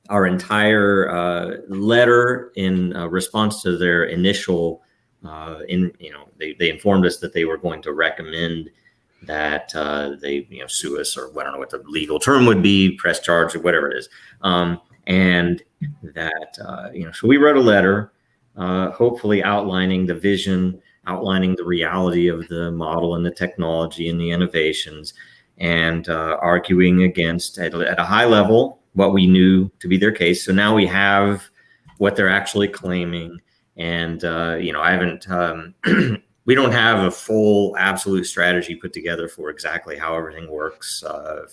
Our entire letter in response to their initial, they informed us that they were going to recommend that they sue us, or I don't know what the legal term would be, press charge or whatever it is, and that so we wrote a letter, hopefully outlining the vision, outlining the reality of the model and the technology and the innovations, and arguing against at a high level what we knew to be their case. So now we have what they're actually claiming, and I haven't. We don't have a full absolute strategy put together for exactly how everything works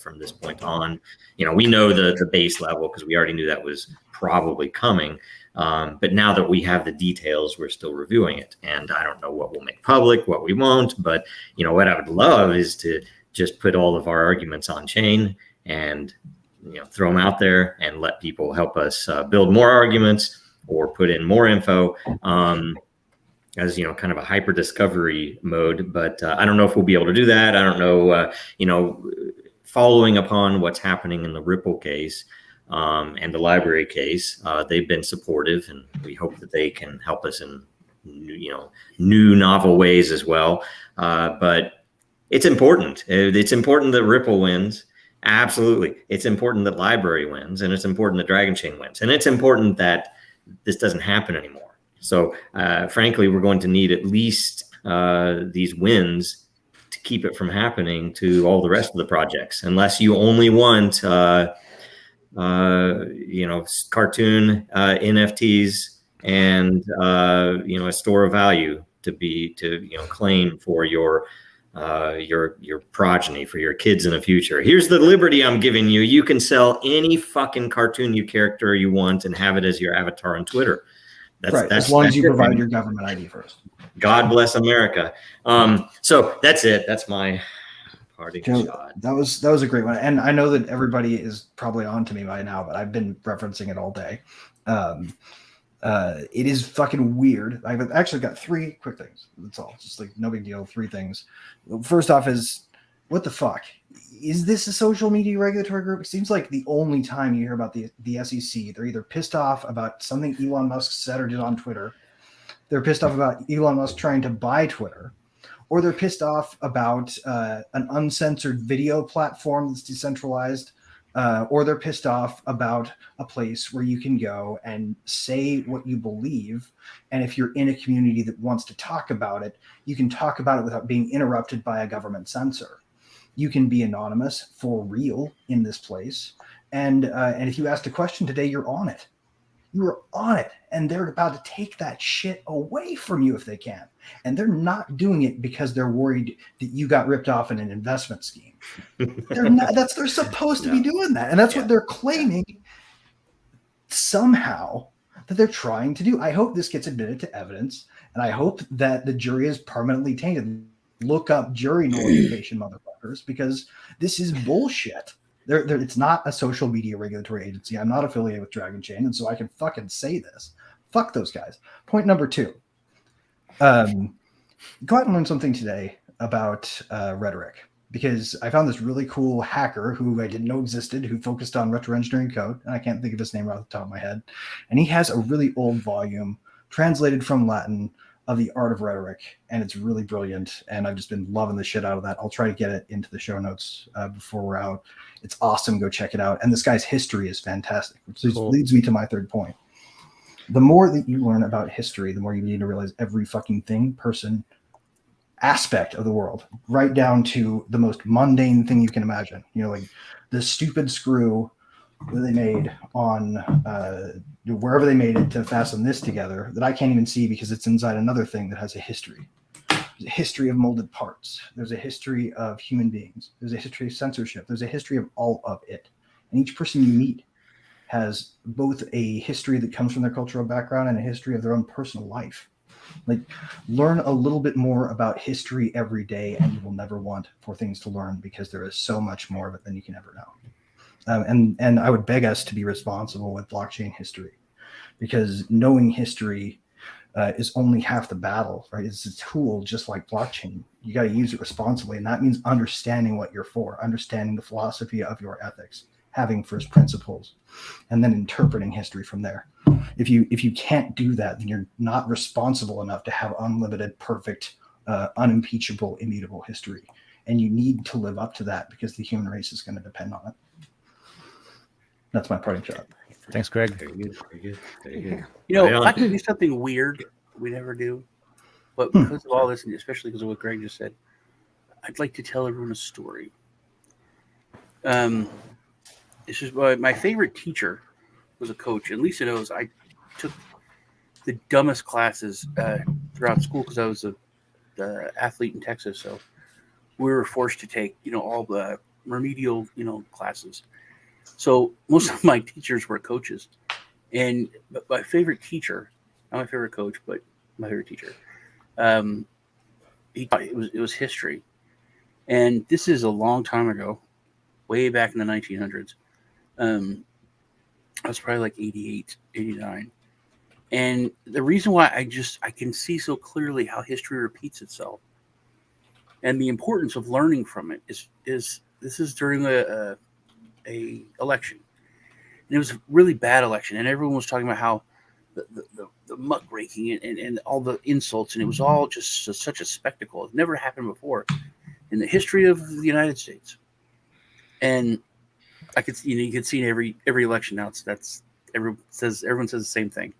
from this point on. We know the base level because we already knew that was probably coming. But now that we have the details, we're still reviewing it. And I don't know what we'll make public, what we won't. But, what I would love is to just put all of our arguments on chain and, throw them out there and let people help us build more arguments or put in more info. As kind of a hyper discovery mode, but I don't know if we'll be able to do that. I don't know, following upon what's happening in the Ripple case and the library case, they've been supportive, and we hope that they can help us in, new novel ways as well. But it's important. It's important that Ripple wins. Absolutely. It's important that library wins, and it's important that Dragon Chain wins, and it's important that this doesn't happen anymore. So, frankly, we're going to need at least these wins to keep it from happening to all the rest of the projects, unless you only want, cartoon NFTs and, a store of value to claim for your progeny, for your kids in the future. Here's the liberty I'm giving you. You can sell any fucking cartoon character you want and have it as your avatar on Twitter. That's as long as you provide your government ID first. God bless America. So that's it. That's my parting shot. That was a great one. And I know that everybody is probably on to me by now, but I've been referencing it all day. It is fucking weird. I've actually got 3 quick things. That's all. Just like no big deal. 3 things. First off is, what the fuck? Is this a social media regulatory group? It seems like the only time you hear about the SEC, they're either pissed off about something Elon Musk said or did on Twitter, they're pissed off about Elon Musk trying to buy Twitter, or they're pissed off about an uncensored video platform that's decentralized, or they're pissed off about a place where you can go and say what you believe. And if you're in a community that wants to talk about it, you can talk about it without being interrupted by a government censor. You can be anonymous for real in this place. And if you asked a question today, you're on it. You are on it. And they're about to take that shit away from you if they can. And they're not doing it because they're worried that you got ripped off in an investment scheme. They're supposed to be doing that. And that's what they're claiming somehow that they're trying to do. I hope this gets admitted to evidence. And I hope that the jury is permanently tainted. Look up jury nullification, motherfuckers, because this is bullshit. It's not a social media regulatory agency. I'm not affiliated with Dragon Chain, and so I can fucking say this. Fuck those guys. Point number 2. Go out and learn something today about rhetoric, because I found this really cool hacker who I didn't know existed, who focused on retro engineering code, and I can't think of his name right off the top of my head. And he has a really old volume translated from Latin of the art of rhetoric, and it's really brilliant, and I've just been loving the shit out of that. I'll try to get it into the show notes before we're out. It's awesome. Go check it out. And this guy's history is fantastic, which leads me to my 3rd point. The more that you learn about history, the more you need to realize every fucking thing, person, aspect of the world, right down to the most mundane thing you can imagine. Like the stupid screw that they made on wherever they made it to fasten this together that I can't even see because it's inside another thing that has a history. There's a history of molded parts. There's a history of human beings. There's a history of censorship. There's a history of all of it. And each person you meet has both a history that comes from their cultural background and a history of their own personal life. Like, learn a little bit more about history every day, and you will never want for things to learn, because there is so much more of it than you can ever know. And I would beg us to be responsible with blockchain history, because knowing history is only half the battle, right? It's a tool just like blockchain. You got to use it responsibly, and that means understanding what you're for, understanding the philosophy of your ethics, having first principles, and then interpreting history from there. If you can't do that, then you're not responsible enough to have unlimited, perfect, unimpeachable, immutable history. And you need to live up to that, because the human race is going to depend on it. That's my parting shot. Thanks, Greg. Very good. Very good. Very good. You know, Right if on. I could do something weird we never do, but because of all this, and especially because of what Greg just said, I'd like to tell everyone a story. It's just my favorite teacher was a coach, and Lisa knows I took the dumbest classes throughout school because I was the athlete in Texas, so we were forced to take, all the remedial, classes. So most of my teachers were coaches, and my favorite teacher, not my favorite coach, but my favorite teacher, it was history, and this is a long time ago, way back in the 1900s. I was probably like 88, 89. And the reason why I can see so clearly how history repeats itself and the importance of learning from it is this is during a election. And it was a really bad election. And everyone was talking about how the muckraking and all the insults, and it was all just such a spectacle. It never happened before in the history of the United States. And I could, you could see in every election now. Everyone says the same thing,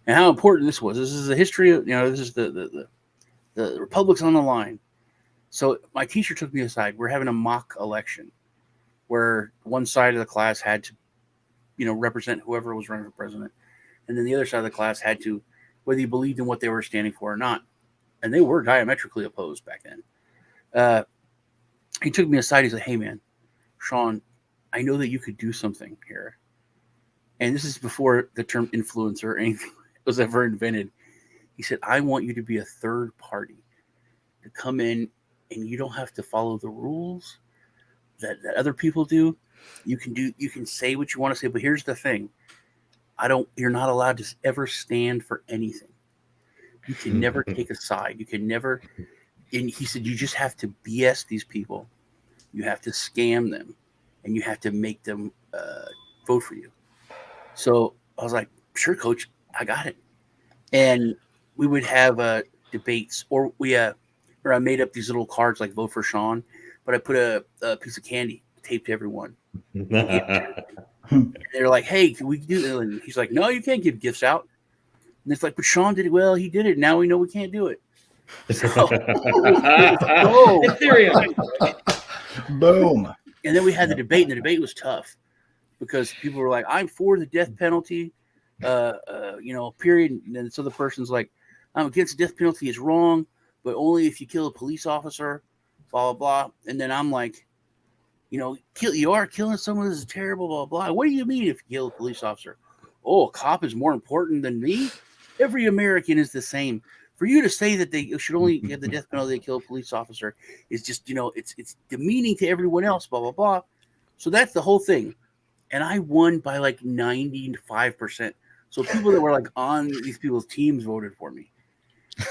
and how important this was. This is the history of, this is the republic's on the line. So my teacher took me aside. We're having a mock election where one side of the class had to, represent whoever was running for president, and then the other side of the class had to, whether you believed in what they were standing for or not, and they were diametrically opposed back then. He took me aside. He said, "Hey, man, Sean, I know that you could do something here." And this is before the term influencer or anything was ever invented. He said, "I want you to be a third party to come in, and you don't have to follow the rules that other people do. You can say what you want to say, but here's the thing. You're not allowed to ever stand for anything. You can never take a side. You can never," and he said, "you just have to BS these people. You have to scam them, and you have to make them vote for you." So I was like, "Sure, coach, I got it." And we would have debates, or I made up these little cards like "Vote for Sean," but I put a piece of candy taped to everyone. And they're like, "Hey, can we do that?" And he's like, "No, you can't give gifts out." And it's like, "But Sean did it." "Well, he did it. Now we know we can't do it." So, Boom. And then we had the debate, and the debate was tough because people were like, "I'm for the death penalty, period." And then so the person's like, "I'm against the death penalty. It's wrong, but only if you kill a police officer, blah, blah, blah." And then I'm like, you are killing someone. This is terrible, blah, blah. "What do you mean if you kill a police officer?" "Oh, a cop is more important than me. Every American is the same. For you to say that they should only get the death penalty to kill a police officer is just, it's demeaning to everyone else, blah, blah, blah." So that's the whole thing. And I won by like 95%. So people that were like on these people's teams voted for me.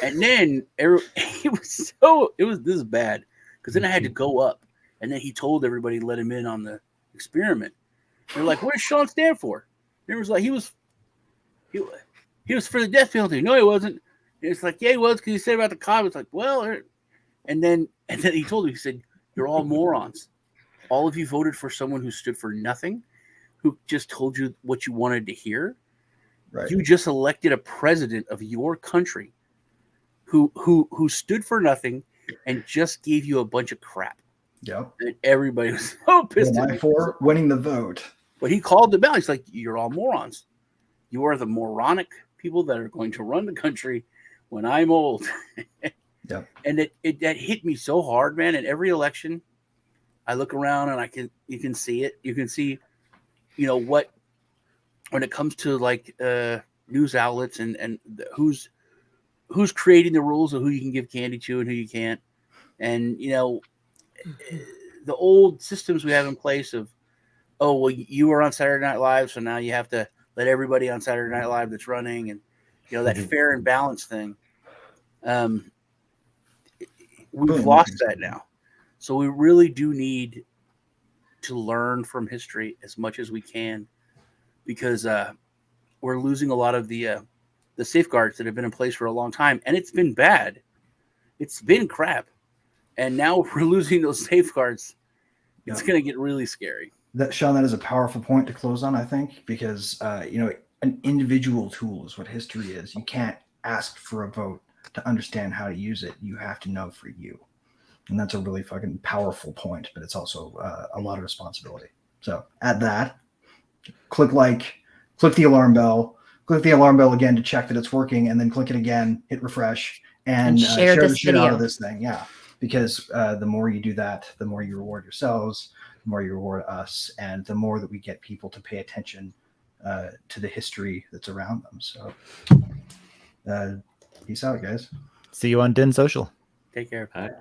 And then this is bad, because then I had to go up, and then he told everybody to let him in on the experiment. They're like, "What does Sean stand for?" And it was like, he was for the death penalty. "No, he wasn't." And it's like, "Yeah, he was, because he said about the cop." It's like, well, and then he told me, he said, "You're all morons. All of you voted for someone who stood for nothing, who just told you what you wanted to hear. Right. You just elected a president of your country who stood for nothing and just gave you a bunch of crap." Yep. And everybody was so pissed at me for winning the vote. But he called them out. He's like, "You're all morons. You are the moronic people that are going to run the country when I'm old." Yep. And that hit me so hard, man. At every election, I look around and you can see it. You can see, what when it comes to like news outlets and who's creating the rules of who you can give candy to and who you can't. And, you know, the old systems we have in place of, oh, well, you were on Saturday Night Live, so now you have to let everybody on Saturday Night Live that's running, and, you know, that fair and balanced thing. We've lost that now. So we really do need to learn from history as much as we can, because we're losing a lot of the safeguards that have been in place for a long time, and it's been bad. It's been crap. And now we're losing those safeguards. It's going to get really scary. Sean, that is a powerful point to close on, I think, because, you know, an individual tool is what history is. You can't ask for a vote to understand how to use it. You have to know for you. And that's a really fucking powerful point, but it's also a lot of responsibility. So add that, click the alarm bell, click the alarm bell again to check that it's working, and then click it again, hit refresh, and share the shit out of this thing. Yeah. Because the more you do that, the more you reward yourselves, the more you reward us, and the more that we get people to pay attention to the history that's around them. So peace out, guys. See you on Den.Social. Take care. All right.